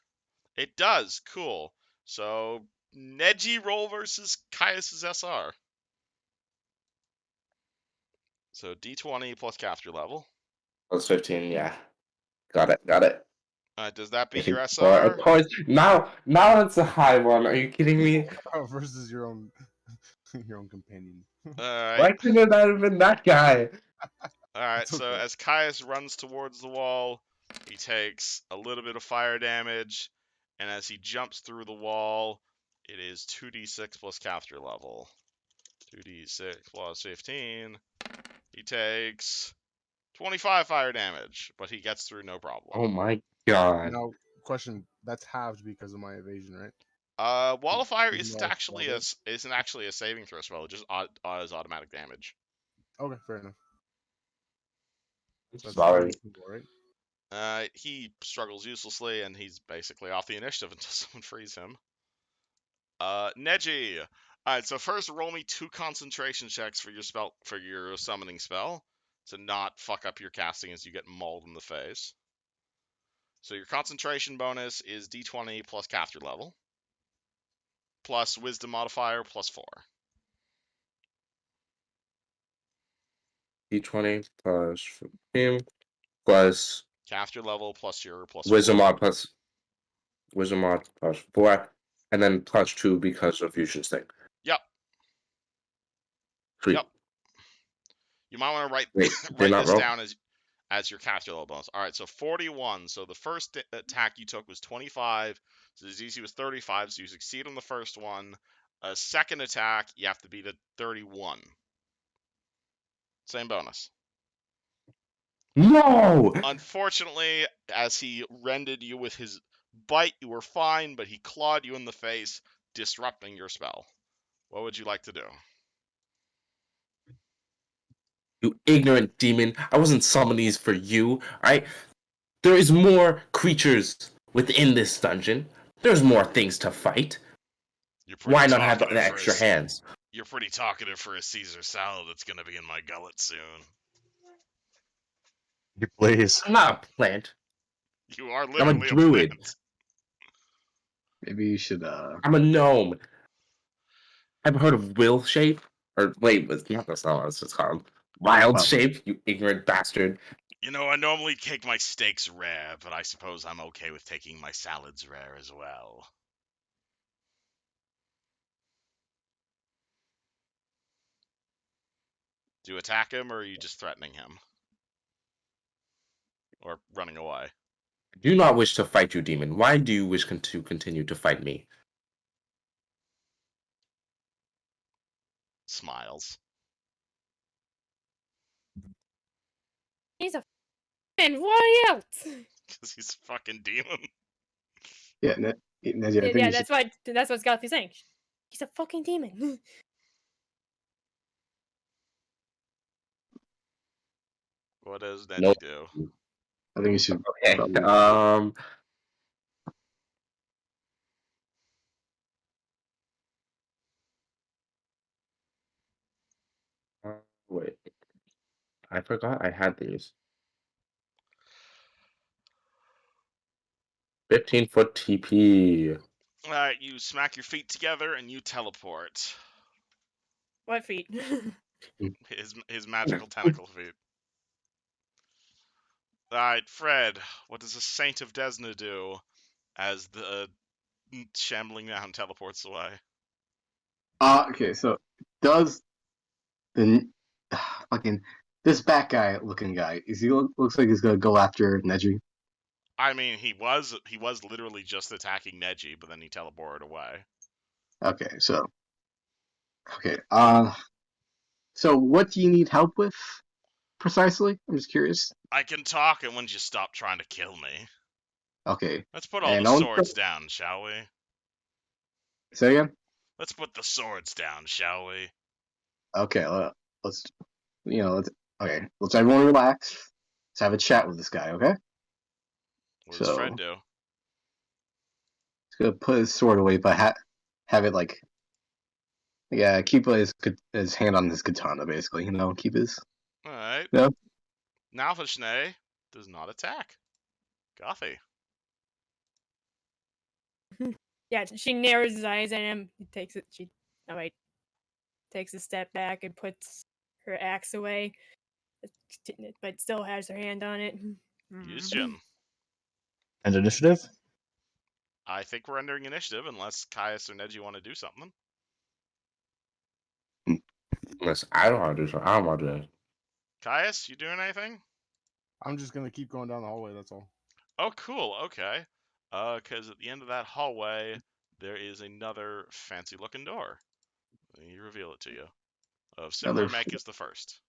It does. Cool. So, Neji roll versus Caius's SR. So, D20 plus caster level. Plus 15, yeah. Got it. Does that beat If your you- SR? Of course. Now it's a high one. Are you kidding me? Versus your own your own companion. Alright. Why couldn't that have been that guy? Alright, It's so okay. as Caius runs towards the wall, he takes a little bit of fire damage, and as he jumps through the wall, it is 2d6 plus caster level. 2d6 plus 15. He takes 25 fire damage, but he gets through no problem. Oh my god. Now, question: that's halved because of my evasion, right? Wall of Fire Isn't isn't that actually level? a saving throw spell. It just is automatic damage. Okay, fair enough. So that's Sorry. reasonable, right? He struggles uselessly, and he's basically off the initiative until someone frees him. Neji, Alright, so first roll me 2 concentration checks for your summoning spell to not fuck up your casting as you get mauled in the face. So your concentration bonus is d20 plus caster level, plus wisdom modifier plus 4. D20 plus 15 plus Caster level plus your plus 4. wisdom mod plus 4, and then plus 2 because of fusion stick. Yep. Sweet. Yep. You might want to write Wait, did write not this roll? down as your caster level bonus. All right, so 41. So the first attack you took was 25. So the DC was 35. So you succeed on the first one. A second attack, you have to beat a 31. Same bonus. No! Unfortunately, as he rended you with his bite, you were fine, but he clawed you in the face, disrupting your spell. What would you like to do? You ignorant demon. I wasn't summoning these for you, alright? There is more creatures within this dungeon. There's more things to fight. You're pretty Why not have talkative the for extra a hands? You're pretty talkative for a Caesar salad that's gonna be in my gullet soon. Please. I'm not a plant. You are I'm a literally a druid. plant. Maybe you should I'm a gnome. Have you heard of will shape? Or wait, that's not what it's called. Wild Well. shape, you ignorant bastard. You know, I normally take my steaks rare, but I suppose I'm okay with taking my salads rare as well. Do you attack him, or are you just threatening him? Or running away? I do not wish to fight you, demon. Why do you wish to continue to fight me? Smiles. He's a man. Why else? Because he's a fucking demon. Yeah, Neji, I think Yeah, you should. that's what Gothie's saying. He's a fucking demon. What does Neji Nope. do? I think you should. Okay. Probably, Wait. I forgot I had these. 15-foot TP. Alright, you smack your feet together and you teleport. What feet? His magical tentacle feet. Alright, Fred, what does a Saint of Desna do as the shambling mound teleports away? okay, so does the fucking this bat guy looking guy looks like he's gonna go after Neji? I mean, he was literally just attacking Neji, but then he teleported away. Okay, so so what do you need help with precisely? I'm just curious. I can talk, and once you stop trying to kill me. Okay, Let's put all and the swords down, shall we? say again. Let's put the swords down, shall we? Okay, let's let's everyone relax. Let's have a chat with this guy, okay? What does Fred do? He's gonna put his sword away, but have it like, yeah, keep his hand on his katana, basically. Keep his. All right. No. Nalfeshnee does not attack. Gothie. Yeah, she narrows his eyes at him. He takes it. Takes a step back and puts her axe away, but still has her hand on it. Use Jin. And initiative? I think we're entering initiative unless Caius or Neji want to do something. Unless I don't want to do something. I don't want to do that. Caius, you doing anything? I'm just gonna keep going down the hallway. That's all. Oh, cool. Okay. Because at the end of that hallway, there is another fancy-looking door. Let me reveal it to you. Of similar make as the first.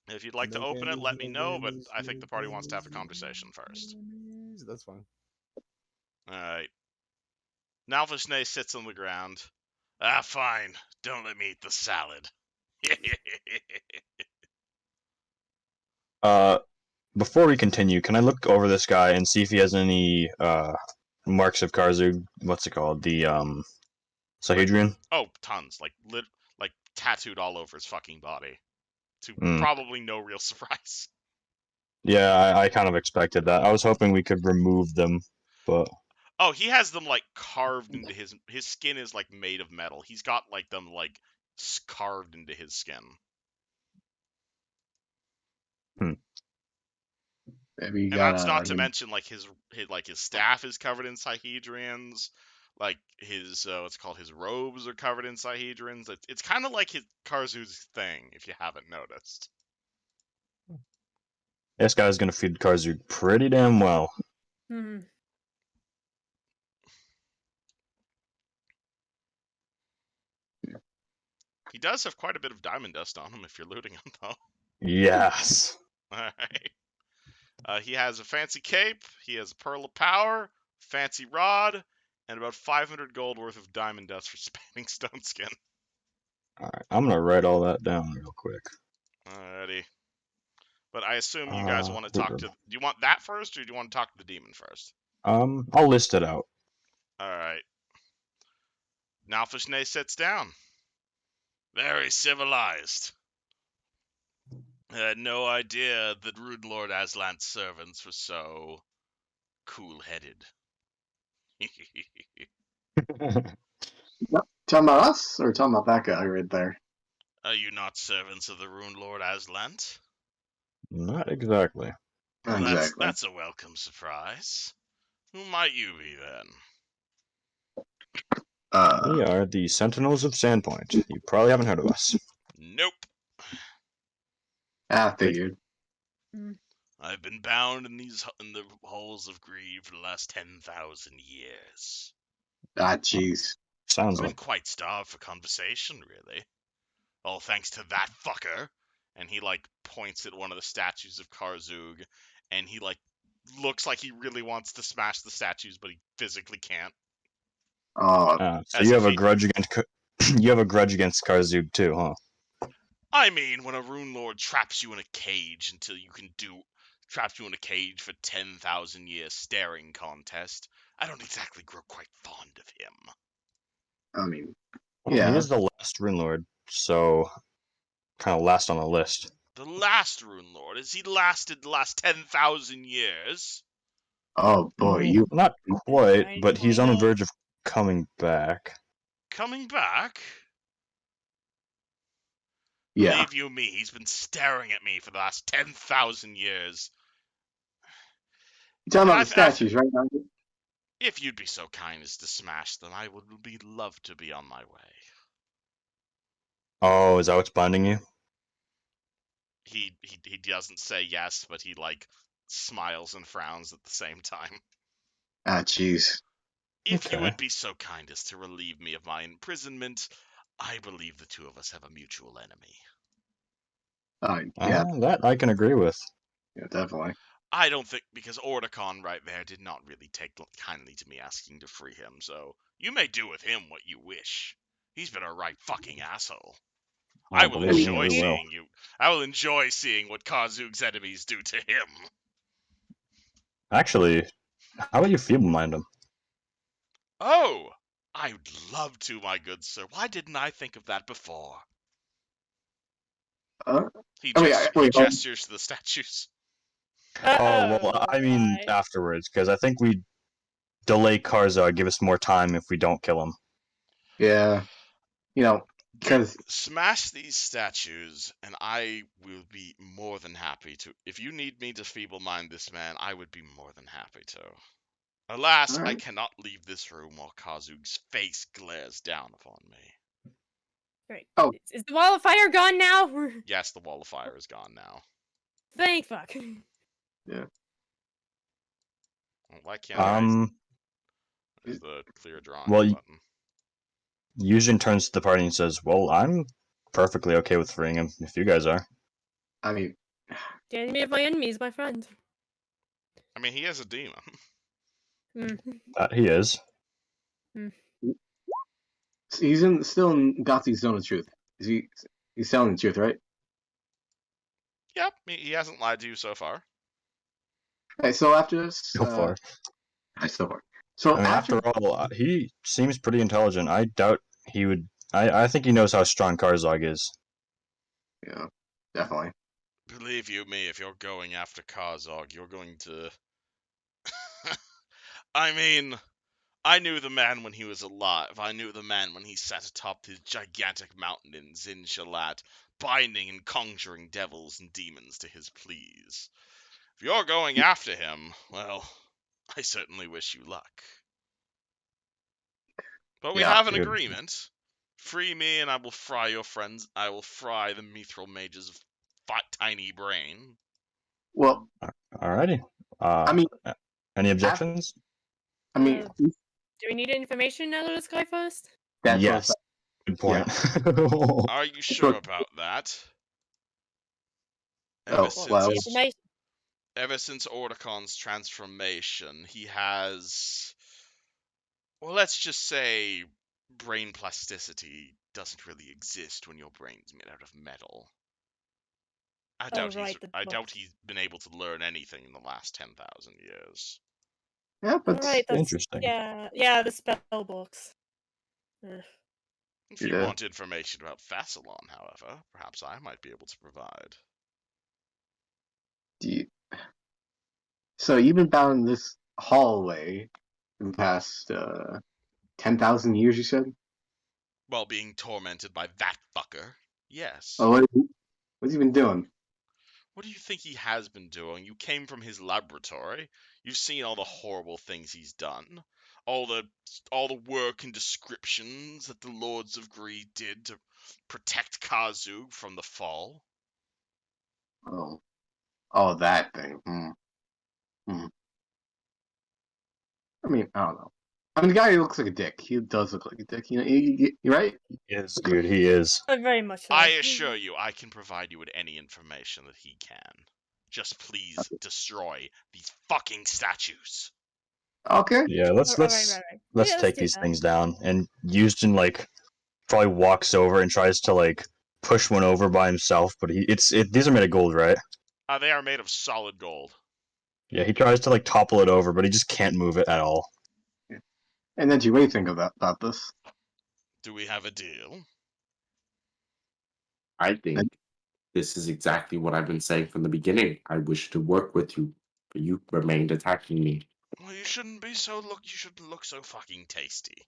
If you'd like to open it, let me know, but I think the party wants to have a conversation first. That's fine. Alright. Nalfeshnee sits on the ground. Ah, fine. Don't let me eat the salad. Before we continue, can I look over this guy and see if he has any marks of Karzug? What's it called? The Sahedrian? Oh, tons. Like tattooed all over his fucking body. To Mm. probably no real surprise. Yeah, I kind of expected that. I was hoping we could remove them, but Oh, he has them like carved into his skin is like made of metal. He's got like them like carved into his skin. Maybe you And that's got not to mention like his staff is covered in Sahedrians. Like his what's it called, his robes are covered in Sahedrians. It's kind of like his Karzug's thing, if you haven't noticed. this guy's gonna feed Karzug pretty damn well. Hmm. He does have quite a bit of diamond dust on him if you're looting him, though. Yes. Alright. He has a fancy cape, he has a pearl of power, fancy rod, and about 500 gold worth of diamond dust for spamming stone skin. Alright, I'm gonna write all that down real quick. Alrighty. But I assume you guys want to talk to... Do you want that first, or do you want to talk to the demon first? I'll list it out. Alright. Nalfeshnee sits down. Very civilized. I had no idea that Runelord Aslant's servants were so cool-headed. talking about us or talking about that guy right there? Are you not servants of the Runelord Aslant? Not exactly. Well, Exactly. that's a welcome surprise. Who might you be then? We are the Sentinels of Sandpoint. You probably haven't heard of us. Nope. I figured. I've been bound in the halls of greed for the last 10,000 years. Ah, jeez. Sounds I've been like quite starved for conversation, really. All thanks to that fucker. And he, like, points at one of the statues of Karzug, and he, like, looks like he really wants to smash the statues, but he physically can't. Oh, so As you if have a he- grudge against you have a grudge against Karzug too, huh? I mean, when a Rune Lord traps you in a cage traps you in a cage for 10,000 years staring contest, I don't exactly grow quite fond of him. I mean, Well, yeah. He is the last Runelord, so kind of last on the list. The last Rune Lord, has he lasted the last 10,000 years? Oh boy, you. Not quite, Right, but he's on the right. verge of coming back. Coming back? Yeah. Believe you me, he's been staring at me for the last 10,000 years. You talking about I've- the statues, right? If you'd be so kind as to smash them, I would love to be on my way. Oh, is that what's binding you? He doesn't say yes, but he, like, smiles and frowns at the same time. Ah, jeez. If you Okay. would be so kind as to relieve me of my imprisonment, I believe the two of us have a mutual enemy. Yeah, That I can agree with. yeah, definitely. I don't think, because Ordicon right there did not really take kindly to me asking to free him, so you may do with him what you wish. He's been a right fucking asshole. I will believe me, enjoy we will. seeing you. I will enjoy seeing what Karzug's enemies do to him. Actually, how about you feeble-mind him? Oh, I would love to, my good sir. Why didn't I think of that before? He gestures to the statues. Oh, well, I mean right. afterwards, because I think we delay Karzog, give us more time if we don't kill him. Yeah. Because Smash these statues, and I will be more than happy to. If you need me to feeble-mind this man, I would be more than happy to. Alas, All I right. cannot leave this room while Karzug's face glares down upon me. Great. Oh. Is the wall of fire gone now? Yes, the wall of fire is gone now. Thank fuck. Well, why can't I? There's the clear drawing well, button. Yujin turns to the party and says, "Well, I'm perfectly okay with freeing him if you guys are." I mean, The enemy of my enemy is my friend. I mean, he is a demon. He is. he's still in Gothie's zone of truth. He's telling the truth, right? Yep, he hasn't lied to you so far. Okay, so after this, So far. so far. So I mean, after all, he seems pretty intelligent. I doubt he would. I think he knows how strong Karzog is. yeah, definitely. Believe you me, if you're going after Karzog, you're going to. I mean, I knew the man when he was alive. I knew the man when he sat atop his gigantic mountain in Zinshalat, binding and conjuring devils and demons to his pleas. If you're going after him, well, I certainly wish you luck. But we Yeah, have an dude. agreement. Free me, and I will fry your friends. I will fry the mithril mage's fat, tiny brain. Well, Alrighty. I mean, Any objections? I mean, Do we need information out of this guy first? that's what I Yes. thought. Good point. Are you So- sure about that? Oh, well, Information. Ever since Orticon's transformation, he has, well, let's just say brain plasticity doesn't really exist when your brain's made out of metal. I doubt he's been able to learn anything in the last 10,000 years. yeah, but Alright, that's Interesting. yeah, the spell books. Ugh. If you Yeah. want information about Fassalon, however, perhaps I might be able to provide. do you... So you've been bound in this hallway for the past 10,000 years, you said? While being tormented by that fucker. Yes. Oh, what's he been doing? What do you think he has been doing? You came from his laboratory. You've seen all the horrible things he's done. All the work and descriptions that the Lords of Greed did to protect Kazug from the fall. Oh, that thing. I mean, I don't know. I mean, the guy looks like a dick. He does look like a dick. You know, you're right. Yes, dude, he is. Very much so. I assure you, I can provide you with any information that he can. Just please destroy these fucking statues. Okay. Yeah, let's Right. let's Let's take do these that. things down. And Houston probably walks over and tries to push one over by himself, but these are made of gold, right? They are made of solid gold. Yeah, he tries to topple it over, but he just can't move it at all. And then, what do you think about this? Do we have a deal? I think this is exactly what I've been saying from the beginning. I wish to work with you, but you remained attacking me. Well, you shouldn't be you shouldn't look so fucking tasty.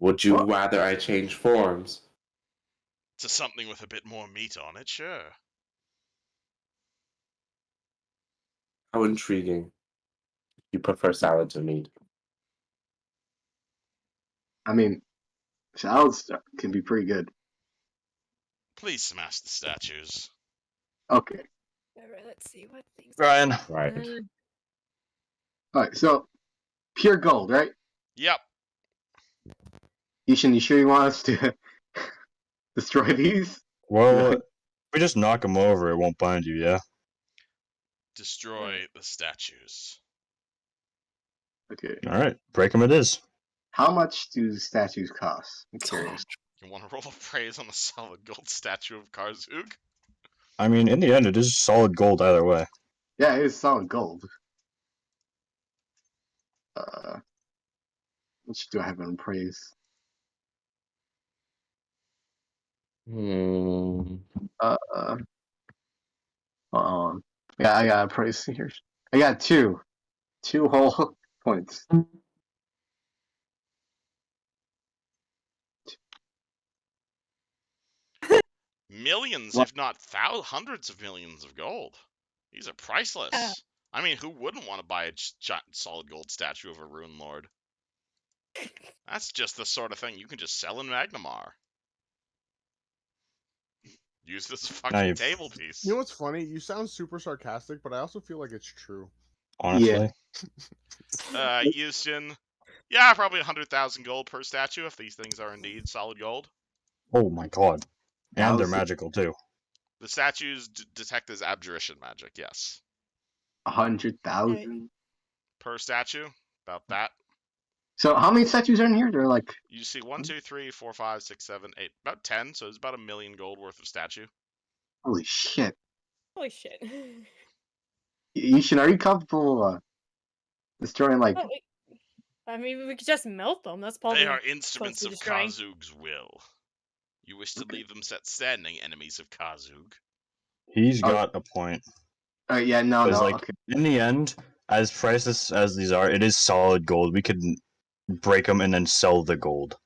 Would you What? rather I change forms? To something with a bit more meat on it, sure. How intriguing. You prefer salad to meat. I mean, salads can be pretty good. Please smash the statues. Okay. Alright, let's see what things. Ryan. Right. All right. So, pure gold, right? Yep. Ishan, you sure you want us to destroy these? Well, if we just knock him over, it won't bind you, yeah? Destroy the statues. Okay. Alright, break him it is. How much do the statues cost? I'm curious. You want to roll a praise on the solid gold statue of Karzug? I mean, in the end, it is solid gold either way. Yeah, it is solid gold. What do I have in praise? Hmm. Hold on. Yeah, I got a praise here. I got two whole points. Millions, What? if not hundreds of millions of gold. These are priceless. I mean, who wouldn't want to buy a solid gold statue of a Rune Lord? That's just the sort of thing you can just sell in Magnamar. Use this fucking table piece. You know what's funny? You sound super sarcastic, but I also feel like it's true. Honestly. Houston. Yeah, probably 100,000 gold per statue if these things are indeed solid gold. Oh my god. And they're 1,000? magical too. The statues detect as abjuration magic, yes. 100,000. Per statue, about that. So how many statues are in here? They're like, You see 1, 2, 3, 4, 5, 6, 7, 8, about 10, so it's about 1 million gold worth of statue. holy shit. Holy shit. Ishan, are you comfortable Destroying like Oh, wait. I mean, we could just melt them. That's probably They are close instruments to of destroying. Kazug's will. You wish to leave them set standing, enemies of Kazug. He's Oh. got a point. yeah, no, Because, no, like, okay. in the end, as priceless as these are, it is solid gold. We could break them and then sell the gold.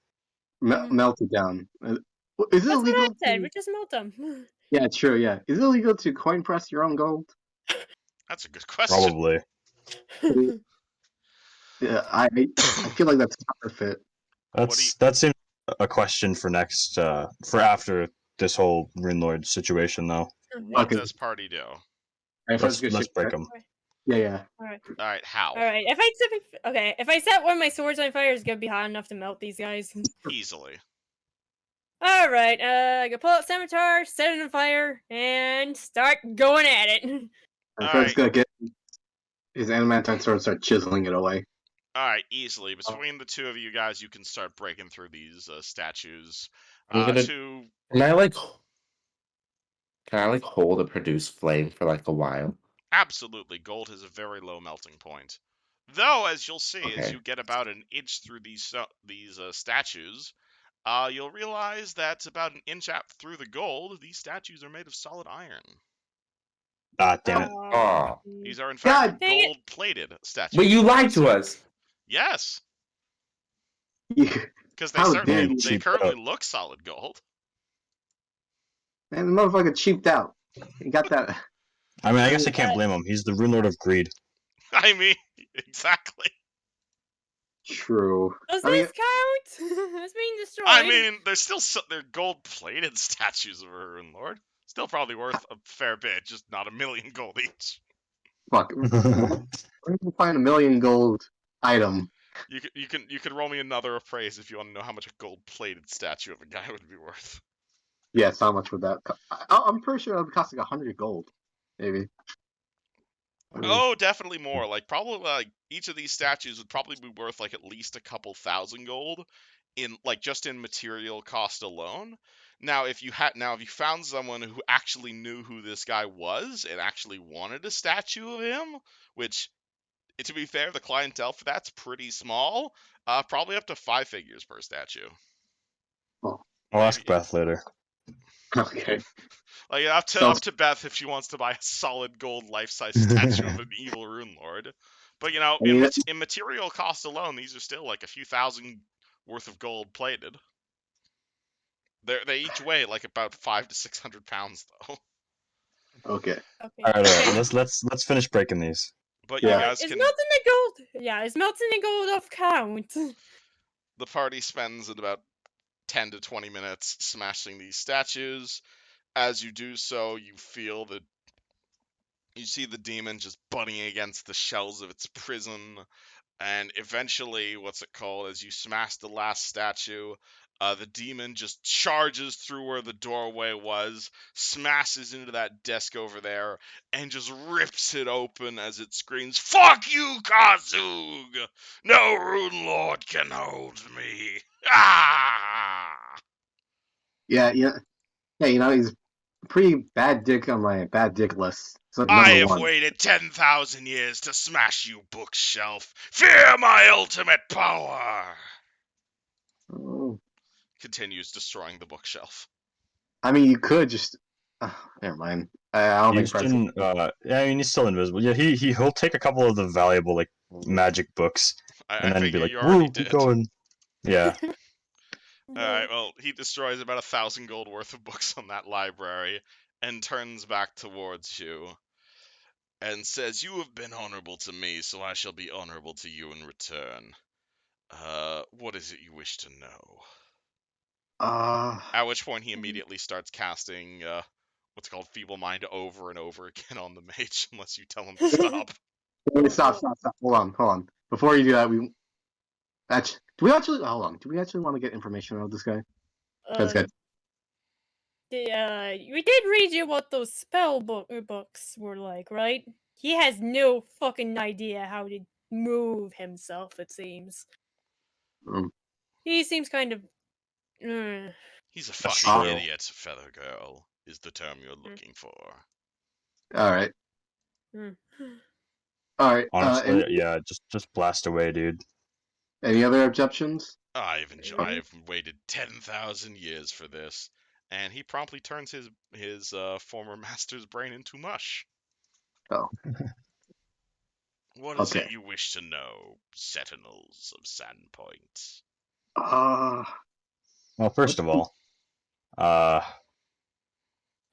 Melt it down. Is it That's what I illegal said. to? We just melt them. Yeah, true. Yeah, is it illegal to coin press your own gold? That's a good question. Probably. Yeah, I feel like that's counterfeit. That seems a question for next, for after this whole Runelord situation, though. What Okay. does party do? Alright, first Let's go break check. them. Yeah. Alright. All right, how? Alright. If I set one of my swords on fire, it's gonna be hot enough to melt these guys. Easily. Alright, I can pull out scimitar, set it on fire, and start going at it. And All first right. go get his adamantine sword, and start chiseling it away. All right, easily. Between the two of you guys, you can start breaking through these statues. I'm gonna. Can I like hold a produce flame for like a while? Absolutely, gold has a very low melting point. Though, as you'll see, as Okay. you get about an inch through these statues, you'll realize that about an inch out through the gold, these statues are made of solid iron. Ah, damn it. Oh. These are in fact God dang it. gold-plated statues. But you of lied to Kazug. us. Yes, You, because they How certainly dare you. they Cheaped currently out. look solid gold. man, the motherfucker cheaped out. He got that. I mean, I guess I can't blame him. He's the Runelord of greed. I mean, exactly. True. Does I mean, this count? It's being destroyed. I mean, they're gold-plated statues of a Runelord. Still probably worth a fair bit, just not a million gold each. fuck. Where can you find a million gold item? You could roll me another appraise if you want to know how much a gold-plated statue of a guy would be worth. Yes, how much would that cost? I'm pretty sure it would cost like 100 gold. Maybe. Oh, definitely more. Like probably like each of these statues would probably be worth like at least a couple thousand gold in like just in material cost alone. Now, if you found someone who actually knew who this guy was and actually wanted a statue of him, which to be fair, the clientele for that's pretty small, probably up to 5 figures per statue. Oh, I'll ask Beth later. okay. Like up to Beth if she wants to buy a solid gold life-size statue of an evil Runelord. But you know, I mean, in material cost alone, these are still like a few thousand worth of gold plated. They each weigh like about 500 to 600 pounds though. okay. Okay. All right. Okay. Let's finish breaking these. But Yeah. you guys Is can. melting the gold? Yeah, is melting the gold off count? The party spends about 10 to 20 minutes smashing these statues. As you do so, you see the demon just butting against the shells of its prison. And eventually, as you smash the last statue, the demon just charges through where the doorway was, smashes into that desk over there, and just rips it open as it screams, "Fuck you, Kazug! No Rune Lord can hold me!" Ah! Yeah. Yeah, he's pretty bad dick on my bad dick list. So I number have one. waited 10,000 years to smash you, bookshelf. Fear my ultimate power! Oh. Continues destroying the bookshelf. I mean, you could just. Never mind. I don't think Price. Yeah, I mean, he's still invisible. Yeah, he'll take a couple of the valuable like magic books and I then be figure like, you already "Woo, keep did. going." Yeah. Alright, well, he destroys about 1,000 gold worth of books on that library and turns back towards you and says, "You have been honorable to me, so I shall be honorable to you in return. What is it you wish to know?" At which point he immediately starts casting what's called Feeble Mind over and over again on the mage, unless you tell him to stop. Wait, stop. Hold on. Before you do that, do we actually hold on? Do we actually want to get information about this guy? That's good. We did read you what those spell books were like, right? He has no fucking idea how to move himself, it seems. He seems kind of. He's a That's fucking true. idiot, Feather Girl, is the term you're looking for. All right. All right. Honestly, yeah, just blast away, dude. Any other objections? I've waited 10,000 years for this, and he promptly turns his former master's brain into mush. Oh, What is it okay. you wish to know, Sentinels of Sandpoint? Well, first of all,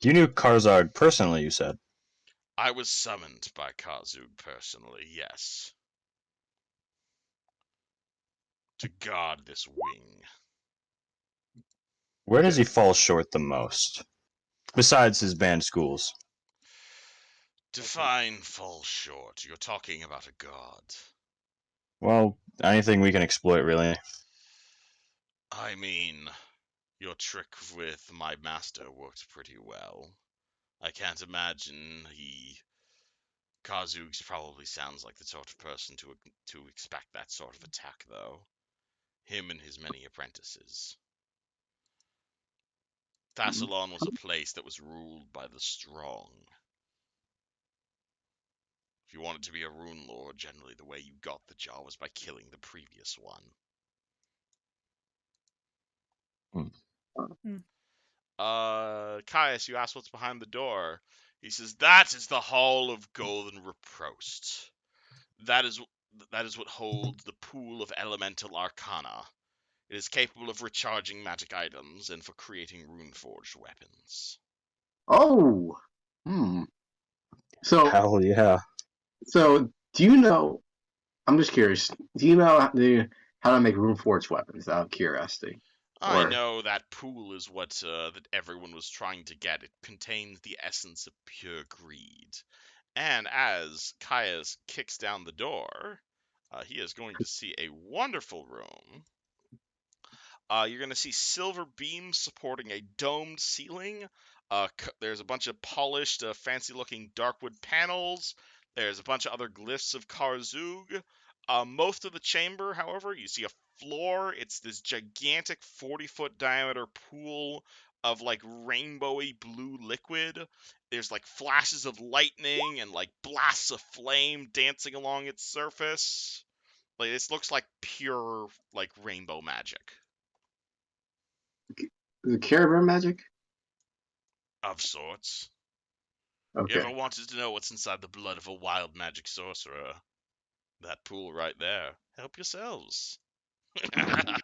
you knew Karzag personally, you said. I was summoned by Kazug personally, yes. To guard this wing. Where does Okay. he fall short the most? Besides his banned schools. Define fall short. You're talking about a god. Well, anything we can exploit, really. I mean, your trick with my master worked pretty well. I can't imagine Kazug's probably sounds like the sort of person to expect that sort of attack, though. Him and his many apprentices. Thassalon was a place that was ruled by the strong. If you wanted to be a Runelord, generally the way you got the job was by killing the previous one. Caius, you asked what's behind the door. He says, that is the Hall of Golden Reprost. That is what holds the pool of elemental arcana. It is capable of recharging magic items and for creating rune-forged weapons. Oh. Hmm. So, Hell yeah. do you know? I'm just curious. Do you know how to make room forged weapons? Out of curiosity. I Or know that pool is what that everyone was trying to get. It contains the essence of pure greed. And as Caius kicks down the door, he is going to see a wonderful room. You're going to see silver beams supporting a domed ceiling. There's a bunch of polished, fancy-looking darkwood panels. There's a bunch of other glyphs of Karzug. Most of the chamber, however, you see a floor. It's this gigantic 40-foot diameter pool of like rainbowy blue liquid. There's like flashes of lightning and like blasts of flame dancing along its surface. Like this looks like pure like rainbow magic. the Care Bear magic? Of sorts. You Okay. ever wanted to know what's inside the blood of a wild magic sorcerer? That pool right there. Help yourselves. I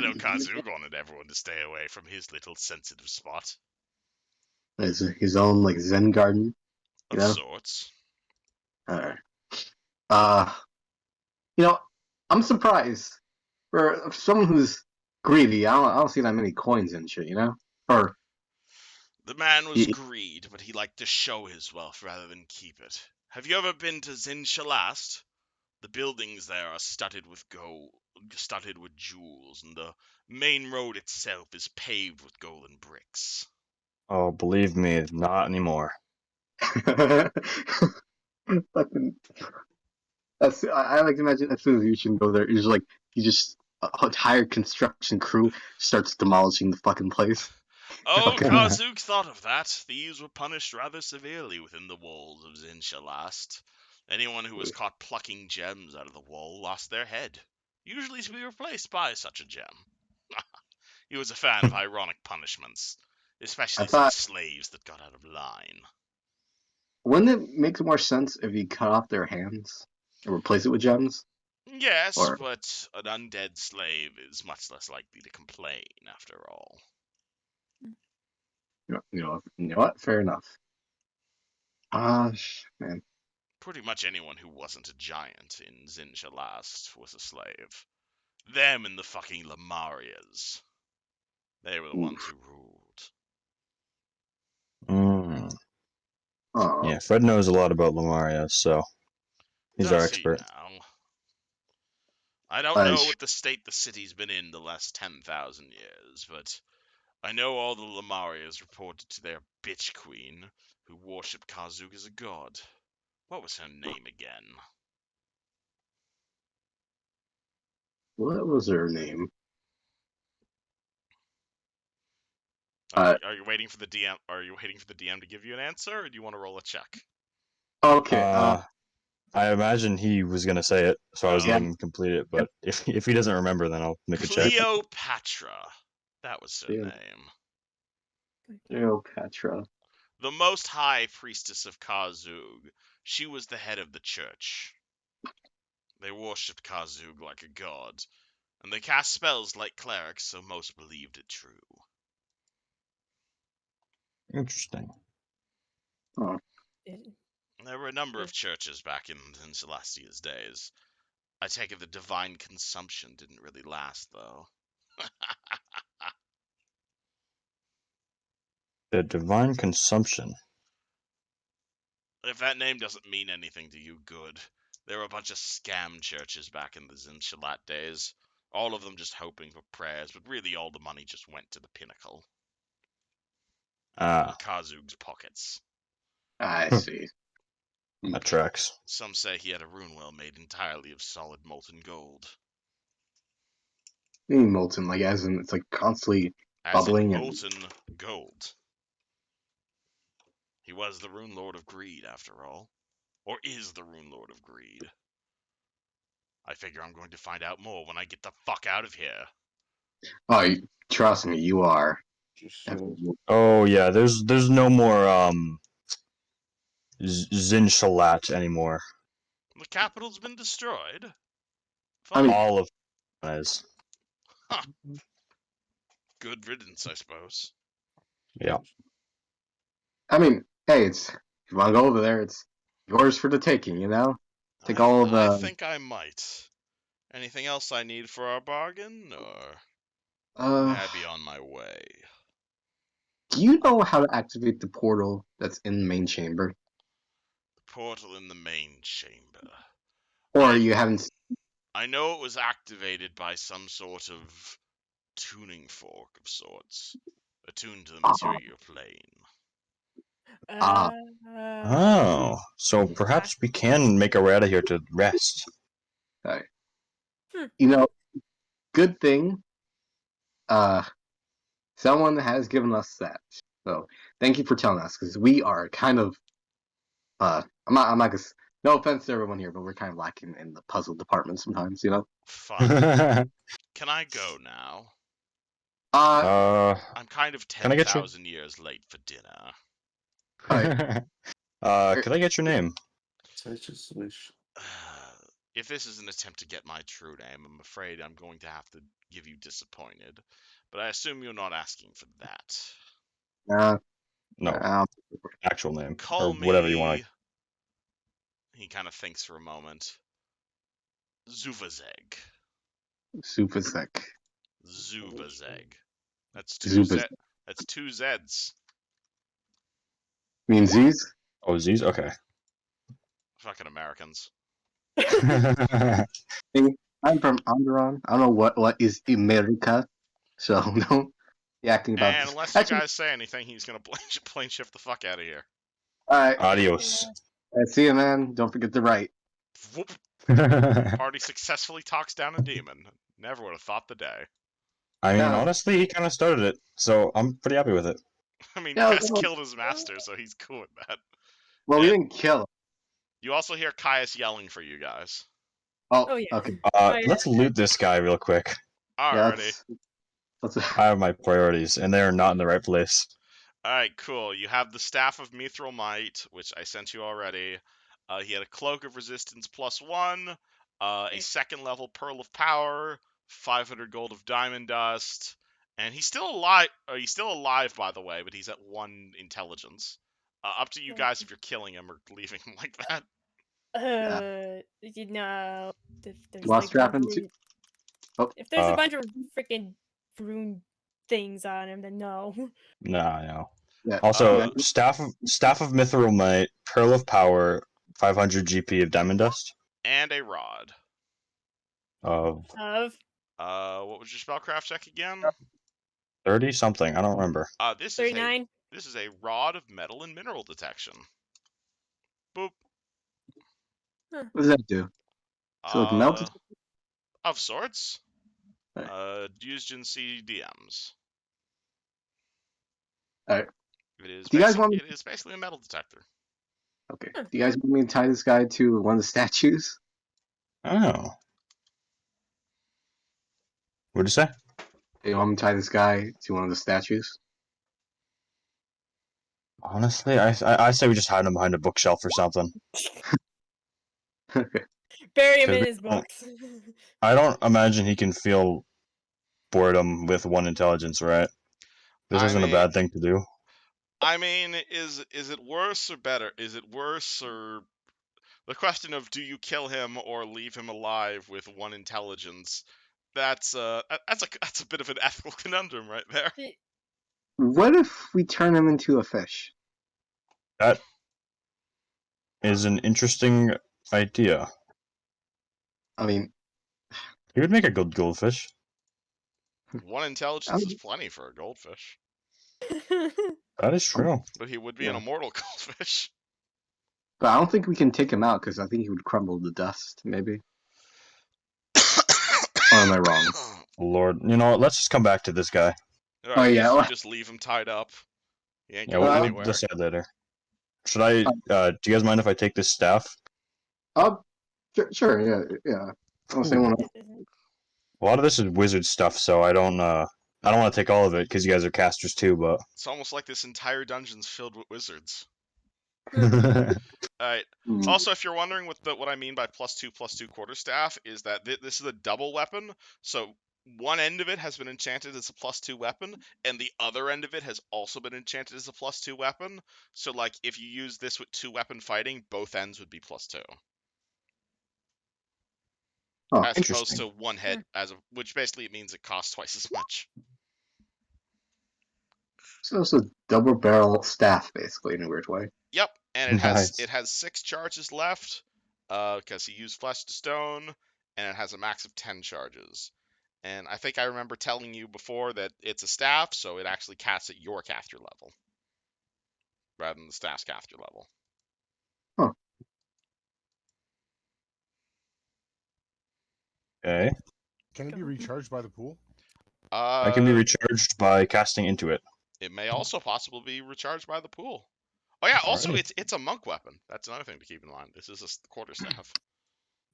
know Kazug wanted everyone to stay away from his little sensitive spot. It's his own like Zen garden. You Of know. sorts. Alright. I'm surprised for someone who's greedy. I don't see that many coins and shit. Or The man was y- greed, but he liked to show his wealth rather than keep it. Have you ever been to Zin Shalast? The buildings there are studded with gold, studded with jewels, and the main road itself is paved with golden bricks. Oh, believe me, not anymore. fucking. I like to imagine as soon as you should go there, it's like you just a entire construction crew starts demolishing the fucking place. Oh, Okay. Kazuk thought of that. Thieves were punished rather severely within the walls of Zinshalast. Anyone who was caught plucking gems out of the wall lost their head, usually to be replaced by such a gem. He was a fan of ironic punishments, I especially to the thought, slaves that got out of line. wouldn't it make more sense if you cut off their hands and replace it with gems? Yes, Or but an undead slave is much less likely to complain, after all. you know what? Fair enough. Man. Pretty much anyone who wasn't a giant in Zinshalast was a slave. Them and the fucking Lamarias. They were the ones Oof. who ruled. Oh, Yeah, Fred knows a lot about Lamaria, so he's our Does he expert. now? I don't that know is what the state the city's been in the last 10,000 years, but I know all the Lamarias reported to their bitch queen, who worshipped Kazug as a god. What was her name again? what was her name? Are you waiting for the DM? Are you waiting for the DM to give you an answer, or do you want to roll a check? Okay. Uh, I imagine he was gonna say it, so I was Yeah. letting him complete it. But if he doesn't remember, then I'll make a check. Cleopatra. That was her Yeah. name. Cleopatra. The most high priestess of Kazug. She was the head of the church. They worshipped Kazug like a god, and they cast spells like clerics, so most believed it true. Interesting. Oh. There were a number of churches back in Celestia's days. I take it the divine consumption didn't really last, though. The divine consumption. If that name doesn't mean anything to you, good. There were a bunch of scam churches back in the Zinshalat days. All of them just hoping for prayers, but really all the money just went to the pinnacle. Ah, Kazug's pockets. I see. that tracks. Some say he had a rune well made entirely of solid molten gold. Molten, like as in it's like constantly As bubbling in and molten gold. He was the Rune Lord of Greed, after all. Or is the Rune Lord of Greed. I figure I'm going to find out more when I get the fuck out of here. oh, trust me, you are. Oh yeah, there's no more Zinshalat anymore. The capital's been destroyed. I mean- All of it is. Good riddance, I suppose. Yeah. I mean, hey, it's if you want to go over there, it's yours for the taking. You know, take all I the. think I might. Anything else I need for our bargain, or may I be on my way? Do you know how to activate the portal that's in the main chamber, The portal in the main chamber. or you haven't? I know it was activated by some sort of tuning fork of sorts, attuned to the material plane. Ah. Oh, so perhaps we can make our way out of here to rest. Right. Hmm. You know, good thing. Someone has given us that. So thank you for telling us, because we are kind of. I'm not gonna. No offense to everyone here, but we're kind of lacking in the puzzle department sometimes. You know. Fine. Can I go now? I'm kind of Can I get your 10,000 years late for dinner. Could I get your name? Such a swish. If this is an attempt to get my true name, I'm afraid I'm going to have to give you disappointed. But I assume you're not asking for that. No, actual name Call or whatever you me. want. He kind of thinks for a moment. Zuvazeg. Super sick. Zuvazeg. That's two Zubaz. Z. That's two Z's. Mean Z's? Oh, Z's? Okay. Fucking Americans. I'm from Onderon. I don't know what is America, so don't be acting about And this. unless you Actually, guys say anything, he's gonna plane shift the fuck out of here. all right. Adios. See you, man. Don't forget to write. Whoop. Party successfully talks down a demon. Never would have thought the day. I mean, Yeah. honestly, he kind of started it, so I'm pretty happy with it. I mean, Yeah, you guys well- killed his master, so he's cool with that. Well, we And- didn't kill him. You also hear Caius yelling for you guys. Oh, yeah. Okay. yeah. Let's loot this guy real quick. Yeah, Alrighty. let's I have my priorities, and they are not in the right place. Alright, cool. You have the Staff of Mithril Might, which I sent you already. He had a Cloak of Resistance +1, a second level Pearl of Power, 500 gold of Diamond Dust, and he's still alive. He's still alive, by the way, but he's at 1 intelligence. Up to you guys if you're killing him or leaving him like that. You know, if there's Lost like trap a bunch into- of Oh. if there's a bunch of freaking rune things on him, then no. No. Yeah. Also, staff of Mithril Might, Pearl of Power, 500 GP of Diamond Dust. And a Rod. Of Of What was your spellcraft check again? 30 something. I don't remember. This is 39. This is a Rod of Metal and Mineral Detection. Boop. What does that do? So like melted? Of sorts. Right. Used in CDMs. Alright. It is Do you guys want me- It is basically a metal detector. Okay. Huh. Do you guys want me to tie this guy to one of the statues? Oh. What'd you say? Do you want me to tie this guy to one of the statues? Honestly, I say we just hide him behind a bookshelf or something. Okay. Bury him 'Cause in we his don't- books. I don't imagine he can feel boredom with 1 intelligence, right? This I isn't a mean, bad thing to do. I mean, is it worse or better? Is it worse or the question of do you kill him or leave him alive with 1 intelligence? That's a bit of an ethical conundrum right there. What if we turn him into a fish? That is an interesting idea. I mean, He would make a good goldfish. 1 I intelligence is plenty for a goldfish, That is true. but he would be an Yeah. immortal goldfish. but I don't think we can take him out because I think he would crumble to dust. Maybe. Or am I wrong? Lord, you know what? Let's just come back to this guy. All Oh, right, yeah, you well- just leave him tied up. He ain't Yeah, going we'll anywhere. decide later. Should I? Do you guys mind if I take this staff? Sure, yeah. Unless anyone else. A lot of this is wizard stuff, so I don't want to take all of it because you guys are casters too. But It's almost like this entire dungeon's filled with wizards. yeah, All right. Hmm. Also, if you're wondering what I mean by +2/+2 quarterstaff is that this is a double weapon. So one end of it has been enchanted as a +2 weapon, and the other end of it has also been enchanted as a +2 weapon. So like if you use this with 2-weapon fighting, both ends would be +2. Oh, As opposed interesting. to one head, which basically means it costs twice as much. So it's a double barrel staff, basically, in a weird way. Yep, and Nice. it has 6 charges left, because he used Flesh to Stone, and it has a max of 10 charges. And I think I remember telling you before that it's a staff, so it actually casts at your caster level, rather than the staff's caster level. Okay, Can it be recharged by the pool? I can be recharged by casting into it. It may also possibly be recharged by the pool. Oh yeah, also Alrighty. it's a monk weapon. That's another thing to keep in mind. This is a quarterstaff.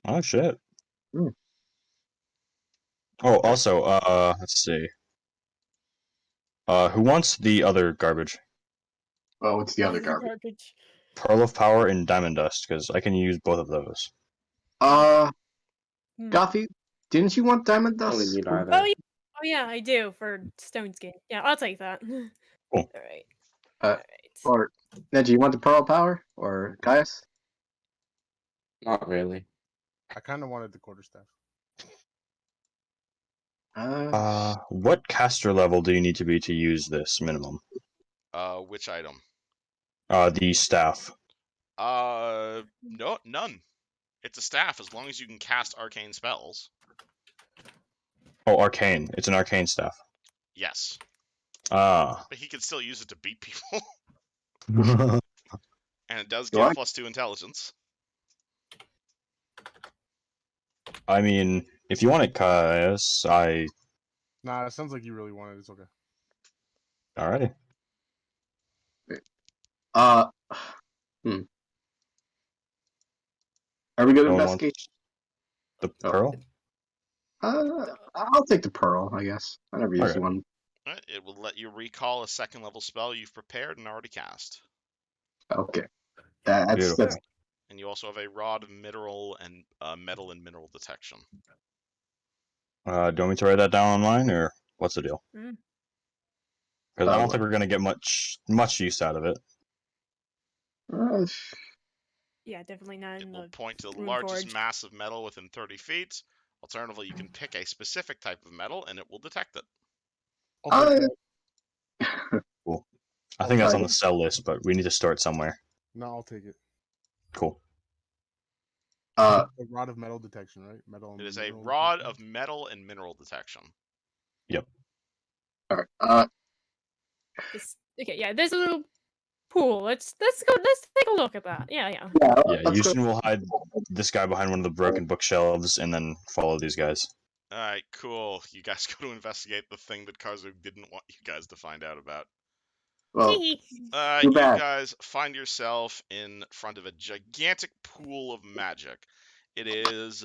Oh shit. Hmm. Oh, also, let's see. Who wants the other garbage? Oh, what's the other garbage? Garbage. Pearl of Power and Diamond Dust, because I can use both of those. Gothie, didn't you want diamond I don't dust? need either. Oh yeah, I do for Stone Skin. Yeah, I'll take that. Cool. All right. Uh, All right. Or Neji, you want the pearl power or Gaius? Not really. I kind of wanted the quarterstaff. What caster level do you need to be to use this minimum? Which item? The staff. No, none. It's a staff as long as you can cast arcane spells. Oh, arcane. It's an arcane staff. Yes, Ah. but he can still use it to beat people, I and it does Do give I? +2 intelligence. mean, if you want it, Caius, Nah, it sounds like you really want it. It's okay. Alrighty. Hmm. Are we good No at one wants investigation? the Oh. pearl? I'll take the pearl, I guess. I never used Okay. one. It will let you recall a 2nd level spell you've prepared and already cast. Okay. That's Beautiful. And you also have a rod of mineral and metal and mineral detection. Do you want me to write that down online, or what's the deal? Mm. Because I don't what? think we're gonna get much use out of it. Yeah, definitely not It in will the point to the Rune largest Forge. mass of metal within 30 feet. Alternatively, you can pick a specific type of metal and it will detect it. I'll take I- that. Cool. I think that's on the Alright. sell list, but we need to store it somewhere. No, I'll take it. Cool. Uh, A rod of metal detection, right? Metal. And It is a mineral rod detection? of metal and mineral detection. alright. Okay, yeah, there's a little pool. Let's go. Let's take a look at that. Yeah. Yeah, Yeah, let's go. Yushin will hide this guy behind one of the broken bookshelves and then follow these guys. Alright, cool. You guys go to investigate the thing that Kazu didn't want you guys to find out about. Well, too You bad. guys find yourself in front of a gigantic pool of magic. It is,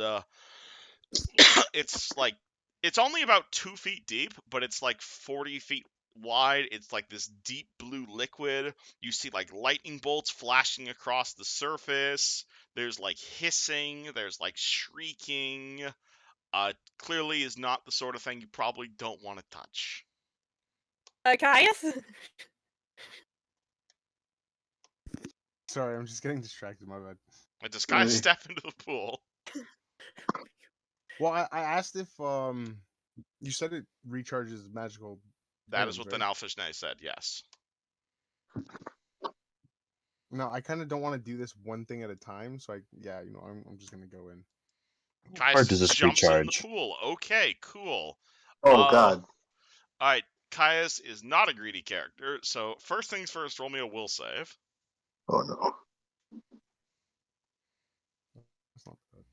it's like, it's only about 2 feet deep, but it's like 40 feet wide. It's like this deep blue liquid. You see like lightning bolts flashing across the surface. There's like hissing. There's like shrieking. Clearly is not the sort of thing you probably don't want to touch. Caius? Sorry, I'm just getting distracted. My bad. Like, does Sky step into the pool? Well, I asked if you said it recharges magical. That is items, what right? the Nalfeshnee said, yes. No, I kind of don't want to do this one thing at a time. So I'm just gonna go in. Kaius Part does just this jumps in the recharge? pool. Okay, cool. Oh God. Alright, Caius is not a greedy character, so first things first, roll me a will save. Oh no. That's not bad.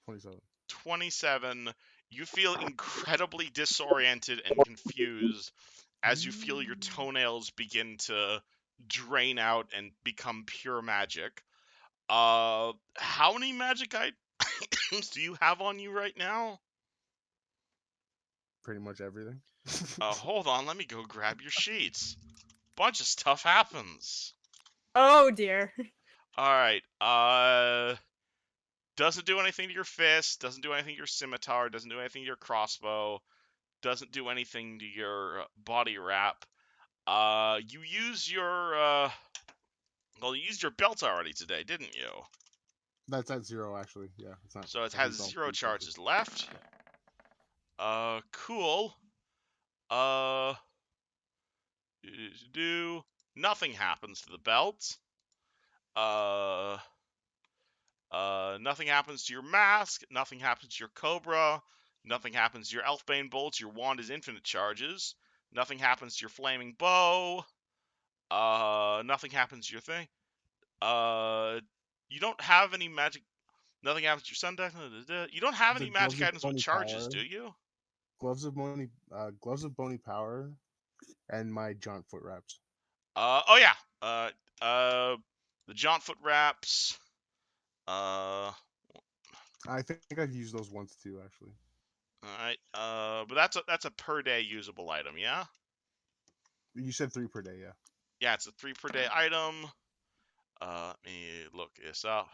27. 27. You feel incredibly disoriented and confused as you feel your toenails begin to drain out and become pure magic. How many magic items do you have on you right now? Pretty much everything. Hold on, let me go grab your sheets. Bunch of stuff happens. Oh dear. Alright, doesn't do anything to your fist, doesn't do anything to your scimitar, doesn't do anything to your crossbow, doesn't do anything to your body wrap. You use your, well, you used your belt already today, didn't you? That's at 0 actually. Yeah, it's not. So it I has used all 0 three charges left. Cool. Uh, do nothing happens to the belt. Nothing happens to your mask. Nothing happens to your cobra. Nothing happens to your elfbane bolts. Your wand is infinite charges. Nothing happens to your flaming bow. Nothing happens to your thing. You don't have any magic. Nothing happens to your sun deck. You don't have The any magic gloves of items with bony charges, power. do you? Gloves of bony power, and my jaunt foot wraps. Oh yeah. The jaunt foot wraps. I think I've used those once too, actually. All right. But that's a per day usable item, yeah. You said 3 per day, yeah. Yeah, it's a 3 per day item. Let me look this up.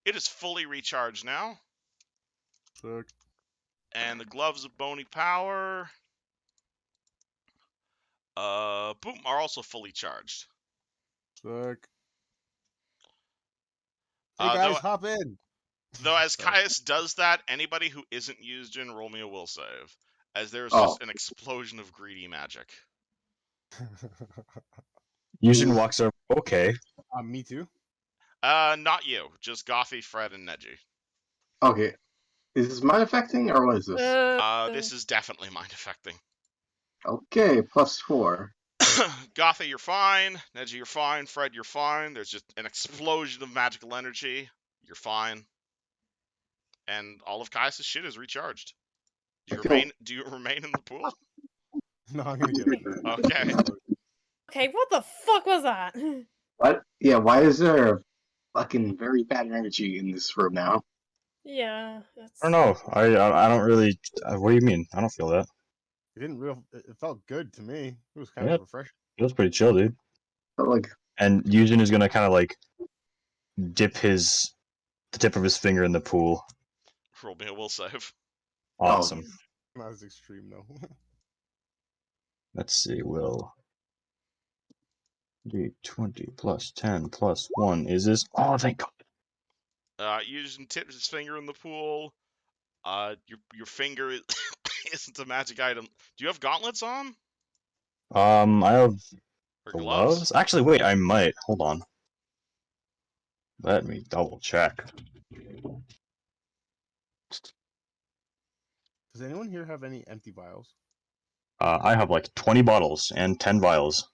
It is fully recharged now. Sick. And the gloves of bony power, boom, are also fully charged. Sick. Hey guys, Though, hop in. as Sorry. Caius does that, anybody who isn't used in, roll me a will save, as there's Oh. just an explosion of greedy magic. Yushin walks over. Okay. Me too. Not you, just Gothie, Fred, and Neji. Okay. Is this mind affecting or what is this? This is definitely mind affecting. Okay, +4. Gothie, you're fine. Neji, you're fine. Fred, you're fine. There's just an explosion of magical energy. You're fine. And all of Caius' shit is recharged. Do you remain in the pool? No, I'm gonna get it. Okay. Okay, what the fuck was that? What? Yeah, why is there fucking very bad energy in this room now? Yeah, that's... I don't know. I don't really. What do you mean? I don't feel that. It felt good to me. It was kind Yeah. of refreshing. It was pretty chill, dude. But like, And Yushin is gonna kind of like dip the tip of his finger in the pool. Roll me a will save. Awesome. Not as extreme though. Let's see. Will D20 plus 10 plus 1 is this? Oh, thank God. Yushin tips his finger in the pool. Your finger isn't a magic item. Do you have gauntlets on? I have Or gloves. Actually, wait. I might. Hold on. Let me double check. Does anyone here have any empty vials? I have like 20 bottles and 10 vials.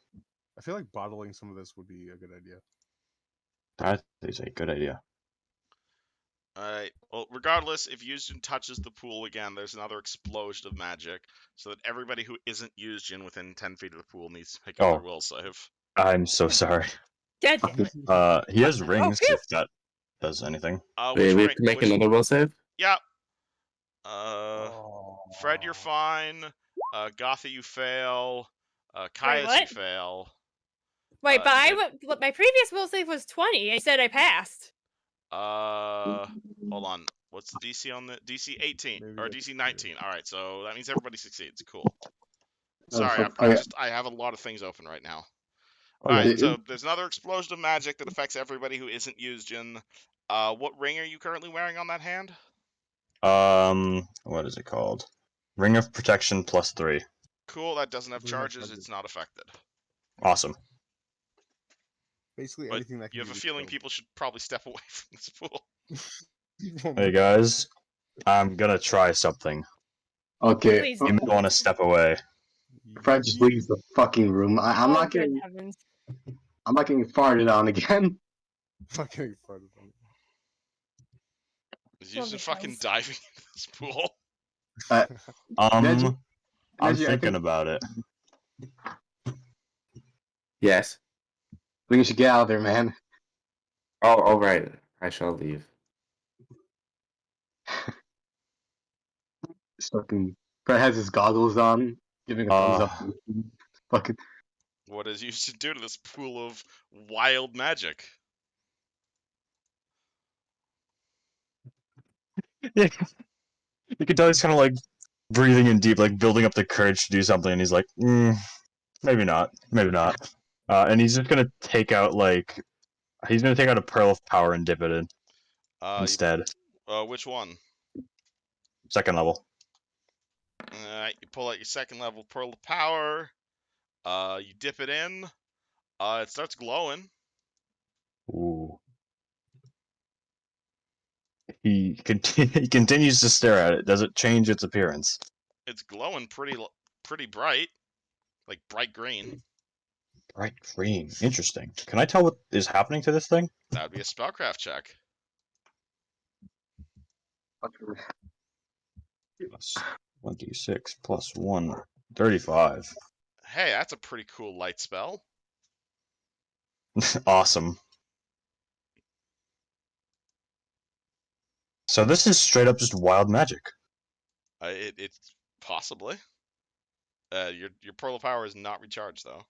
I feel like bottling some of this would be a good idea. That is a good idea. Alright. Well, regardless, if Yuzjin touches the pool again, there's another explosion of magic, so that everybody who isn't Yuzjin within 10 feet of the pool needs to make Oh. another will save. I'm so sorry. God damn it. He has rings phew. if that does anything. Which we have ring? to make Which? another will save? Yeah. Oh. Fred, you're fine. Gothie, you fail. Caius, you what? fail. Wait, but Ned- my previous will save was 20. I said I passed. Hold on. What's the DC on the DC 18 Maybe or that's DC 19? All right, so that means everybody succeeds. Cool. Oh, Sorry, fuck. Okay. I have a lot of things open right now. Okay. All right, It- so there's another explosion of magic that affects everybody who isn't Yuzjin. What ring are you currently wearing on that hand? What is it called? Ring of Protection +3. Cool, that doesn't have Doesn't have charges. charges. It's not affected. Awesome. Basically But anything that can you have be a feeling repelled. people should probably step away from this pool. Hey guys, I'm gonna try something. Okay. Please You may want to step away. Fred just leaves the fucking room. I'm Oh, not good getting. heavens. I'm not getting farted on again. Fucking farted on it. Is Love Yuzjin the fucking house. diving into this pool? Neji- I'm Neji, I thinking think- about it. Yes. I think you should get out of there, man. Oh, right. I shall leave. Just fucking. Fred has his goggles on, giving a thumbs up. Fucking. What does Yuzjin do to this pool of wild magic? Yeah. You can tell he's kind of like breathing in deep, like building up the courage to do something, and he's like, maybe not, maybe not. And he's just gonna take out a pearl of power and dip it in instead. Which one? Second level. Alright, you pull out your second level pearl of power. You dip it in. It starts glowing. Ooh. He continues to stare at it. Does it change its appearance? It's glowing pretty bright, like bright green. Bright green. Interesting. Can I tell what is happening to this thing? That would be a spellcraft check. Plus 1d6 plus 1, 35. Hey, that's a pretty cool light spell. Awesome. So this is straight up just wild magic. It's possibly. Your pearl of power is not recharged though.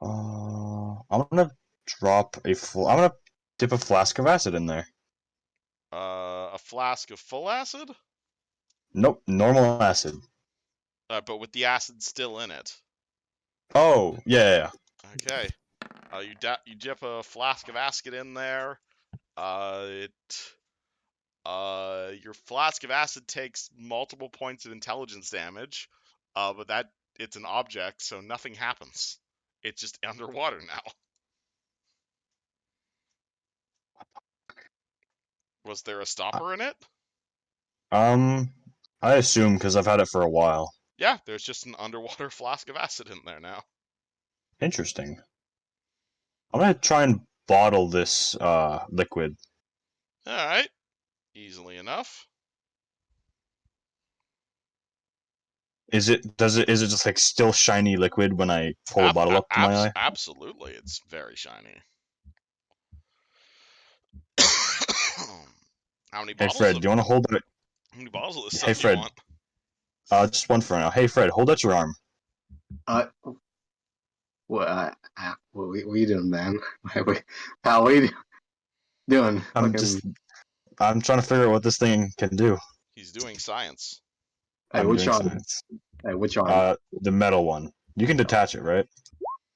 I'm gonna I'm gonna dip a flask of acid in there. A flask of full acid, Nope, normal acid. but with the acid still in it. Oh, yeah. Okay. You dip a flask of acid in there. Your flask of acid takes multiple points of intelligence damage, but it's an object, so nothing happens. It's just underwater now. Was there a stopper in it? I assume because I've had it for a while. Yeah, there's just an underwater flask of acid in there now. Interesting. I'm gonna try and bottle this liquid. Alright. Easily enough. Is it just like still shiny liquid when I pull the bottle up to my eye? Absolutely, it's very shiny. How many Hey bottles Fred, of do you want to hold it? how many bottles of this Hey stuff do you Fred, want? just one for now. Hey Fred, hold out your arm. What are you doing, man? How are you doing? I'm trying to figure out what this thing can do. He's doing science. Hey, I'm which doing arm? science. Hey, which arm? The metal one. You can detach it, right?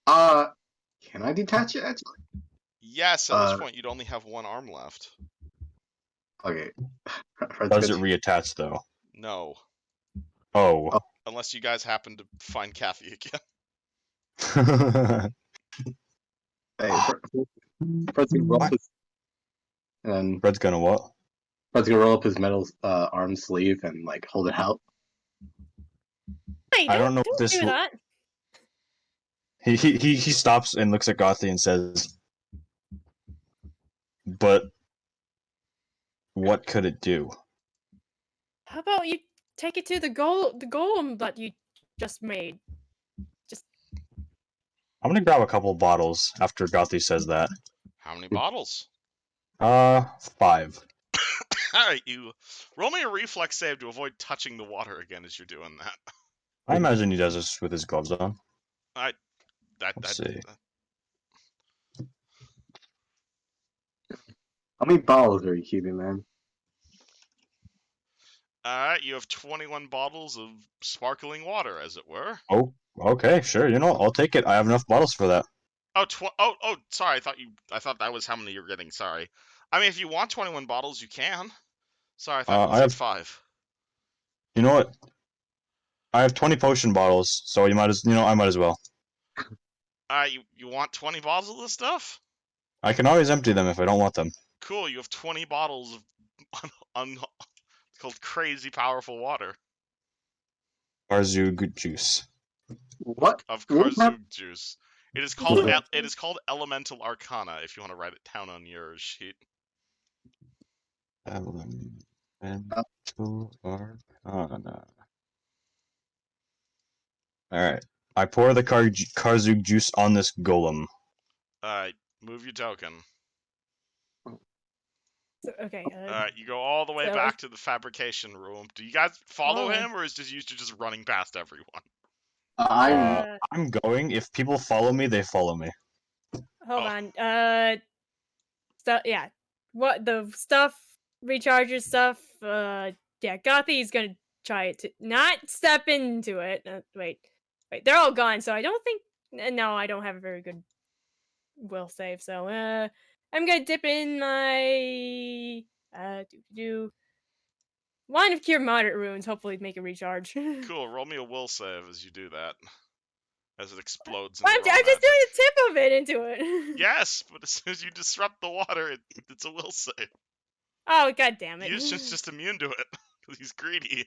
Can I detach it? Actually? Yes, at this point you'd only have one arm left. Okay. Does it reattach though? No. Oh. Unless you guys happen to find Kathy again. Hey, Fred's gonna roll up his, and Fred's gonna what? Fred's gonna roll up his metal arm sleeve and like hold it out. Hey, I don't know if don't this do will- that. He stops and looks at Gothie and says, but what could it do? How about you take it to the golem that you just made? I'm gonna grab a couple bottles after Gothie says that. How many bottles? 5. Alright, you roll me a reflex save to avoid touching the water again as you're doing that. I imagine he does this with his gloves on. Let's Let's see. How many bottles are you keeping, man? Alright, you have 21 bottles of sparkling water, as it were. Oh, okay, sure. You know, I'll take it. I have enough bottles for that. Oh, sorry. I thought that was how many you're getting. Sorry. I mean, if you want 21 bottles, you can. Sorry, I thought you I said have. 5. You know what? I have 20 potion bottles, so I might as well. You want 20 bottles of this stuff? I can always empty them if I don't want them. Cool. You have 20 bottles of called crazy powerful water Arzug juice. What? of What hap- Karzug juice. It is called Elemental Arcana. If you want to write it down on your sheet. Elemental Arcana. Alright. I pour the Karzug juice on this golem. Move your token. Okay. You go all the way So back to the fabrication room. Do you guys follow Alright. him, or is he just running past everyone? I'm going. If people follow me, they follow me. Hold Oh. on. Yeah. What the stuff recharges stuff? Yeah. Gothie's gonna try it to not step into it. Wait. They're all gone, so I don't think. No, I don't have a very good will save. So I'm gonna dip in my line of cure moderate runes. Hopefully, make a recharge. Cool. Roll me a will save as you do that. As it explodes I'm into raw just magic. doing the tip of it into it. Yes, but as soon as you disrupt the water, it's a will save. Oh, god damn it. Yushin's just immune to it because he's greedy.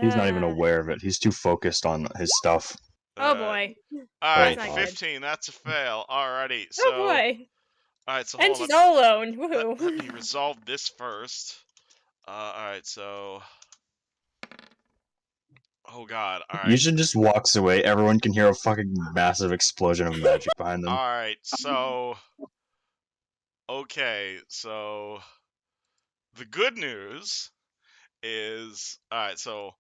He's not even aware of it. He's too focused on his stuff. Oh boy. Alright, That's not good. 15. That's a fail. Alrighty, so. Oh boy. Alright, so And hold she's on. all alone. Woohoo. Let me resolve this first. Alright, so. Oh god, alright. Yushin just walks away. Everyone can hear a fucking massive explosion of magic behind them. Alright, so. Okay, so. The good news is. Alright, so.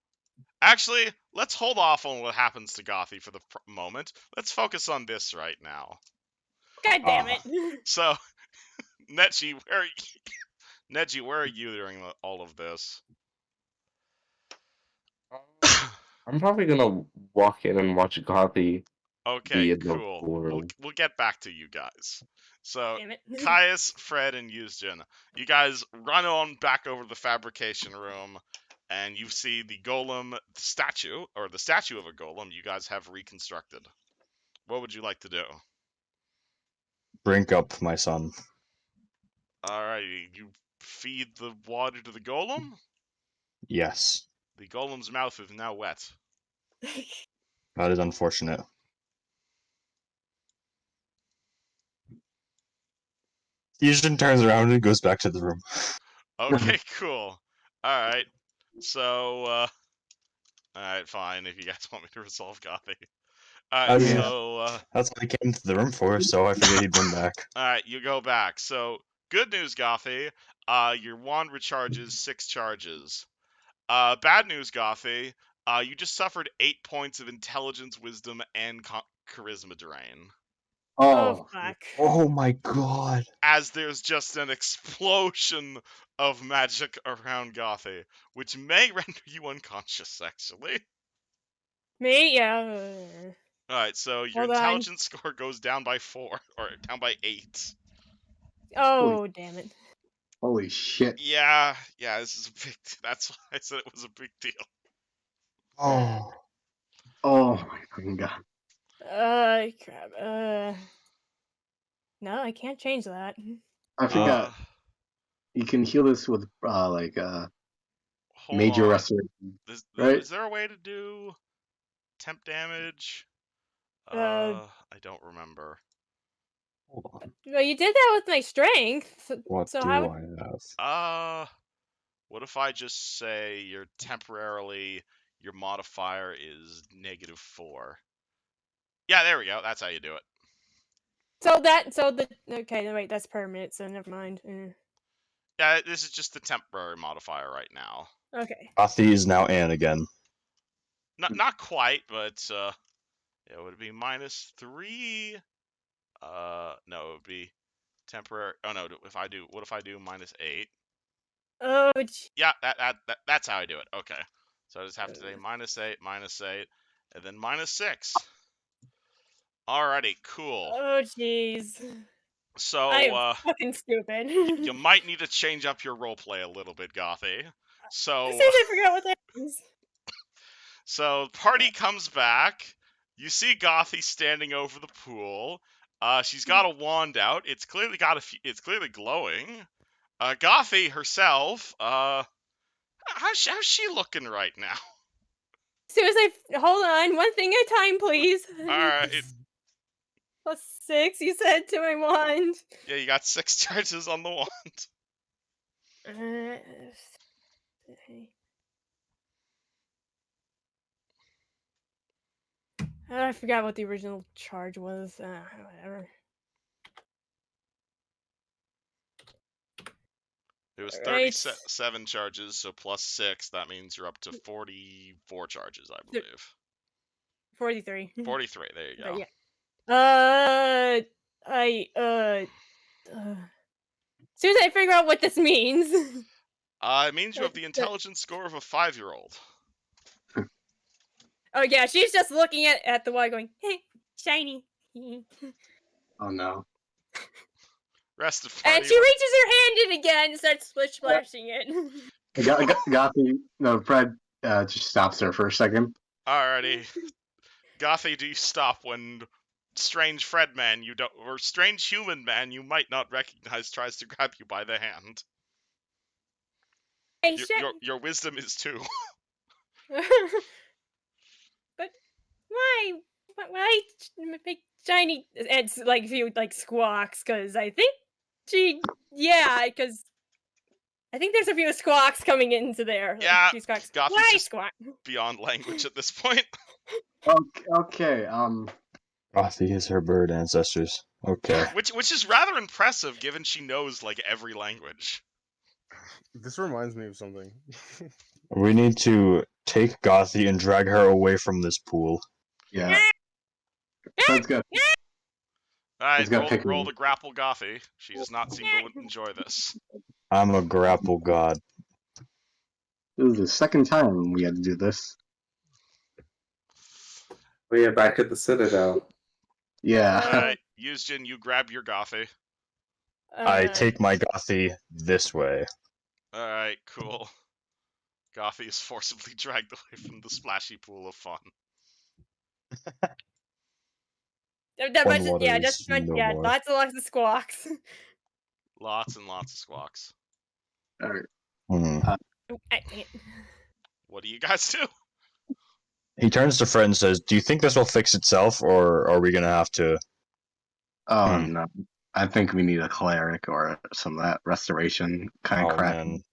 Actually, let's hold off on what happens to Gothie for the moment. Let's focus on this right now. God damn it. So, Neji, where are you during all of this? I'm probably gonna walk in and watch Gothie Okay, be in the cool. room. We'll get back to you guys. So, Damn it. Caius, Fred, and Yuzjin, you guys run on back over to the fabrication room, and you see the golem statue, or the statue of a golem you guys have reconstructed. What would you like to do? Drink up, my son. Alrighty, you feed the water to the golem? Yes. The golem's mouth is now wet. That is unfortunate. Yushin turns around and goes back to the room. Okay, cool. Alright. So, alright, fine, if you guys want me to resolve Gothie. Alright, mean, so, That's what I came to the room for, so I figured he'd run back. alright, you go back. So, good news, Gothie. Your wand recharges 6 charges. Bad news, Gothie. You just suffered 8 points of intelligence, wisdom, and charisma drain. Oh, fuck. Oh my god. As there's just an explosion of magic around Gothie, which may render you unconscious, actually. Me? Yeah. Alright, so your Hold on. intelligence score goes down by 4, or down by 8. Oh, damn it. Holy shit. Yeah, this is a big. That's why I said it was a big deal. Oh. Oh my fucking god. Crap. No, I can't change that. I forgot. You can heal this with Hold major on. restoration. Is right? there a way to do temp damage? Uh, I don't remember. Hold on. Well, you did that with my strength. What So do how? I have? What if I just say your modifier is -4? Yeah, there we go. That's how you do it. Okay, no, wait, that's permanent, so never mind. Yeah, this is just the temporary modifier right now. Okay. Gothie is now Anne again. Not quite, but it would be -3. No, it would be temporary. Oh no, what if I do -8? Oh, Yeah, that's how I do it. Okay. So I just have to say -8, -8, and then -6. Alrighty, cool. oh, jeez. I So am fucking stupid. you might need to change up your roleplay a little bit, Gothie. As So soon as I forgot what that is. so party comes back. You see Gothie standing over the pool. She's got a wand out. It's clearly it's clearly glowing. Gothie herself. How's she looking right now? As soon as hold on, one thing at a time, please. All right. +6, you said to my wand. Yeah, you got 6 charges on the wand. I forgot what the original charge was. Whatever. It was Right. 37 charges, so +6. That means you're up to 44 charges, I believe. 43. 43. There you go. But yeah. As soon as I figure out what this means. It means you have the intelligence score of a 5-year-old. Oh yeah, she's just looking at the wall going, hey, shiny. Oh no. Rest of party. And she reaches her hand in again and starts splish splashing it. Gothie, no, Fred just stops there for a second. Alrighty. Gothie, do you stop when strange Fred man or strange human man you might not recognize tries to grab you by the hand? Hey, Your wisdom is 2. But why? Why make shiny? It's like a few squawks because I think because I think there's a few squawks coming into there. Yeah, few squawks. Gothie's Why just squawk? beyond language at this point. Okay. Gothie is her bird ancestors. Okay. Which is rather impressive given she knows like every language. This reminds me of something. We need to take Gothie and drag her away from this pool. Yeah. Fred's got. Alright, roll the grapple Gothie. She does not seem to enjoy this. I'm a grapple god. This is the second time we had to do this. We are back at the Citadel. Yeah. Alright, Yuzjin, you grab your Gothie. I take my Gothie this way. Alright, cool. Gothie is forcibly dragged away from the splashy pool of fun. Lots of squawks. Lots and lots of squawks. Alright. Dang it. What do you guys do? He turns to Fred and says, "Do you think this will fix itself, or are we gonna have to?" Oh no. I think we need a cleric or some of that restoration kind of crap. Man.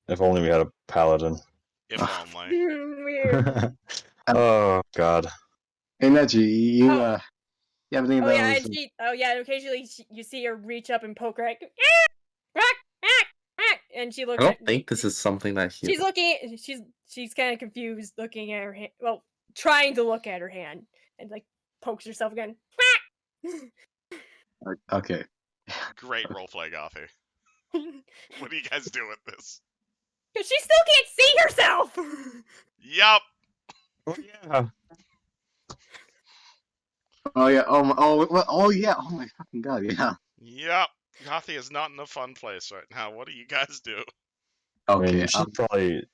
If only we had a paladin. If only. Weird. Oh god. Hey Neji, you have any of those? And occasionally you see her reach up and poke her head. And she looks. I don't think this is something that she's looking. She's kind of confused, looking at her hand. Well, trying to look at her hand, and pokes herself again. Okay. Great roleplay, Gothie. What do you guys do with this? Because she still can't see herself. Yup. Oh yeah. Oh yeah. Oh yeah. Oh my fucking god. Yeah. Yep. Gothie is not in a fun place right now. What do you guys do? Okay. I mean, she's probably.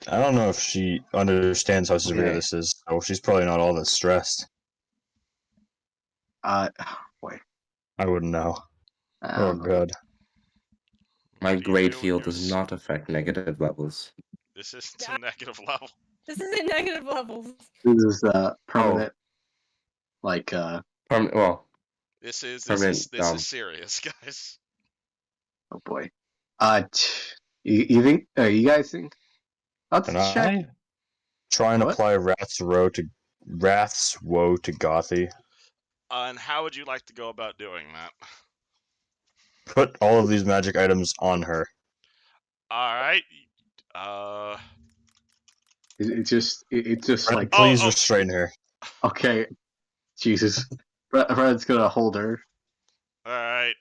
I don't know if she understands how severe this is, so she's probably not all that stressed. Boy. I wouldn't know. Oh god. My great heal does not affect negative levels. This isn't a negative level. This is a negative level. This is permanent. Well, This is I this mean, is this is serious, guys. Oh boy. You think? You guys think? Let's And check. I try and What? apply Wrath's Woe to Gothie. And how would you like to go about doing that? Put all of these magic items on her. All right. Uh. It's just Fred, like please Oh. restrain her. okay. Jesus. Fred's gonna hold her. All right.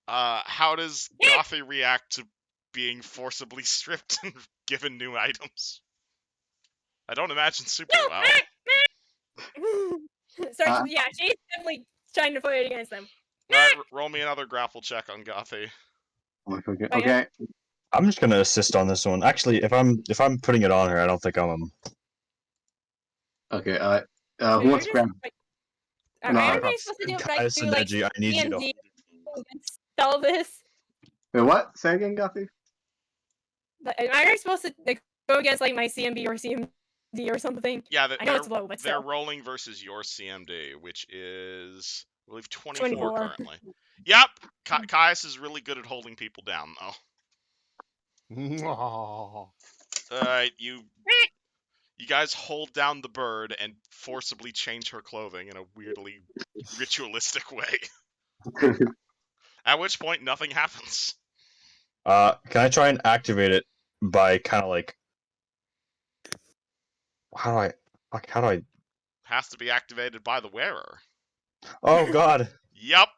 How does Gothie react to being forcibly stripped and given new items? I don't imagine super well. Sorry, yeah, she's definitely trying to fight against them. All right, roll me another grapple check on Gothie. Okay. Oh, yeah. Okay. I'm just gonna assist on this one. Actually, if I'm putting it on her, I don't think I'm. Okay. So Who wants to grab? Am No, I supposed to do Caius do and like Neji, I need you to. D&D against all this? Wait, what? Say again, Gothie. Am I supposed to like, go against like my CMB or CMD or something? Yeah, I know it's low, but they're still. rolling versus your CMD, which is, I believe, 24 24. currently. Yep, Caius is really good at holding people down, though. All right, you guys hold down the bird and forcibly change her clothing in a weirdly ritualistic way. At which point, nothing happens. Can I try and activate it by kind of like? How do I? Has to be activated by the wearer. Oh God! Yup.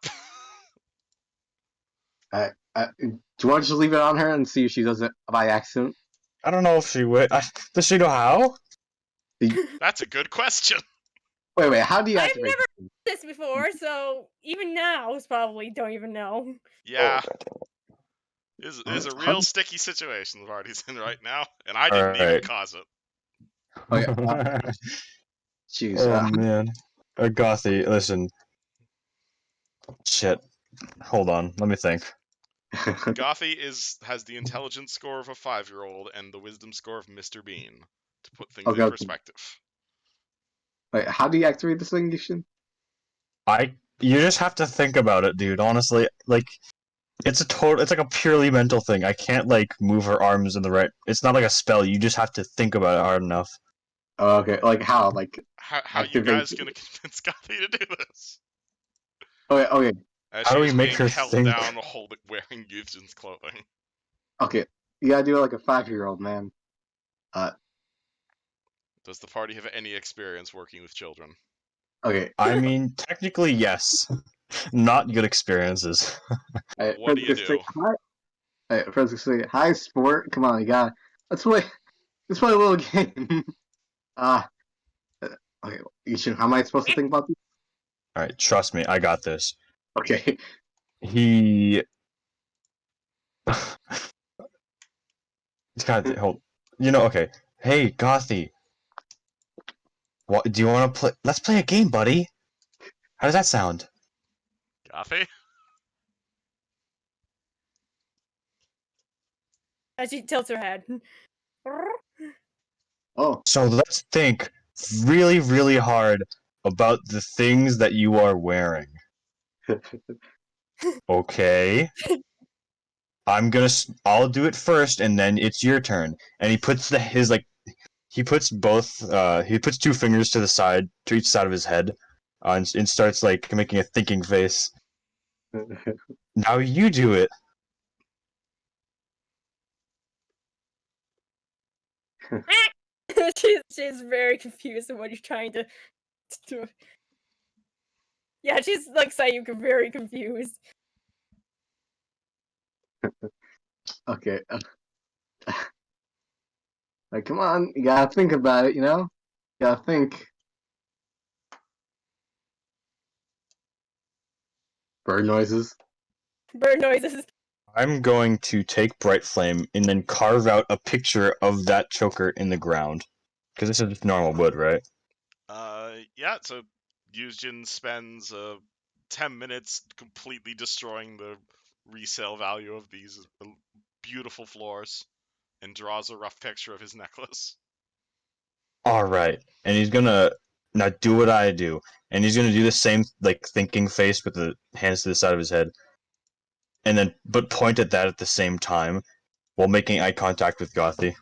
Do you want to just leave it on her and see if she does it by accident? I don't know if she would. Does she know how? That's a good question. Wait. How do you I've activate? never done this before, so even now, it's probably don't even know. Yeah. Oh, This is a real sticky situation the party's in right now, and I All didn't even right. cause it. Okay. Jeez. Oh man, Gothie, listen. Shit. Hold on. Let me think. Gothie has the intelligence score of a 5-year-old and the wisdom score of Mr. Bean, to put things Okay, in okay. perspective. Wait, how do you activate this thing, Yushin? You just have to think about it, dude. Honestly, like, it's like a purely mental thing. I can't like move her arms in the right. It's not like a spell. You just have to think about it hard enough. Oh, okay. Like how? Like How you activate. guys gonna convince Gothie to do this? Okay. As How do we she's make being her held think? down, wearing Yuzhin's clothing. Okay. You gotta do it like a 5-year-old, man. Does the party have any experience working with children? Okay. I mean, technically, yes. Not good experiences. What do you do? Friends gonna say, "Hi, sport. Come on, you got. Let's play. Let's play a little game." Okay. Yushin, how am I supposed to think about this? All right, trust me, I got this. Okay. He. He's got hold. Okay. Hey, Gothie. What do you want to play? Let's play a game, buddy. How does that sound? Gothie? As she tilts her head. Oh. So let's think really, really hard about the things that you are wearing. Okay. I'll do it first, and then it's your turn. And he puts he puts 2 fingers to each side of his head, and starts like making a thinking face. Now you do it. she's very confused at what you're trying to do. Yeah, she's like saying very confused. Okay. Like, come on, you gotta think about it. You gotta think. Bird noises. Bird noises. I'm going to take Bright Flame and then carve out a picture of that choker in the ground. Because this is just normal wood, right? Yeah, so Yuzhin spends 10 minutes completely destroying the resale value of these beautiful floors and draws a rough picture of his necklace. Alright. And he's gonna Now do what I do. And he's gonna do the same like thinking face with the hands to the side of his head. And then but point at that at the same time while making eye contact with Gothie.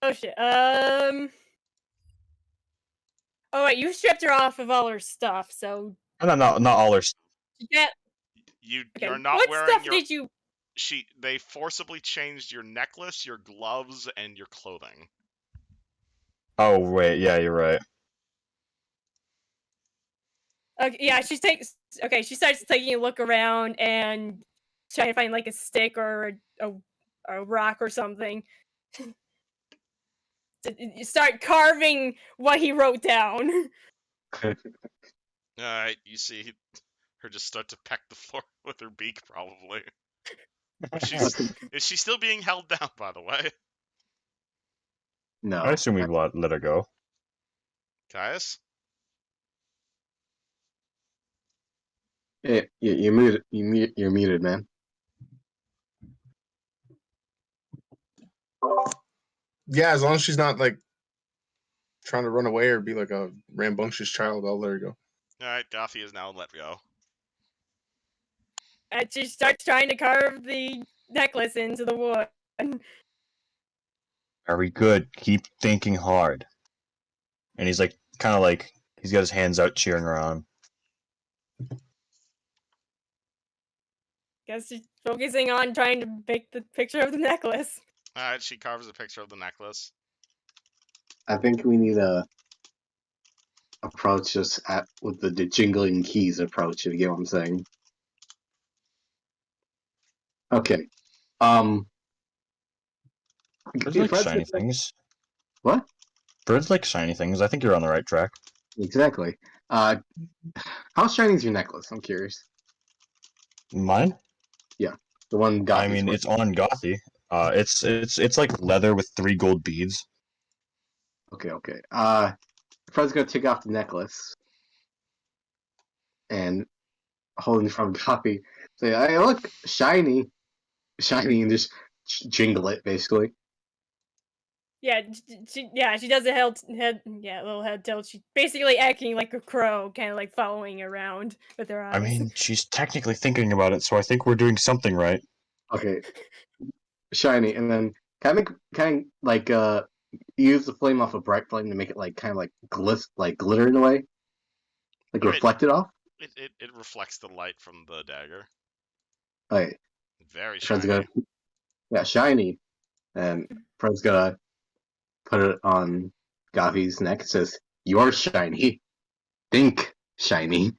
Oh shit. Oh wait, you stripped her off of all her stuff, so No, not all our you can't. You're Okay, not what wearing stuff your. did you? They forcibly changed your necklace, your gloves, and your clothing. Oh wait, yeah, you're right. Okay, yeah, she takes. Okay, she starts taking a look around and trying to find like a stick or a rock or something. You start carving what he wrote down. Alright, you see her just start to peck the floor with her beak, probably. Is she still being held down, by the way? No. I assume we let her go. Caius? You're muted. You're muted, man. Yeah, as long as she's not like trying to run away or be like a rambunctious child, I'll let her go. Alright, Gothie is now let go. And she starts trying to carve the necklace into the wood. Very good. Keep thinking hard. And he's like kinda like he's got his hands out cheering her on. Guess she's focusing on trying to make the picture of the necklace. Alright, she carves a picture of the necklace. I think we need a approach this with the jingling keys approach. If you get what I'm saying. Okay. Birds if like Fred's shiny gonna- things. What? Birds like shiny things. I think you're on the right track. Exactly. How shiny is your necklace? I'm curious. Mine? The one I Gothie's mean, wearing. it's on Gothie. It's like leather with 3 gold beads. Okay. Fred's gonna take off the necklace and hold it from Gothie. Say, "Hey, look, shiny, and just jingle it, basically." Yeah, she does a little head tilt. She's basically acting like a crow, kind of like following around with her eyes. I mean, she's technically thinking about it, so I think we're doing something right. Okay, shiny, and then kind of like use the flame off a bright flame to make it like kind of like glitter in a way, like Right. reflected off. It reflects the light from the dagger. Okay, Very Fred's shiny. shiny, and Fred's gonna put it on Gothie's neck. It says, "You're shiny. Think shiny."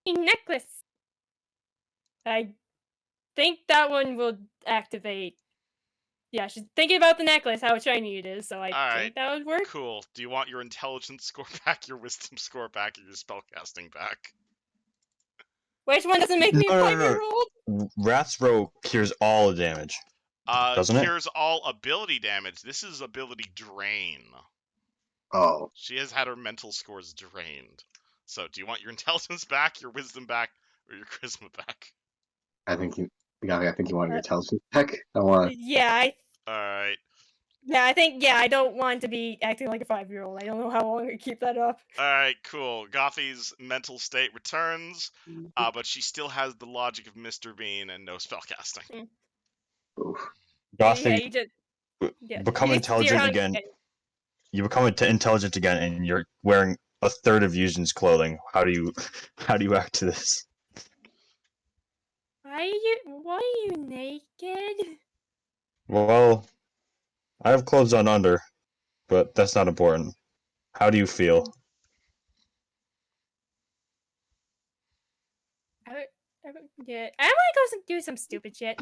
Necklace. I think that one will activate. Yeah, she's thinking about the necklace, how shiny it is, so I Alright, think that would work. Cool. Do you want your intelligence score back, your wisdom score back, or your spellcasting back? Which one doesn't make me a No. 5-year-old? Wrath's Row cures all the damage. Doesn't it? Cures all ability damage. This is ability drain. Oh, She has had her mental scores drained. So, do you want your intelligence back, your wisdom back, or your charisma back? I think you want your intelligence back. I want. Yeah, Alright. I don't want to be acting like a 5-year-old. I don't know how long I keep that up. Alright, cool. Gothie's mental state returns, but she still has the logic of Mr. Bean and no spellcasting. Oof. Gothie, Yeah, you just become you just see her intelligent how- again. You become intelligent again, and you're wearing a third of Yuzhin's clothing. How do you act to this? Why are you naked? Well, I have clothes on under, but that's not important. How do you feel? Yeah, I want to go do some stupid shit.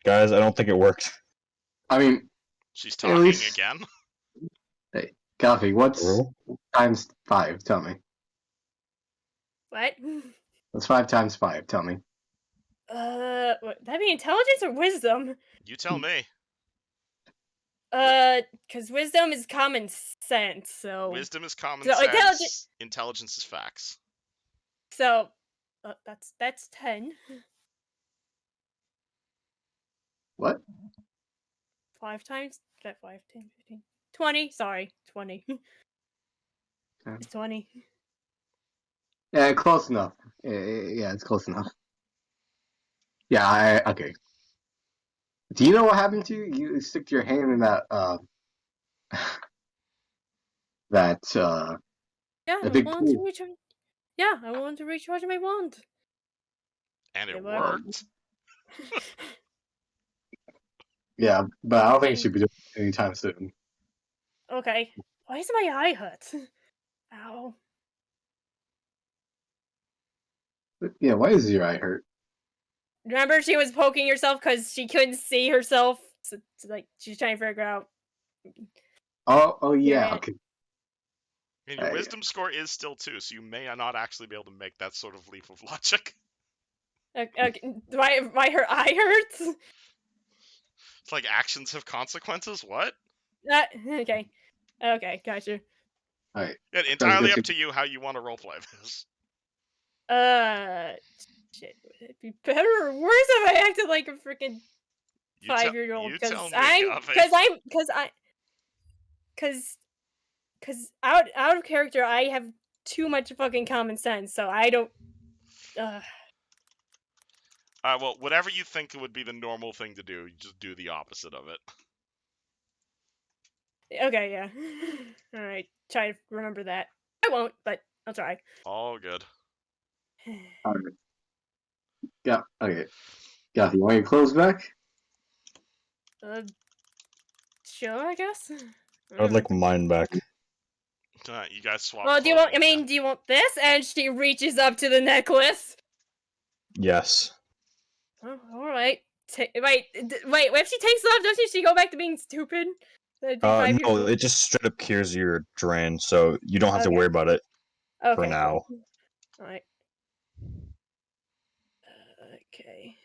Guys, I don't think it worked. I mean, She's At talking least- again. hey, Gothie, what's Rule? times 5? Tell me. What? What's 5 times 5? Tell me. Would that be intelligence or wisdom? You tell me. Because wisdom is common sense, so Wisdom is common So, sense. Intelligence is facts. that's 10. What? 5 times? Is that 5, 10, 15, 20? Sorry, 20. Okay. It's 20. Yeah, close enough. Yeah, it's close enough. Yeah, okay. Do you know what happened to you? You stick your hand in that Yeah, a I big wanted to pool. recharge. Yeah, I wanted to recharge my wand. And it It worked. worked. Yeah, but I don't think you Okay. should be doing it anytime soon. Okay. Why is my eye hurt? Ow. Yeah, why is your eye hurt? Remember she was poking herself because she couldn't see herself? So, like, she's trying to figure out. Oh yeah, Yeah. okay. And your wisdom score is still 2, so you may not actually be able to make that sort of leap of logic. Why her eye hurts? It's like actions have consequences. What? Okay. Okay, gotcha. Alright. Yeah, entirely up to you how you want to roleplay this. Shit. Would it be better or worse if I acted like a freaking You tell- 5-year-old? you Because tell me, I'm. Gothie. Because out of character, I have too much fucking common sense, so I don't. Well, whatever you think would be the normal thing to do, you just do the opposite of it. Okay, yeah. Alright, try to remember that. I won't, but I'll try. All good. Alright. Yeah, okay. Gothie, you want your clothes back? Sure, I guess. I would like mine back. You guys swap. Well, do you want? I clothing, mean, do you want this? And she reaches up to the necklace. Yes. Oh, all right. Wait. If she takes it off, doesn't she go back to being stupid? That'd be 5 years No, old. it just straight up cures your drain, so you don't have to Okay. worry about it for Okay. now. Cool. All right. Okay.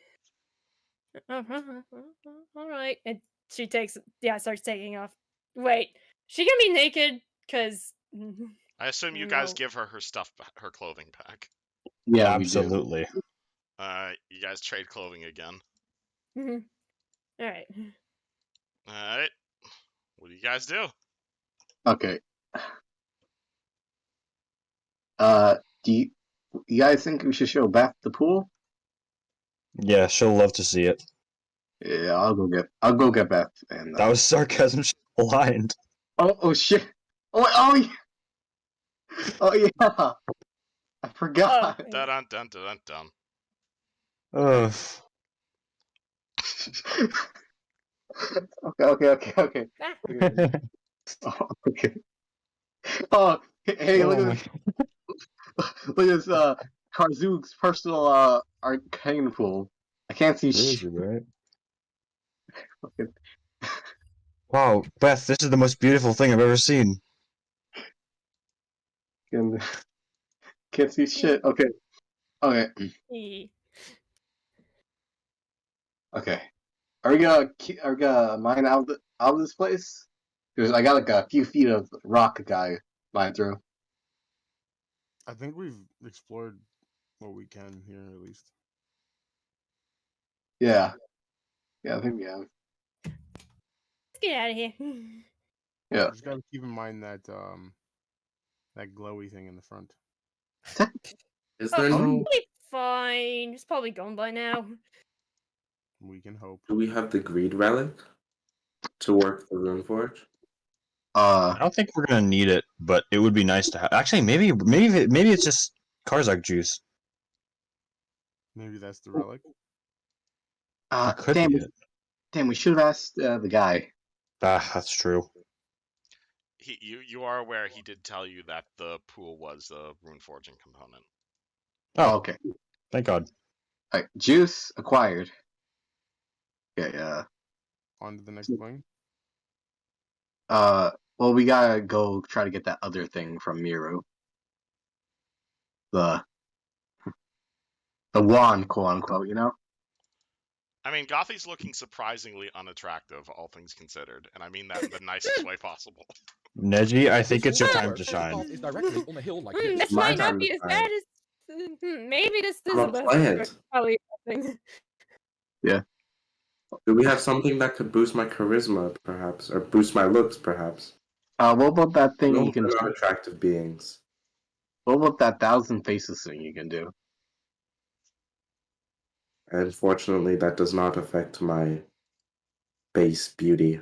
All right. And she starts taking off. Wait, she can be naked? Cause I assume you guys give her stuff, her clothing back. Yeah, Absolutely. You guys trade clothing again. All right. All right. What do you guys do? Okay. Do you guys think we should show Beth the pool? Yeah, she'll love to see it. Yeah, I'll go get Beth and That was sarcasm. She's blind. Oh shit. Oh yeah. I forgot. Dun dun dun dun dun. Ugh. Okay. Oh, okay. Oh, hey, look at this. Look at this. Karzook's personal arcane pool. I can't see shit. Right? Wow, Beth, this is the most beautiful thing I've ever seen. Can't see shit. Okay. Okay. Are we gonna mine out of this place? Because I got like a few feet of rock guy mine through. I think we've explored what we can here, at least. Yeah. Yeah, I think we have. Let's get out of here. Yeah. Just gotta keep in mind that that glowy thing in the front. Is there no? Probably fine. It's probably gone by now. We can hope. Do we have the greed relic to work the rune forge? I don't think we're gonna need it, but it would be nice to have. Actually, maybe it's just Karzak juice. Maybe that's the relic. That could be it. Damn, we should have asked the guy. That's true. You are aware he did tell you that the pool was a rune forging component. Oh, Okay. thank God. Alright, juice acquired. Okay, On to the next point. well, we gotta go try to get that other thing from Miru. The wand, quote unquote, you know? I mean, Gothie's looking surprisingly unattractive, all things considered, and I mean that in the nicest way possible. Neji, I think it's your time to shine. Is directly on a hill like This this. My might not time be to as shine. bad as. Maybe this is I'm the a best. plant. Probably nothing. Do we have something that could boost my charisma, perhaps, or boost my looks, perhaps? What about that thing No, you can they're not do? attractive beings. What about that 1,000 faces thing you can do? Unfortunately, that does not affect my base beauty.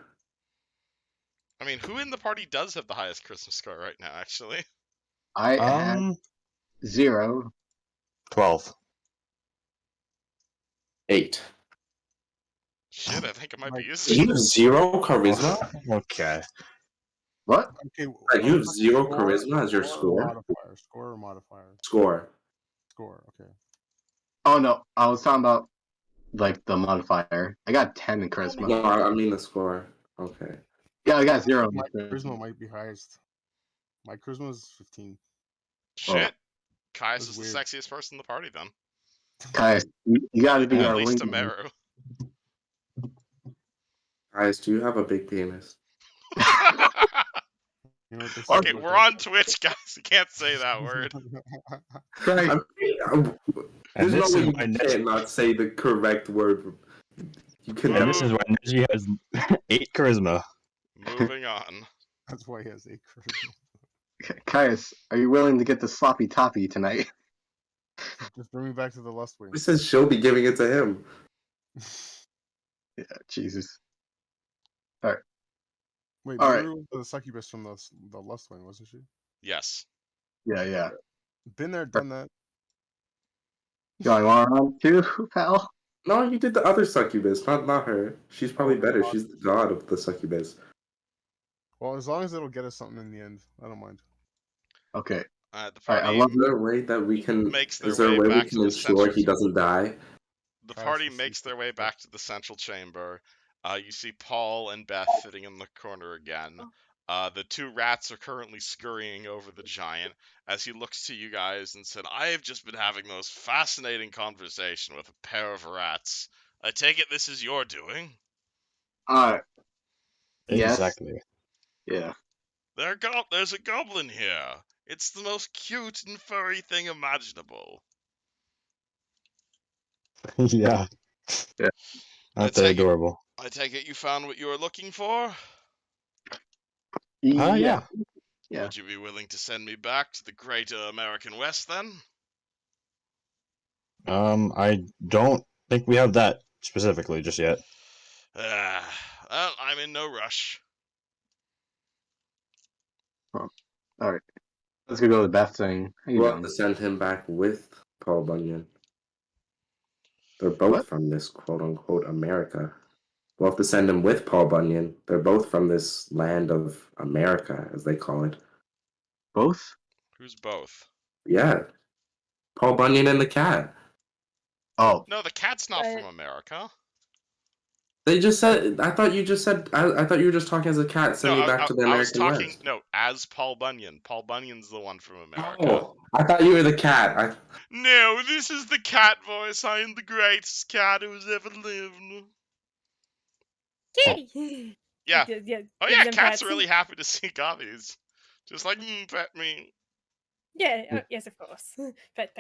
I mean, who in the party does have the highest Christmas score right now, actually? I had 0. 12. 8. Shit, I think it might be Mike, useful. You have 0 charisma? Okay. What? Okay. Like, you have talking 0 score, charisma as your score or score? modifier? Score or modifier? Score. Score. Okay. Oh no, I was talking about like the modifier. I got 10 in charisma. No, I mean the score. Okay. Yeah, I got 0 in My charisma. charisma might be highest. My charisma is 15. Shit. Caius That's is weird. the sexiest person in the party then. Caius, you gotta be At our least to wingman. Meru. Guys, do you have a big penis? You know what they say Okay, about we're that? on Twitch, guys. You can't say that word. Christ, I'm- And There's no this way is you why can't not say the correct word. You can And never. this is why Neji has 8 charisma. Moving on. That's why he has 8 charisma. Caius, are you willing to get the sloppy toppy tonight? Just bring me back to the Lust Wing. Who says she'll be giving it to him? Yeah, Jesus. Wait, All right. Meru was the succubus from the Lust Wing, wasn't she? Yes. Yeah. Been there, done that. Going on too, pal? No, you did the other succubus, not her. She's probably Oh, better. God. She's the god of the succubus. Well, as long as it'll get us something in the end, I don't mind. Okay. The All right, I party love Is there a way that we can? makes their Is there a way way we back to can the ensure central. he doesn't die? The Caius party will makes see their way first. back to the central chamber. You see Paul and Beth sitting in the corner again. The two rats are currently scurrying over the giant as he looks to you guys and said, I have just been having the most fascinating conversation with a pair of rats. I take it this is your doing? Yes. Exactly. Yeah. There's a goblin here. It's the most cute and furry thing imaginable. Yeah. Yeah. Aren't they take it- adorable? I take it you found what you were looking for? Yeah. Would you be willing to send me back to the greater American West then? I don't think we have that specifically just yet. Well, I'm in no rush. All right. Let's go to the Beth thing. How you We'll have doing? to send him back with Paul Bunyan. They're both What? from this quote unquote America. We'll have to send him with Paul Bunyan. They're both from this land of America, as they call it. Both? Who's both? Yeah. Paul Bunyan and the cat. Oh, No, the cat's not But- from America. They just said. I thought you just said. I thought you were just talking as a cat. Send No, me back to the I was American talking. West. No, as Paul Bunyan. Paul Bunyan's the one from America. Oh, I thought you were the cat. No, this is the cat voice. I am the greatest cat who has ever lived. Kitty. Yeah. Yeah. Oh give yeah, them cat's pets. really happy to see Gothies. Just like, pet me. Yeah. Yes, of course. Pet.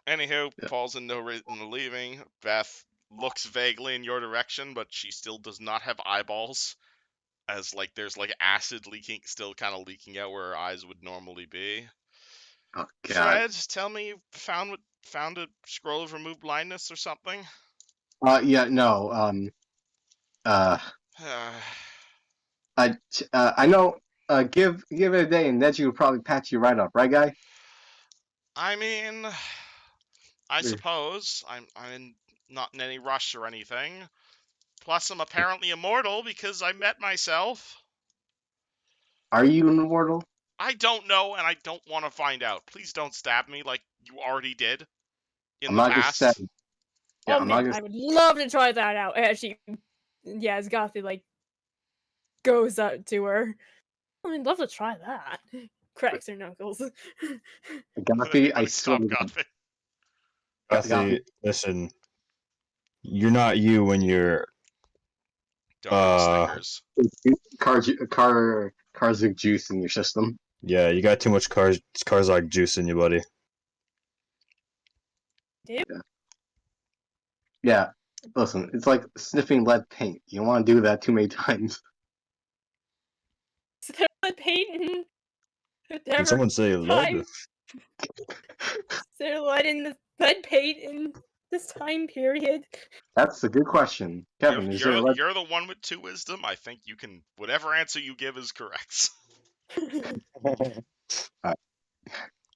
Anywho, Yeah. Paul's in no reason of leaving. Beth looks vaguely in your direction, but she still does not have eyeballs. As like there's like acid leaking, still kind of leaking out where her eyes would normally be. oh God. Fred, tell me you found a scroll of remove blindness or something? Yeah, no. I know. Give it a day, and Neji will probably patch you right up, right, guy? I mean, I suppose I'm not in any rush or anything. Plus, I'm apparently immortal because I met myself. Are you an immortal? I don't know, and I don't want to find out. Please don't stab me like you already did in I'm the not gonna past. say. Yeah, Oh I'm not man, gonna. I would love to try that out. Actually, yeah, as Gothie like goes up to her. I mean, love to try that. Cracks her knuckles. Gothie, I Everybody swear. stop to God. Gothie. Gothie, listen. You're not you when you're. Don't eat the Snickers. Karzik juice in your system. Yeah, you got too much Karzak juice in you, buddy. Yeah. Listen, it's like sniffing lead paint. You don't want to do that too many times. So they're Peyton. Did someone say lead? Time. They're letting the lead paint in this time period. That's a good question, Kevin. Is there lead? You're the one with 2 wisdom. I think you can. Whatever answer you give is correct. All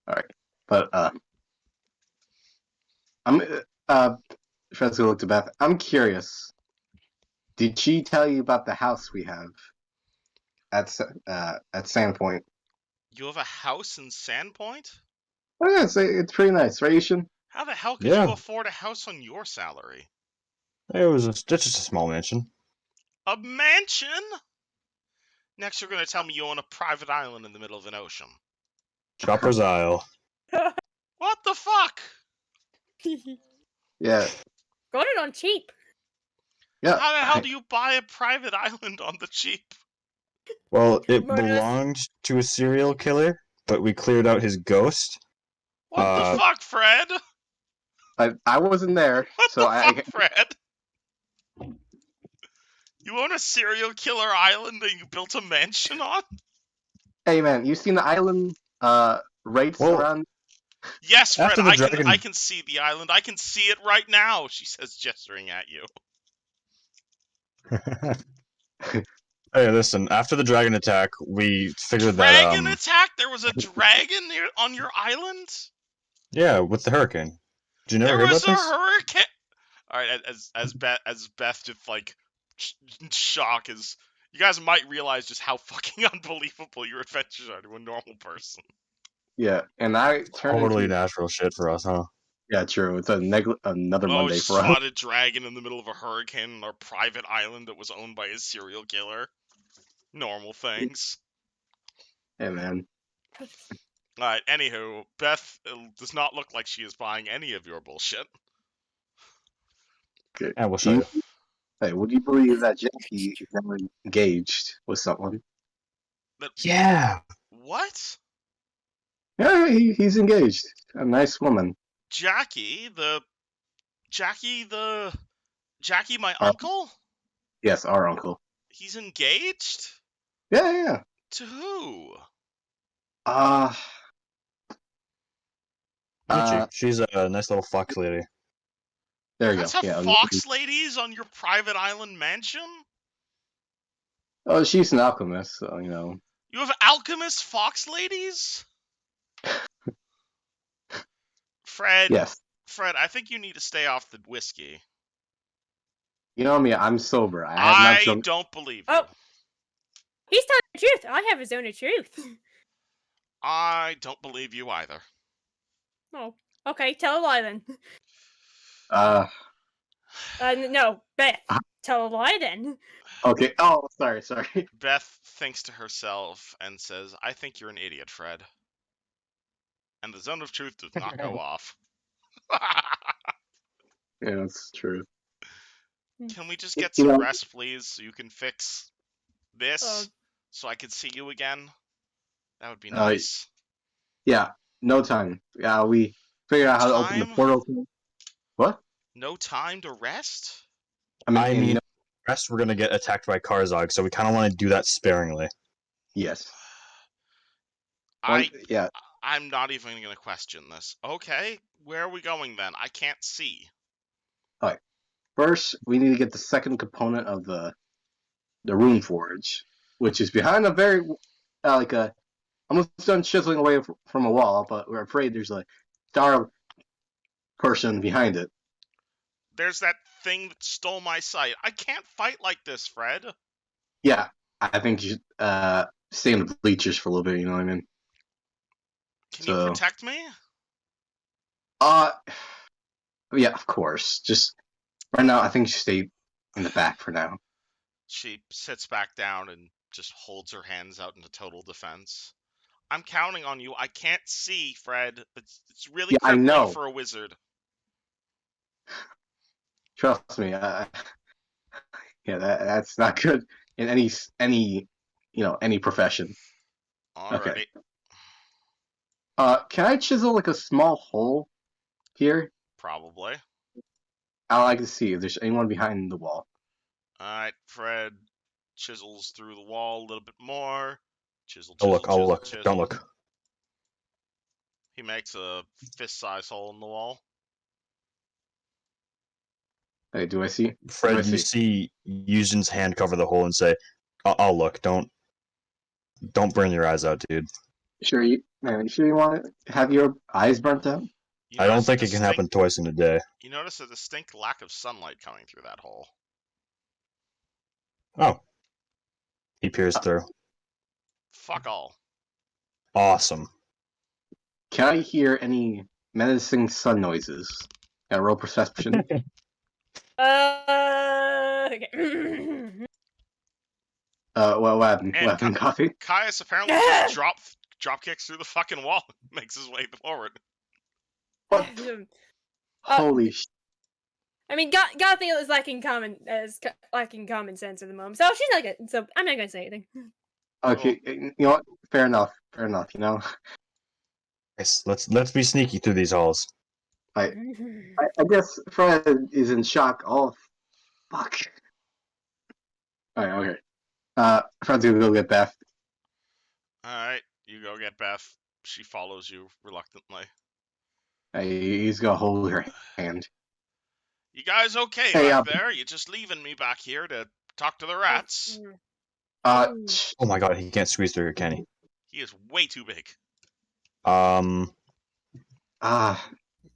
right, but I'm Fred's gonna look to Beth. I'm curious. Did she tell you about the house we have at Sandpoint? You have a house in Sandpoint? Oh yeah, it's pretty nice, right, Ishin? How the hell could Yeah. you afford a house on your salary? It's just a small mansion. A mansion? Next, you're going to tell me you own a private island in the middle of an ocean. Chopper's Isle. What the fuck? Yeah, Got it on cheap. yeah. How the hell do you buy a private island on the cheap? Well, it Murderous. belonged to a serial killer, but we cleared out his ghost. What the fuck, Fred? I wasn't there, What so the I fuck, Fred? You own a serial killer island that you built a mansion on? Hey man, you seen the island rates Well, around? Yes, Fred, After the I dragon- can see the island. I can see it right now, she says, gesturing at you. Hey, listen. After the dragon attack, we figured Dragon that attack? There was a dragon on your island? yeah, with the hurricane. Did you never There hear was about a this? hurricane. All right, as Beth just like shock is. You guys might realize just how fucking unbelievable your adventures are to a normal person. Yeah, and I turned Totally into natural shit for us, huh? yeah, true. It's another Oh, Monday just for us. fought a dragon in the middle of a hurricane on our private island that was owned by a serial killer. Normal things. Hey man, Alright, anywho, Beth does not look like she is buying any of your bullshit. okay. And we'll Do show you, you. hey, would you believe that Jackie is now engaged with someone? Yeah. What? Yeah, he's engaged. A nice woman. Jackie, my Our, uncle? yes, our uncle. He's engaged? Yeah. To who? Uh, Michi. She's a nice little fox lady. there You you guys go. have Yeah. fox ladies on your private island mansion? Oh, she's an alchemist, so you know. You have alchemist fox ladies? Fred, Yes. I think you need to stay off the whiskey. You know me. I'm sober. I have not I drunk. don't believe you. Oh. He's telling the truth. I have a zone of truth. I don't believe you either. Oh, okay. Tell a lie then. No, Beth. Tell a lie then. Okay. Oh, sorry. Beth thinks to herself and says, I think you're an idiot, Fred. And the zone of truth does not go off. Yeah, that's true. Can we just get You some know- rest, please, so you can fix this, so I can see you again? That would be nice. Yeah. No time. Yeah, we figured out how to open the Time? portal. What? No time to rest? I mean, you know, rest we're gonna get attacked by Karzog, so we kind of want to do that sparingly. yes. I'm Yeah. not even going to question this. Okay, where are we going then? I can't see. First, we need to get the second component of the rune forge, which is behind a very almost done chiseling away from a wall, but we're afraid there's a star person behind it. There's that thing that stole my sight. I can't fight like this, Fred. Yeah, I think you should stay in the bleachers for a little bit. You know what I mean? Can you protect me? Yeah, of course. Just right now, I think you stay in the back for now. She sits back down and just holds her hands out into total defense. I'm counting on you. I can't see, Fred. It's really Yeah, I crippling know. for a wizard. Trust me. Yeah, that's not good in any profession. Alrighty. Can I chisel like a small hole here? Probably. I'd like to see if there's anyone behind the wall. Alright, Fred chisels through the wall a little bit more. Chisel, I'll chisel, look. I'll chisel, look. chisel. Don't look. He makes a fist-sized hole in the wall. Hey, do I see? Fred, you see Yuzhin's hand cover the hole and say, I'll look. Don't burn your eyes out, dude. Sure you want to have your eyes burnt out? You I don't notice a think it can happen distinct- twice in a day. You notice a distinct lack of sunlight coming through that hole. Oh. He peers through. Fuck all. Awesome. Can I hear any menacing sun noises? Roll perception. Okay. What happened? And What happened, Gothie? Caius apparently just drop kicks through the fucking wall and makes his way forward. What? Holy sh! I mean, Gothie is lacking common sense at the moment, so she's not good. So I'm not gonna say anything. Okay, you know what? Fair enough. Fair enough. You know, Yes, let's be sneaky through these halls. I guess Fred is in shock. Oh, fuck. Alright, okay. Fred's gonna go get Beth. Alright, you go get Beth. She follows you reluctantly. He's gonna hold her hand. You guys okay Hey, back there? You just leaving me back here to talk to the rats? Oh my god, he can't squeeze through here, can he? He is way too big. Ah,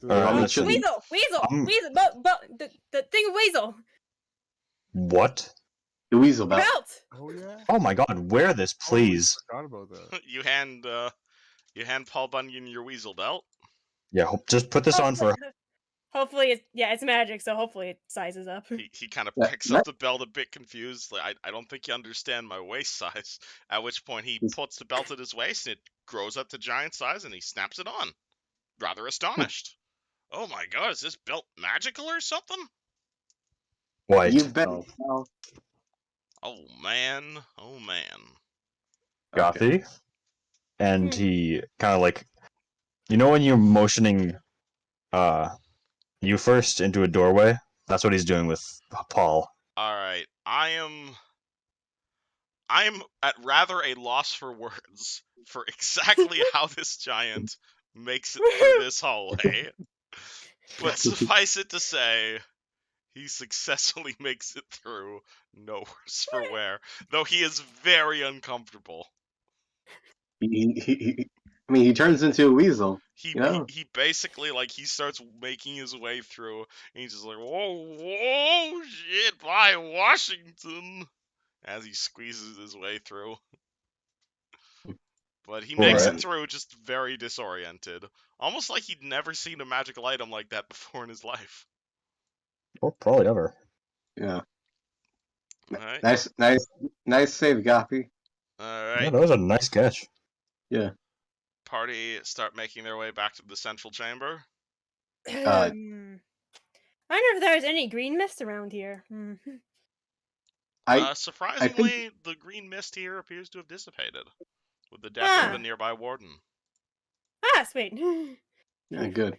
let's see. Weasel, the thing of Weasel. What? the weasel belt. Belt. Oh yeah. Oh my god, wear this, please. Forgot about that. you hand Paul Bunyan your weasel belt. Yeah, just put this on for. Hopefully, it's magic, so hopefully it sizes up. He kind of Yeah, picks up the belt a bit confused. Like, I don't think you understand my waist size. At which point he puts the belt at his waist and it grows up to giant size and he snaps it on. Rather astonished. Oh my god, is this belt magical or something? White. You bet. Oh, Oh man, oh man. Gothie. And he kind of like, you know when you're motioning you first into a doorway? That's what he's doing with Paul. Alright, I am at rather a loss for words for exactly how this giant makes it through this hallway. But suffice it to say, he successfully makes it through, no worse for wear, though he is very uncomfortable. I mean, he turns into a weasel. He You know? he basically, like, he starts making his way through, and he's just like, whoa, shit, bye, Washington, as he squeezes his way through. But he makes it Right. through just very disoriented. Almost like he'd never seen a magical item like that before in his life. Or probably ever. Yeah. Alright. Nice save, Gothie. Alright. Yeah, that was a nice catch. Yeah. Party start making their way back to the central chamber. I wonder if there's any green mist around here. Surprisingly, the green mist here appears to have dissipated with the death of a nearby warden. Sweet. Yeah, good.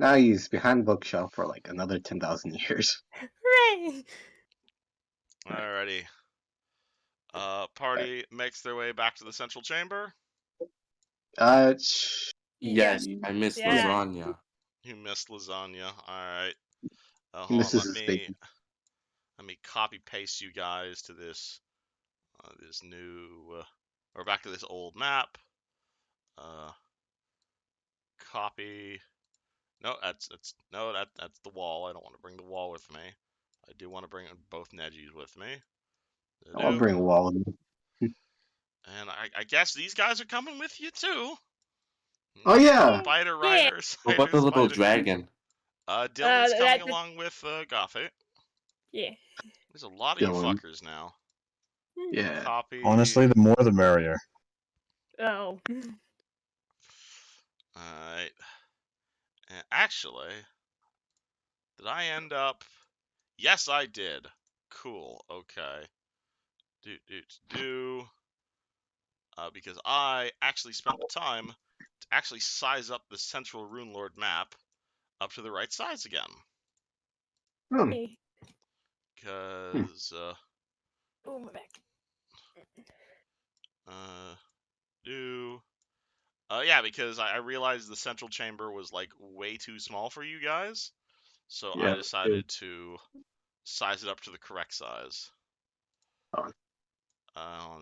Now he's behind the bookshelf for like another 10,000 years. Hooray! Alrighty. Party makes their way back to the central chamber. Yes, I miss Yeah. lasagna. You missed lasagna. Alright. He Hold on, misses his bacon. let me copy paste you guys to this this new or back to this old map. Copy. No, that's the wall. I don't want to bring the wall with me. I do want to bring both Nedgies with me. I'll bring a wall of them. And I guess these guys are coming with you too. Oh yeah. Spider Riders. What about the little dragon? Dylan's coming along with Gothie. Yeah. There's a lot of you Dylan. fuckers now. Yeah. Copy. Honestly, the more the merrier. Oh. Alright. Actually, did I end up? Yes, I did. Cool. Okay. Because I actually spent the time to actually size up the central Runelord map up to the right size again. Hey. Because, Oh, my back. do. Yeah, because I realized the central chamber was like way too small for you guys, so I Yeah. decided to size it up to the correct size. Oh.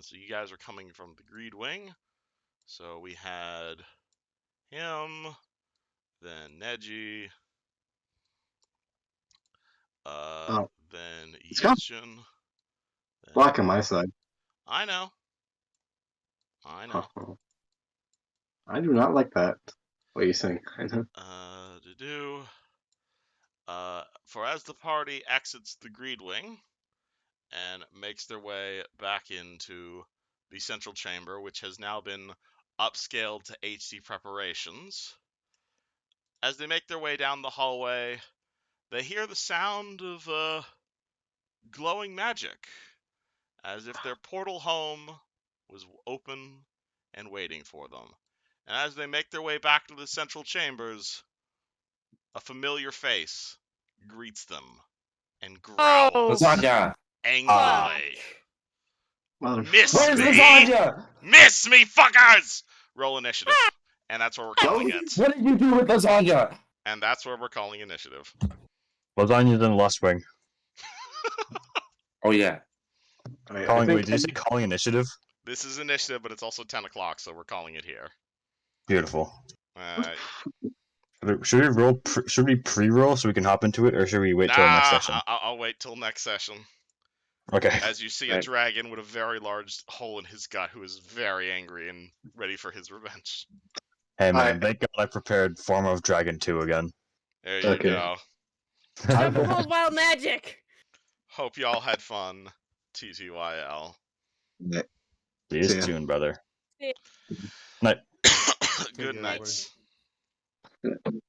So you guys are coming from the greed wing. So we had him, then Neji, Oh. then It's got Yushin. black on my side. I know. I know. Oh. I do not like that. What are you saying? I know. For as the party exits the greed wing and makes their way back into the central chamber, which has now been upscaled to HD preparations, as they make their way down the hallway, they hear the sound of glowing magic, as if their portal home was open and waiting for them. And as they make their way back to the central chambers, a familiar face greets them and growls Lasagna. angrily. Motherfucker. Miss Where's me? lasagna? Miss me, fuckers! Roll initiative. And that's what we're calling it. What did you do with lasagna? And that's what we're calling initiative. Lasagna's in the Lost Wing. Oh yeah. I Calling. think Wait, did you say calling initiative? This is initiative, but it's also 10 o'clock, so we're calling it here. Beautiful. Alright. Should we roll? Should we pre-roll so we can hop into it, or should we wait till next Nah, session? I'll wait till next session. Okay. As you see a Right. dragon with a very large hole in his gut who is very angry and ready for his revenge. Hey man, Alright. thank God I prepared Form of Dragon 2 again. There you Okay. go. Time to hold wild magic. Hope y'all had fun. TTYL. Yeah. See you See ya. soon, brother. See ya. Night. Good care, nights. everybody.